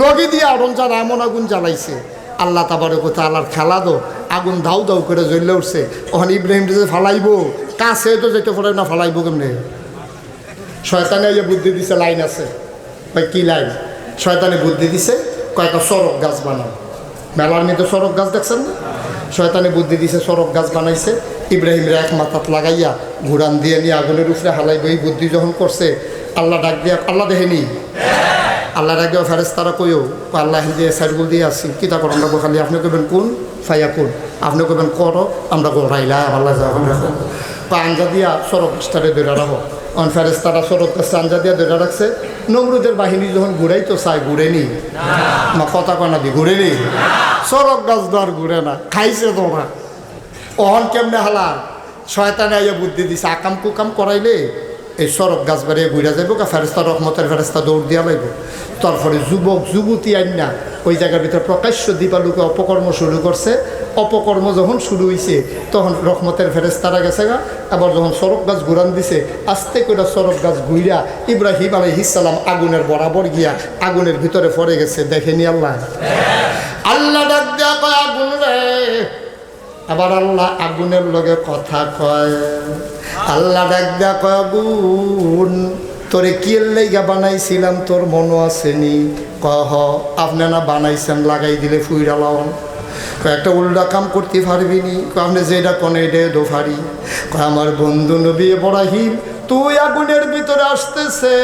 লগে দিয়ে আগুন জ্বালা এমন আগুন জ্বালাইছে। আল্লাহ তাবারক ওয়া তাআলার খেলা দো, আগুন দাউ দাউ করে জ্বলে উঠছে। ওখান ইব্রাহিম যে ফালাইবো, কাছে তো যেতে পারে না, ফালাইবো কেমনে? শয়তানে এই বুদ্ধি দিছে, লাইন আছে। কয় কি লাইন? শয়তানে বুদ্ধি দিছে, কয়েকটা সড়ক গাছ বানাও। মেলার মধ্যে সড়ক গাছ দেখছেন না? শয়তানে বুদ্ধি দিছে, সড়ক গাছ বানাইছে। ইব্রাহিমের এক মাথাত লাগাইয়া ঘুরান দিয়ে নিয়ে আগুনের উপরে হালাইব। এই বুদ্ধি যখন করছে, আল্লাহ ডাক দিয়া, আল্লাহ দেখেনি, আল্লাহ ডাক দেওয়া ফেরেশতারা কইও, আল্লাহ দিয়ে সাইডগুল দিয়ে আসি, কিতা করো আমরা খালি, আপনি কইবেন কোন ফাইয়া কোন, আপনি কইবেন করো, আমরা গোড়াইলাম আল্লাহ যা আঞ্জা দিয়া সড়ক গাছটারে ধরে রাখো। অন ফেরেশতারা সড়ক গাছটা আঞ্জা দিয়া ধরে রাখছে। নমরুদের বাহিনী যখন ঘুরাই তো চাই, ঘুরেনি মা, কথা কনা দি ঘুরেনি, সড়ক গাছ ধর ঘুরে না, খাইছে তোমরা। অহন কেমনে হালা? শয়তানে আইয়া বুদ্ধি দিছে, আকাম কুকাম করাইলে এই সড়ক গাছ বাড়িয়ে ঘুরে যাইব, ফেরেশতা রহমতের ফেরেশতা দৌড় দিয়া লাইব। তারপরে যুবক যুবতী আইনা ওই জায়গার ভিতরে প্রকাশ্য দীপালুকে অপকর্ম শুরু করছে। অপকর্ম যখন শুরু হয়েছে, তখন রহমতের ফেরেশতারা গেছে গা। আবার যখন সড়ক গাছ ঘুরান দিছে, আস্তে করে সড়ক গাছ ঘুইরা ইব্রাহিম আলাইহিস সালাম আগুনের বরাবর গিয়া আগুনের ভিতরে পড়ে গেছে। দেখেনি আল্লাহ, আল্লাহ ডাক দেয়া কয় আগুন রে। আবার আল্লাহ আগুনের লগে কথা কয়, আল্লাহ ডাক দেয়া কয় আগুন তোরে কি লাইগা বানাইছিলাম, তোর মনো আসেনি? কহ আপনি না বানাইছেন, লাগাই দিলে ফুইরা লাও। একটা উল্টা কাম করতে পারবি নি? আপনি যেটা কোন এটা দো পারি। আমার বন্ধু নবী ইব্রাহিম তুই আগুনের ভিতরে আসতেছে,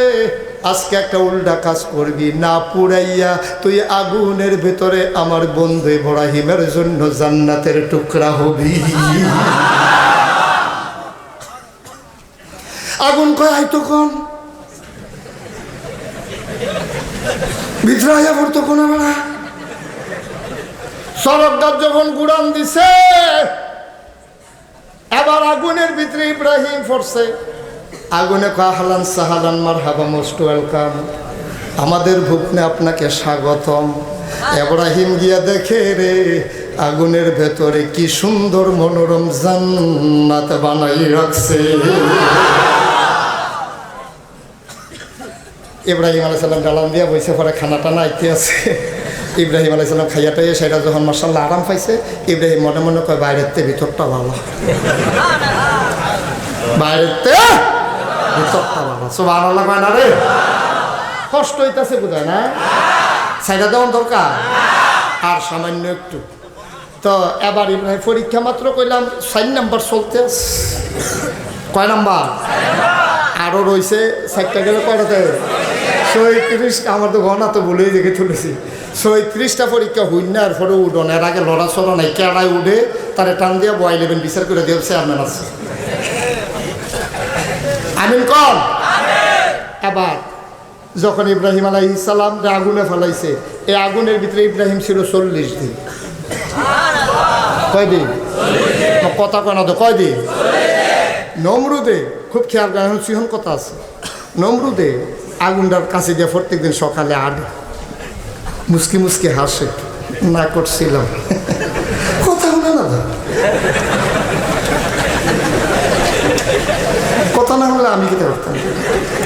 আজকে একটা উল্টা কাজ করবি না, পুড়াইয়া তুই আগুনের ভিতরে আমার বন্ধু ইব্রাহিমের জন্য জান্নাতের টুকরা হবি। আগুন কয় আইতো কোন ভিতরে আইয়া পড়তো কোন বেড়া। সড়কদার যখন গুড়ান দিছে, এবার আগুনের ভিতরে ইব্রাহিম পড়ছে। আগুনে কাহালান সাহালান মারহাবা, মোস্ট ওয়েলকাম, আমাদের ভুকনে আপনাকে স্বাগতম। ইব্রাহিম গিয়া দেখে রে আগুনের ভেতরে কি সুন্দর মনোরম জান্নাত বানাই রাখছে। ইব্রাহিম আলাইহিস সালাম ডালান দিয়া বইছে, পরে খানা টানা আইতে আছে। ইব্রাহিম আলাইহিস সালাম খাইয়াটাই সেটা যখন মাশাআল্লাহ আরাম পাইছে, ইব্রাহিম মনে মনে কয় বাইরের তে ভিতরটা ভালো, বাইরের তে ভিতরটা ভালো। সুবহানাল্লাহ কয় না রে? কষ্ট হইতাছে বোধহয় না? সাইডা দেওয়ার দরকার আর সামান্য একটু। তো এবার ইব্রাহিম পরীক্ষা মাত্র কইলাম 4 নাম্বার চলতে, কয় নাম্বার আরও রয়েছে 4টা গেলে কয়টাতে 37। আমার তো গণা তো ভুলেই দেখে চলেছি। 37টা পরীক্ষা হইন না, আর পরে উঠোন এর আগে লড়াচড়া নাই, কেড়ায় উঠে তারে টান দিয়া বয় লেবেন বিচার করে দিয়ে চেয়ারম্যান আছে। আমিন কন। এবার যখন ইব্রাহিম আলাইহিস সালাম আগুনে ফেলাইছে, এই আগুনের ভিতরে ইব্রাহিম ছিল 40 দিন। কয়দিন? কথা কয় না তো, কয়দিন? নমরুদে খুব খেয়াল করেন, এখন সিহন কথা আছে। নমরুদে আগুনটার কাছে দিয়ে প্রত্যেক দিন সকালে আডে, মুসকি মুসকি হাসে, না করছিলাম কথা হলো না দা, কথা না হলে আমি কি মারতাম,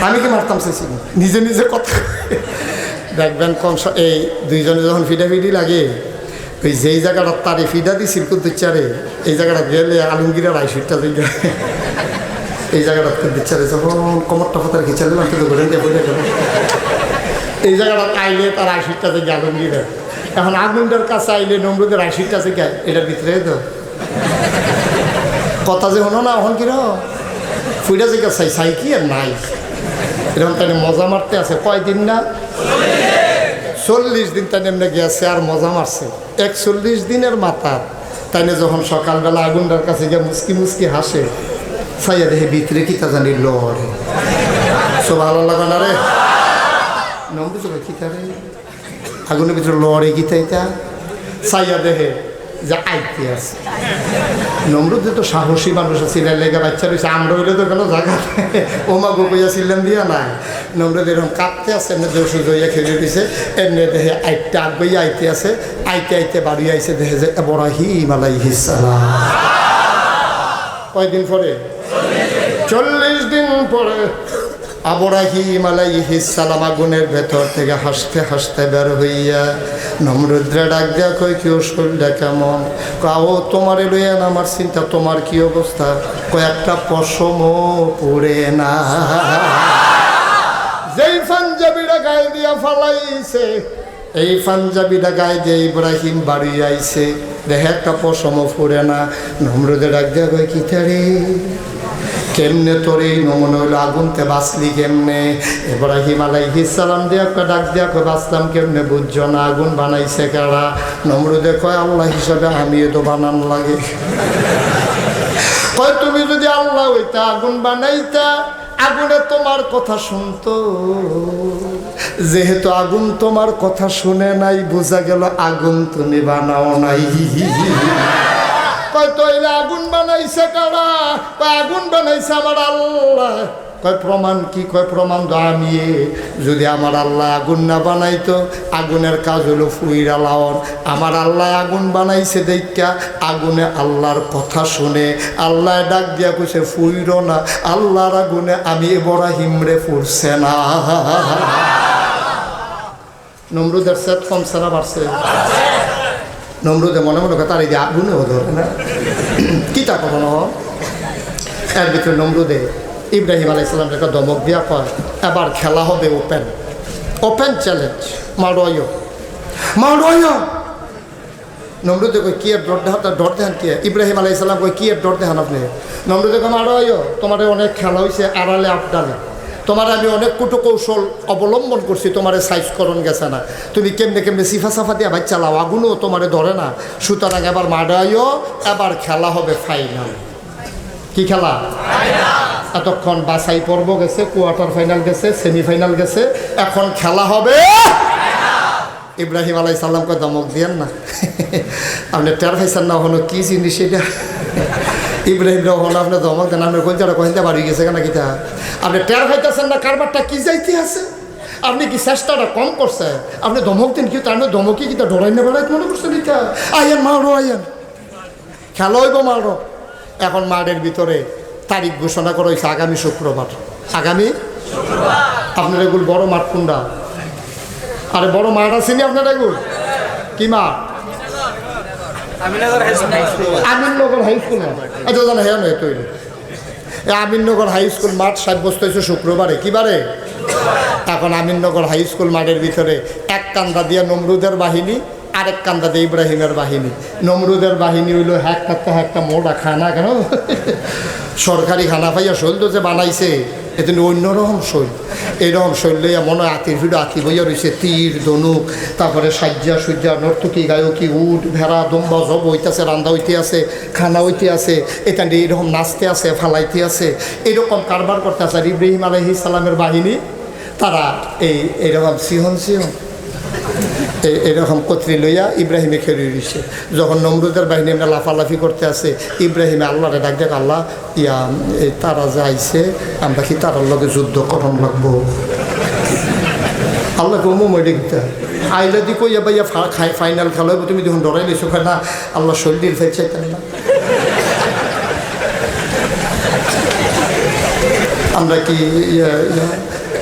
আমি কি মারতাম চাইছি নিজে নিজে কথা। দেখবেন কম এই দুইজনে যখন ফিডাফিডি লাগে, ওই যেই জায়গাটা তারে ফিডা দিছিল কুদ্দুচারে, এই জায়গাটা গেলে আলমগীরের আইসিটটা যায়, এই জায়গাটা কুদ্দুচারে যখন কমরটা ফাতার খিচালে মানতে তো ঘুরে দিয়ে বলে গেল, এই জায়গাটা আইলে তার আইসিটটা থেকে আলমগীরের। এখন আগুনটার কাছে আইলে নমরুদের আইসিটটা থেকে এটার ভিতরে তো কথা যে হলো না, এখন কিরম ফুইটা যে চাই কি আর নাই, এরকম তাই মজা মারতে আছে। কয়দিন না 40 দিন তাই এমনি গেছে আর মজা মারছে। 41 দিনের মাথা তাই যখন সকালবেলা আগুনটার কাছে গিয়ে মুসকি মুসকি হাসে, চাইয়া দেখে ভিতরে কি তা জানি লড়ে। সব ভালো লাগা না রে নমরু চলে কি তারে আগুনের ভিতরে লড়ে কি তাইটা চাইয়া দেখে যে আইতে আছে। নমরুদে তো সাহসী মানুষ ছিলেন, লেগে বাচ্চা রয়েছে, আমরা হইলে তো কোনো জায়গা ওমা গোপইয়া ছিলেন দিয়া নাই। নমরুদ এরকম কাঁপতে আছে, এমনি দোষ দইয়া খেলে দিছে, এমনি দেখে আইতে আগবই আইতে আছে, আইতে আইতে বাড়ি আইছে, দেখে যে ইব্রাহিম আলাইহিস সালাম। কয়দিন পরে? 40 দিন পরে ইব্রাহিম আলাইহিস সালাম আগুনের ভেতর থেকে হাসতে হাসতে বের হইয়া নমরুদ্রে ডাক দেয়া কই কি শরীরটা কেমন? কাও তোমারে লইয়া আমার চিন্তা, তোমার কি অবস্থা? কয়েকটা পশমও পড়ে না। যেই পাঞ্জাবিটা গায়ে দিয়া ফালাইছে, এই পাঞ্জাবিটা গায়ে দিয়ে ইব্রাহিম বাড়ি আইছে, দেখে একটা পশমও পড়ে না। নমরুদে ডাক দেয়া কই কি তারে কেমনে তোর এই নমুনা হইলো, আগুনতে বাঁচলি কেমনে? ইব্রাহিম আলাইহিস সালাম দিয়ে একটা ডাক দিয়া কয় বাঁচলাম কেমনে বুঝছো না? আগুন বানাইছে কারা? নমরুদে কয় আল্লাহ হিসাবে আমিও তো বানান লাগে। কয় তুমি যদি আল্লাহ হইতা আগুন বানাইতা, আগুনে তোমার কথা শুনতো, যেহেতু আগুন তোমার কথা শুনে নাই, বোঝা গেল আগুন তুমি বানাও নাই। কয় তৈলে আগুন বানাইছে কারা? কয় আগুন বানাইছে আমার আল্লাহ। কয় প্রমাণ কি? কয় প্রমাণ তো আমি। যদি আমার আল্লাহ আগুন না বানাইতো, আগুনের কাজ হলো ফুইরা লাওয়ার, আমার আল্লাহ আগুন বানাইছে দেখা আগুনে আল্লাহর কথা শুনে আল্লাহ ডাক দিয়া কইছে ফুইরো না, আল্লাহর আগুনে আমি ইব্রাহিম রে ফুরছে না। নমরুদের সেট কম সারা বাড়ছে। নমরুদে মনে মনে কথা আর এই যে আগুনেও ধরে না, কিতা কখনো। এর ভিতরে নমরুদে ইব্রাহিম আলাইহিস সালাম একটা ধমক দিয়া কয় এবার খেলা হবে ওপেন, ওপেন চ্যালেঞ্জ, মারোয় মারোয়। নমরুদে কই কি এর ডর দেখান কি? ইব্রাহিম আলাইহিস সালাম কই কি এর ডর দেখান আপনি? নমরুদে কয় মারোয়, তোমার অনেক খেলা হয়েছে আড়ালে আবডালে, তোমার আমি অনেক কুটো কৌশল অবলম্বন করছি, তোমার সাইজ করণ গেছে না, তুমি কেমনে কেমনে সিফা সাফা দিয়ে ভাই চালাও, আগুনও তোমারে ধরে না। সুতরাং এবার মারাইও, এবার খেলা হবে ফাইনাল। কি খেলা? এতক্ষণ বাছাই পর্ব গেছে, কোয়ার্টার ফাইনাল গেছে, সেমিফাইনাল গেছে, এখন খেলা হবে। ইব্রাহিম আলাইহিস সালামকে ধমক দিয়েন না, আপনি টের পাইছেন না হলো কি জিনিস এটা। ইব্রাহিম হলো আপনি ধমক দেন, আপনার কলজাটা কহিতে বাড়ি গেছে কেন কিতা? আপনি টের পাইতেছেন না কারবারটা কি যাইতে আছে? আপনি কি চেষ্টাটা কম করছেন? আপনি ধমক দিন কি? তার ধমকি কিতা ডরাই না বেড়াই মনে করছেন? এটা আইয়েন মারো, আইয়েন খেলা হইব মারো। এখন মাঠের ভিতরে তারিখ ঘোষণা করা হয়েছে আগামী শুক্রবার। আগামী আপনার এগুলো বড় মাঠ কোনটা? আরে বড় মাঠ আসেনি আপনার এগুলো? কি মাঠ? আমিননগর হাই স্কুল মাঠ। আচ্ছা জানা হ্যাঁ নয় তৈরি আমিননগর হাই স্কুল মাঠ সাব্যস্ত হয়েছে শুক্রবারে। কি বারে? এখন আমিননগর হাই স্কুল মাঠের ভিতরে এক কান্দা দিয়ে নমরুদের বাহিনী, আরেক কান্দা দিয়ে ইব্রাহিমের বাহিনী। নমরুদের বাহিনী হইল একটা মোটা খানা, কেন সরকারি খানা পাইয়া শৈল যে বানাইছে এতে অন্যরকম শৈল। এইরকম শৈল লইয়া মনে হয় আতির ভিড় আতি বইয়া রয়েছে, তীর ধনুক, তারপরে সাজ্জা সুজ্জা নর্তকী গায়কী, উট ভেড়া দম্বা সব হইতেছে, রান্দা হইতে আছে, খানা হইতে আছে, এখান দিয়ে এরকম নাচতে আছে, ফালাইতে আছে, এরকম কারবার করতে আছে। আর ইব্রাহিম আলাইহিস সালামের বাহিনী তারা এইরকম সিহন এরকম কতরি লইয়া ইব্রাহিমে খেলে দিচ্ছে। যখন নমরুদের বাহিনী আমরা লাফালাফি করতে আছে, ইব্রাহিমে আল্লাহরে ডাক দেখ, আল্লাহ তারা যাইছে, আমরা কি তারার লগে যুদ্ধ করন লাগবো? আল্লাহকে মোমে দেখতে আইলা দি কইয়া ভাইয়া ফাইনাল খেলা হইব, তুমি যখন ডরাই লেছো না আল্লাহ শরীর ফেল চাইতেন না। আমরা কি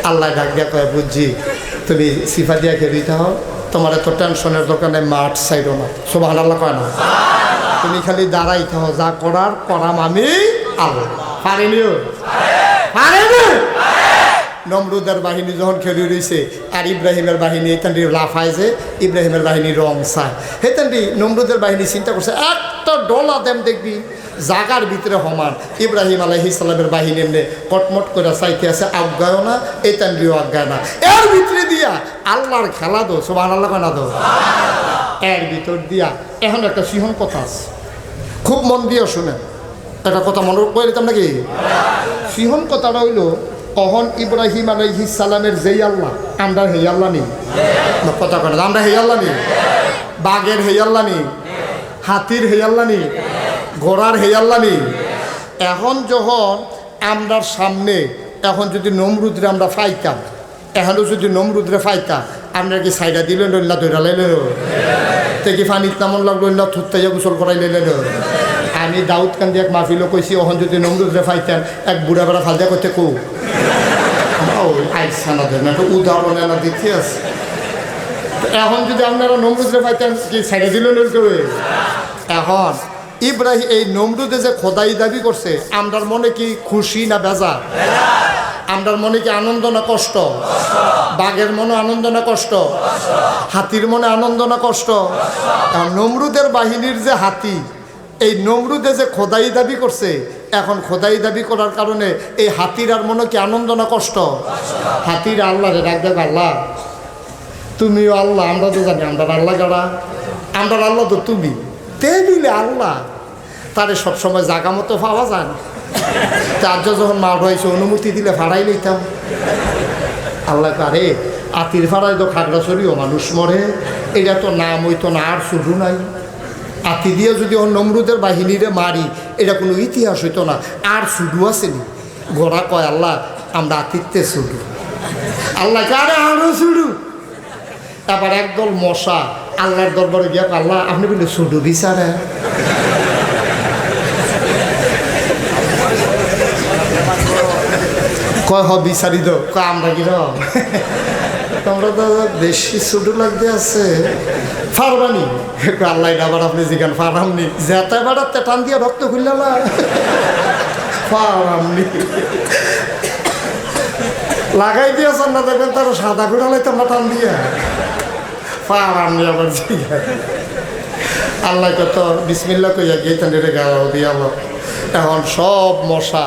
আল্লাহ ডাক দিয়া কয়ে বুঝছি তুমি সিফা দিয়া খেয়ে হও, তোমার এত টেনশনের দোকানে মাঠ সাইডও না। সুবহানাল্লাহ কয় না? তুমি খালি দাঁড়াইতে হও, যা করার করাম আমি আল্লাহ। পারেনিও পারেনি। নমরুদের বাহিনী যখন খেলে রয়েছে আর ইব্রাহিমের বাহিনী এখানটি লাফায়, যে ইব্রাহিমের বাহিনী রং চায়, হেতানটি নমরুদের বাহিনী চিন্তা করছে একটা ডলা দেম দেখবি জাগার ভিতরে সমান। ইব্রাহিম আলাইহিস সালামের বাহিনী এমনি কটমট করে চাইতে আছে, আজ্ঞায়ও না, এতানটিও আজ্ঞায় না। এর ভিতরে দিয়া আল্লাহর খেলা দো, সুবহানাল্লাহ কয় না দো? এর ভিতর দিয়া এখন একটা সিংহন কথা আছে, খুব মন দিয়ে শুনেন। একটা কথা মনে করে দিতাম নাকি? সিংহন কথাটা হইল, অহন ইব্রাহিম আলাইহিস সালামের যেই আল্লাহ, আমরা হেই আল্লাহ নেই। কথা কেন? আমরা হেই আল্লাহ নেই, বাঘের হেই আল্লাহ নেই, হাতির হেই আল্লাহ নেই, ঘোড়ার হেই আল্লাহ নেই। এখন যখন আমরার সামনে এখন যদি নমরুদরে আমরা ফাইতাম, এখনও যদি নমরুদরে ফাইতাম, আমরা কি সাইডা দিল নইলা ধরা লাইল তে কি ফানিত নামন লাগলো না থুত্তাইয়া গোসল করাই লাইল। আমি দাউদ কান্দি এক মাহফিলও কইছি, ওখান যদি নমরুদরে ফাইতেন এক বুড়া বেড়া ফাল দিয়া করতে কো আইসা না দেন একটা উদাহরণ এনা দিতে আছে। এখন যদি আপনারা নমরুদরে ফাইতেন কি সাইডা দিল নইল করে। এখন ইব্রাহিম এই নমরুদে যে খোদাই দাবি করছে, আমরার মনে কি খুশি না বেজার? আমরার মনে কি আনন্দ না কষ্ট? বাঘের মনে আনন্দ না কষ্ট? হাতির মনে আনন্দ না কষ্ট? নমরুদের বাহিনীর যে হাতি, এই নমরুদে যে খোদাই দাবি করছে, এখন খোদাই দাবি করার কারণে এই হাতির আর মনে কি আনন্দ না কষ্ট? হাতির আল্লাহ রে ডাক দেখ, আল্লাহ তুমিও আল্লাহ, আমরা তো জানি আমরা আল্লাহ গাড়া, আমরা আল্লাহ তো তুমি তে দিলে আল্লাহ, তারে সবসময় জাগা মতো পাওয়া যায় না। চার্য যখন মার হয়েছে অনুমতি দিলে ফাড়াই নিতাম। আল্লাহ আরে আতির ফাড়াই তো খাগড়াছড়িও মানুষ মরে, এটা তো নাম হইতো না, আর শুধু নাই। আতি দিয়ে যদি নমরুদের বাহিনীরে মারি, এটা কোনো ইতিহাস হইতো না, আর শুধু আসেনি। ঘোড়া কয় আল্লাহ আমরা আতিতে শুধু, আল্লাহকে আরে আরো শুধু। তারপর একদল মশা আল্লাহর দরবারে গিয়া আল্লাহ আপনি বলে শুধু বিচারে। কয় হ বিচারি দো, কয় আমরা কিরম তোমরা তো বেশি ছুটু লাগতে আছে ফারবানি। আল্লাহ আবার আপনি যেখানে ফারামনি যেতে বেড়াতে টান দিয়া রক্ত খুললা ফারামনি লাগাই দিয়েছেন না, দেখবেন তারা সাদা ঘোড়া লাইতাম না টান দিয়া ফারামনি আবার জিগায়। আল্লাহ কত বিসমিল্লা কইয়া গিয়ে তান্ডে গাও দিয়া। এখন সব মশা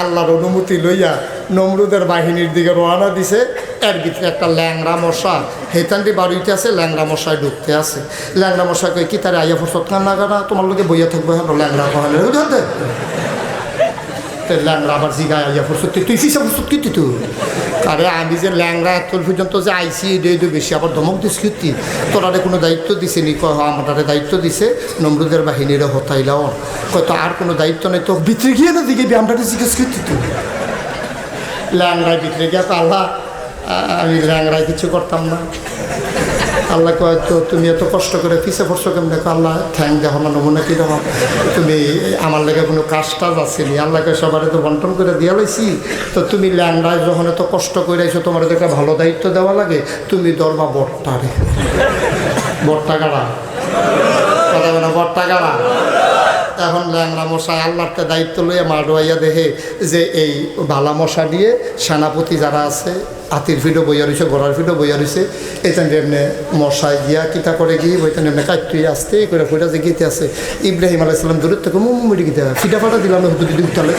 আল্লাহর অনুমতি লইয়া নমরুদের বাহিনীর দিকে রওনা দিছে। এর ভিতরে একটা ল্যাংরা মশা হেতান্ডি বাড়িতে আছে, ল্যাংরা মশায় ঢুকতে আছে। ল্যাংরা মশা কই কি তারে আইয়া ফসত কান লাগানা তোমার লোকে বইয়া থাকবো, হ্যাঁ ল্যাংরা কহালে বুঝতে ল্যাংরা আবার জিগায় আইয়া ফসত তুই ফিসা ফসত কি তুই? আরে আমি যে ল্যাংরা এত পর্যন্ত যে আইসি এটা বেশি আবার ধমক দিস কীর্তি, তোরারে কোনো দায়িত্ব দিছে নি? কয় আমাদের দায়িত্ব দিছে নমরুদের বাহিনীরে হতাইলা। ওর কয় তো আর কোনো দায়িত্ব নেই, তো ভিতরে গিয়ে না দিকে আমরা জিজ্ঞেস কীর্তি তুই ল্যাংরায় ভিতরে গিয়া আল্লাহ আমি ল্যাংরায় কিছু করতাম না। আল্লাহ কয় তো তুমি এত কষ্ট করে পিছিয়ে পড়ছো কেমন? আল্লাহ ঠ্যাং দেখো না, নমুনা কী রকম, তুমি আমার লেগে কোনো কাজ টাজ আসেনি। আল্লাহকে সবারে তো বন্টন করে দিয়া লাইছি, তো তুমি ল্যাংড়ায় যখন এত কষ্ট করে এসো, তোমার তো একটা ভালো দায়িত্ব দেওয়া লাগে, তুমি ধরবা বট্টারে। বট্টা গাড়া কথা বলে, বট্টা গাড়া। এখন ল্যাংড়া মশাই আল্লাহকে দায়িত্ব লইয়া মা ডোয়াইয়া দেখে যে এই বালা মশা দিয়ে সেনাপতি যারা আছে, হাতির ফিডো বইয়া রয়েছে, ঘোড়ার ফিডো বইয়া রয়েছে, এখানে এমনি মশাই গিয়া কিতা করে গিয়ে ওইখানে এমনি কাটতুই আসতে করে ফুটা যে গীতে আছে। ইব্রাহিম আলাইসাল্লাম দূরের থেকে মুড়ি গীতে ফিটা ফাটা দিলাম, যদি উঠালে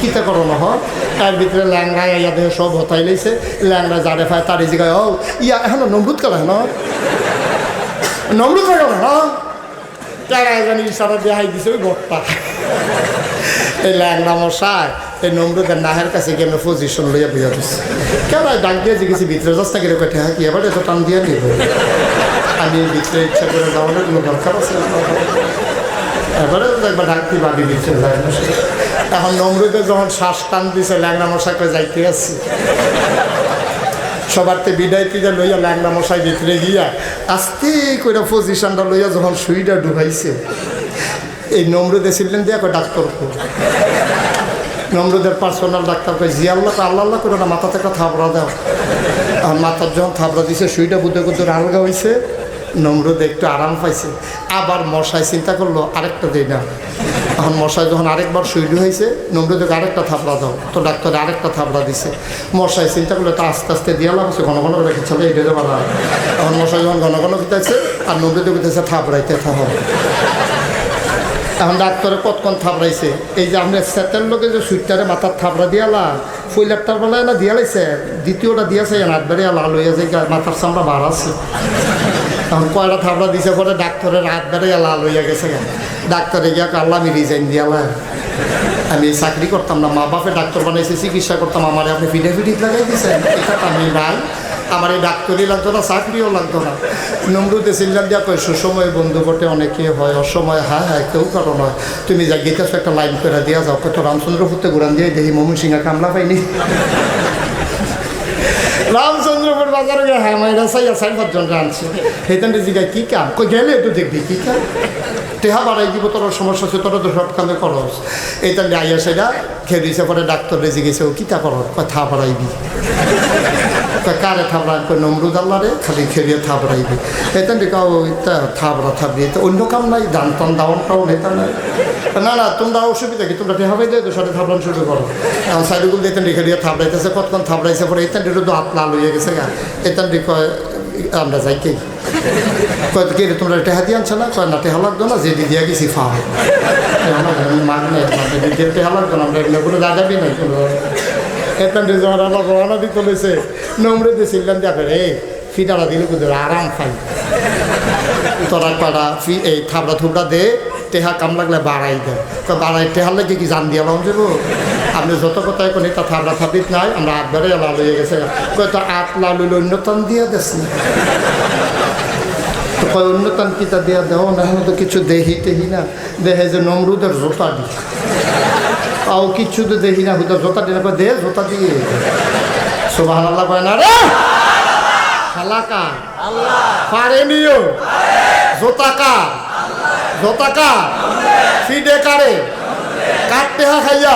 কিতা করোনা হয়। তার ভিতরে ল্যাংড়া ইয়া দেখে সব হতাই লাইছে। ল্যাংড়া যারে ফায় তার এই জায়গায় ও ইয়া এখন নমরুদ কালা না, নমরুদ কালা না, তারা জানি ইশারা দেখাই দিছে ওই বট্টা। এই ল্যাংড়া মশাই এই নমরুদের নাহের কাছে গিয়ে পজিশন লইয়া বুঝা দিচ্ছে। কেন ডাক দিয়ে জিজ্ঞেসি ভিতরে রাস্তা কিরে কঠে, হ্যাঁ কি এবার এত টান দিয়ে নিব? আমি ভিতরে ইচ্ছা করে যাওয়ার কোনো দরকার আছে? এবারে একবার ডাকতে ভাবি দিচ্ছে যায়। এখন নমরুদের যখন শ্বাস টান দিছে, ল্যাংড়া মশাকে যাইতে আসছি, সবারতে বিদায় টিদা লইয়া ল্যাংড়া মশাই ভিতরে গিয়া আস্তে করে পজিশনটা লইয়া যখন সুইটা ঢুকাইছে, এই নমরুদে ছিলেন দিয়া কয় ডাক্তার, নমরুদের পার্সোনাল ডাক্তার কয় জি আল্লাহ, আল্লাহ আল্লাহ করে না, মাথাতে একটা থাবড়া দাও। আর মাথার যখন থাবড়া দিছে, সুইটা বুদ্ধে কুদ্দুর আলগা হয়েছে, নমরুদ একটু আরাম পাইছে। আবার মশাই চিন্তা করলো আরেকটা দিই না। এখন মশাই যখন আরেকবার শুইডু হয়েছে, নমরুদকে আরেকটা থাবড়া দাও, তো ডাক্তারে আরেকটা থাবড়া দিছে। মশাই চিন্তা করলো তো আস্তে আস্তে দিয়ে লাগছে, ঘন ঘন রেখে চলে এটা দেওয়া। এখন মশাই যখন ঘন ঘন খেতেছে আর নমরুদে খেতেছে থাবড়াইতে থাকো। এখন ডাক্তারে কতক্ষণ থাবড়াইছে, এই যে আমরা সেটের লোকে যে সুইটারে মাথার থাবড়া দিয়ালা, ফুইলারটার বেলায় না দিয়া লাইছে, দ্বিতীয়টা দিয়েছে হাত বেড়ে লাল হয়ে যায়, মাথার চামড়া বার আছে। তখন কয়টা থাবড়া দিছে পরে ডাক্তারের হাত বেড়ে লাল হইয়া গেছে। ডাক্তারে গিয়া আল্লাহ আমি রিজাইন দিয়ালা, আমি চাকরি করতাম না, মা বাপে ডাক্তার বানাইছে, চিকিৎসা করতাম, আমার আপনি ফিডাফিডিট লাগাই দিয়েছেন, এটা আমি নাই, আমার এই ডাক্তারই লাগতো না, চাকরিও লাগতো না। নমরুদে চিল্লাম দিয়া কয় সুসময় বন্ধু বটে অনেকে হয়, অসময় হ্যাঁ হ্যাঁ কেউ কারো নয়, তুমি যা গীতাস একটা লাইন করে দিয়া যাও, কত রামচন্দ্রপুরতে ঘুরান দিয়ে দেখি মমন সিংহা কামলা পাইনি। রামচন্দ্রপুর বাজারে গিয়ে হ্যাঁ মাইরা চাইয়া 4-5 জন আনছে, সেইখান জিগায় কী কাম, কই গেলে একটু দেখবি কী কাম, টেহা বাড়াই দিব, তোর সমস্যা আছে, তোরা তো সব কামে করস। এইটা আইয়া সেটা খেয়ে দিয়েছে, পরে ডাক্তারে জিগেছে ও কীটা কর, থা বাড়াইবি, কারে থাবড়া, নমরুদ আল্লাহ রে খালি খেয়ে থাবড়াইবি, এটা দেখাও ওইটা থাবড়া থাবড়ি, তো অন্য কাম নাই, দান টান দাওয়ানটাও নেতা নাই। না না তোমরা অসুবিধা কি, তোমরা টেহা পাই দেয় তো সাথে থাবড়ান শুরু করো। এখন সাইডগুলো দেখতেন রেখে দিয়ে থাবড়াইতেছে, কতক্ষণ থাবড়াইছে, পরে এতান ডিটো তো হাত লাল হয়ে গেছে গা, এতান ডি কয় আমরা যাই কে কয় কে তোমরা টেহা দিয়ে আনছো না, কয় না টেহা লাগতো না, যে দিয়া গেছি ফা মাগ নেই, টেহা লাগতো না, আমরা এগুলো কোনো দাদাবি নাই কোনো। এতান ডি যখন আমার রওনা দিতে লইছে, নমরে দিয়েছিলাম দেখে রে ফিটাটা দিলে কিন্তু আরাম খাই, তোরা কটা এই থাবড়া থুবড়া দে, টেহা কাম লাগলে বাড়াই দেয়, তো বাড়াই টেহার লাগে কি জান দিয়ে লাম যাবো, আপনি যত কথা এখন এটা থাবড়া থাবিত নাই, আমরা হাত বেড়ে লাল হয়ে গেছে, কয় তো আট লাল হইলে অন্যতন দিয়ে দেস না, তো কয় অন্যতন কিতা দিয়া দেও না, এখন তো কিছু দেহি টেহি না, দেখে যে নমরুদের জোতা দি, তাও কিচ্ছু তো দেখি না, হুদার জোতা দিয়ে দে জোতা দিয়ে, সুবহানাল্লাহ কয় না রে খালাকা পারেনিও, জোতাকা জোতাকা ফিডে কারে কার টেহা খাইয়া,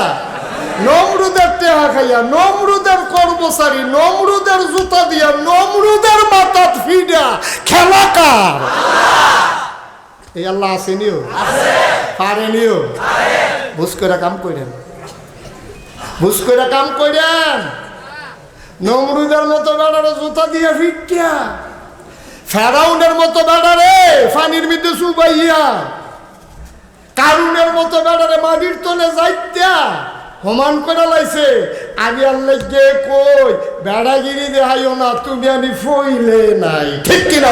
নমরুদের টেহা খাইয়া, নমরুদের কর্মচারী, নমরুদের জুতা দিয়া, নমরুদের মাথাত ফিডা, খেলাকার এই আল্লাহ আসেনিও, পারেনিও, বুঝ করে কাম করেন, বুঝ করে কাম করেন। নমরুদের মতো বেড়ারে জুতা দিয়ে ফিটিয়া, ফেরাউনের মতো বেড়ারে পানির মধ্যে চুবাইয়া, কারুনের মতো বেড়ারে মাটির তলে যাইতা সমান করে লাইছে। আমি আল্লাহ গে কই বেড়াগিরি দেখাইও না, তুমি আমি ফইলে নাই, ঠিক কিনা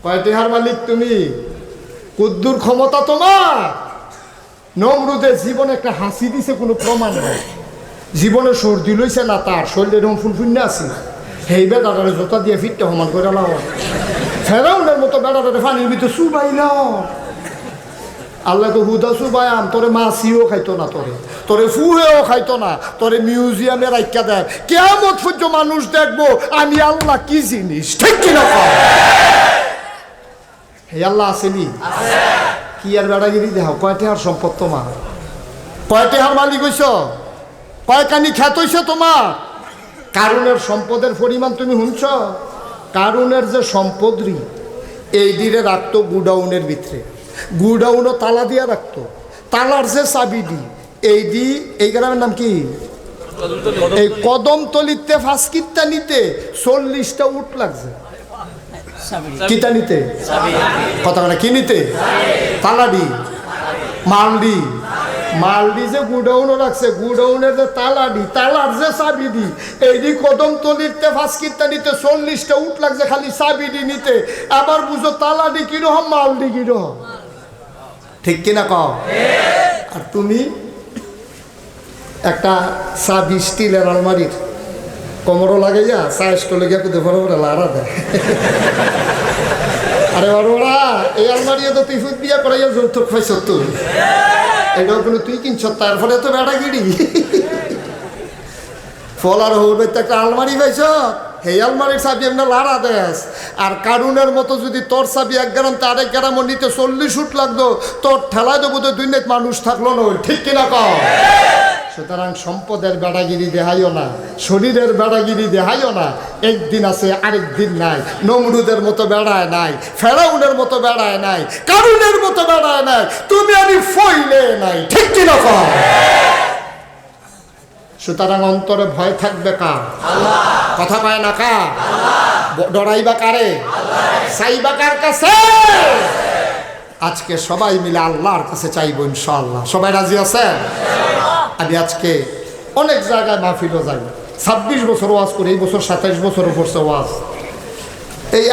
কয়টিহার মালিক তুমি, কুদ্দুর ক্ষমতা তোমার। নমরুদের জীবনে একটা হাসি দিছে কোনো প্রমাণ নাই, জীবনে সর্দি লইছে না, তার শরীরে এরকম ফুলফুন্নে আছে, সেই বেড়াটারে জোতা দিয়ে ফিটটা সমান করে লাও, ফেরাউনের মতো বেড়াটারে পানির ভিতরে চুবাইলাম, আল্লাহ তো হুদাসু বায়াম তোরে মাছিও খাইতো না, তোরে ফুহেও খাইতো না, তোরে মিউজিয়ামে রাখা দেয়। কিয়ামত পর্যন্ত মানুষ দেখবো আমি আল্লাহ কি জিনিস, ঠিক কিনা? এই আল্লাহ আসেনি কি আর বেড়াগিরি দেহ? কয়টি হার সম্পদ তোমার? কয়টি হার মালিক হইছ? কয়খানি খ্যাত হইছে তোমার? কারুনের সম্পদের পরিমাণ তুমি শুনছ? কারুনের যে সম্পদ রি এই দিরে রাখতো গুডাউনের ভিতরে, গুডাউনও তালা দিয়া রাখতো, তালার যে চাবি দি এই গ্রামের নাম কি? এই কদমতলিতে ফাঁসকিটটা নিতে 40টা উট লাগছে। কিটা নিতে? কথা বলে কি নিতে? তালাডি মালডি যে গুডাউনও রাখছে, গুডাউনের যে তালাডি, তালার যে চাবি দি এই কদমতলিতে ফাঁসকিটটা নিতে 40টা উট লাগছে খালি চাবিডি নিতে। আবার বুঝো তালাডি কিরকম, মালডি কিরকম, ঠিক কিনা কও? আর তুমি একটা চাবি স্টিলের আলমারির কোমরও লাগাইয়া চাষ করলে গিয়ে কুদে বড় বড় লাড়া দেয়। আরে বড়রা এই আলমারিও তো তুই ফুট বিয়া করাইয়া যৌতুক পাইছ তুই, এটাও কোনো তুই কিনছ, তারপরে তো বেড়াগিরি ফলার হইবে তো একটা আলমারি পাইছ, এই আলমারির চাবি এমনি লাড়া দেস। আর কারুনের মতো যদি তোর চাবি 1 গ্রাম তার 1 গ্রাম নিতে 40 উট লাগতো, তোর ঠেলায় দেবো তো 2 নেট মানুষ থাকলো না, ঠিক কিনা কও? সুতরাং সম্পদের বেড়াগিরি দেখাইও না, শরীরের বেড়াগিরি দেখাইও না। একদিন আছে আরেক দিন নাই। নমরুদের মতো বেড়ায় নাই, ফেরাউনের মতো বেড়ায় নাই, কারুনের মতো বেড়ায় নাই, তুমি আমি ফইলে নাই, ঠিক কিনা কও? সুতরাং অন্তরে ভয় থাকবে কার? কথা কয় না কার? ডরাইবা কারে? চাইবা কার কাছে? আজকে সবাই মিলে আল্লাহর কাছে চাইবো ইনশাআল্লাহ। সবাই রাজি আছেন? আমি আজকে অনেক জায়গায় মাহফিলও যাই, 26 বছর ওয়াজ করে, এই বছর 27 বছর পড়ছে ওয়াজ। এই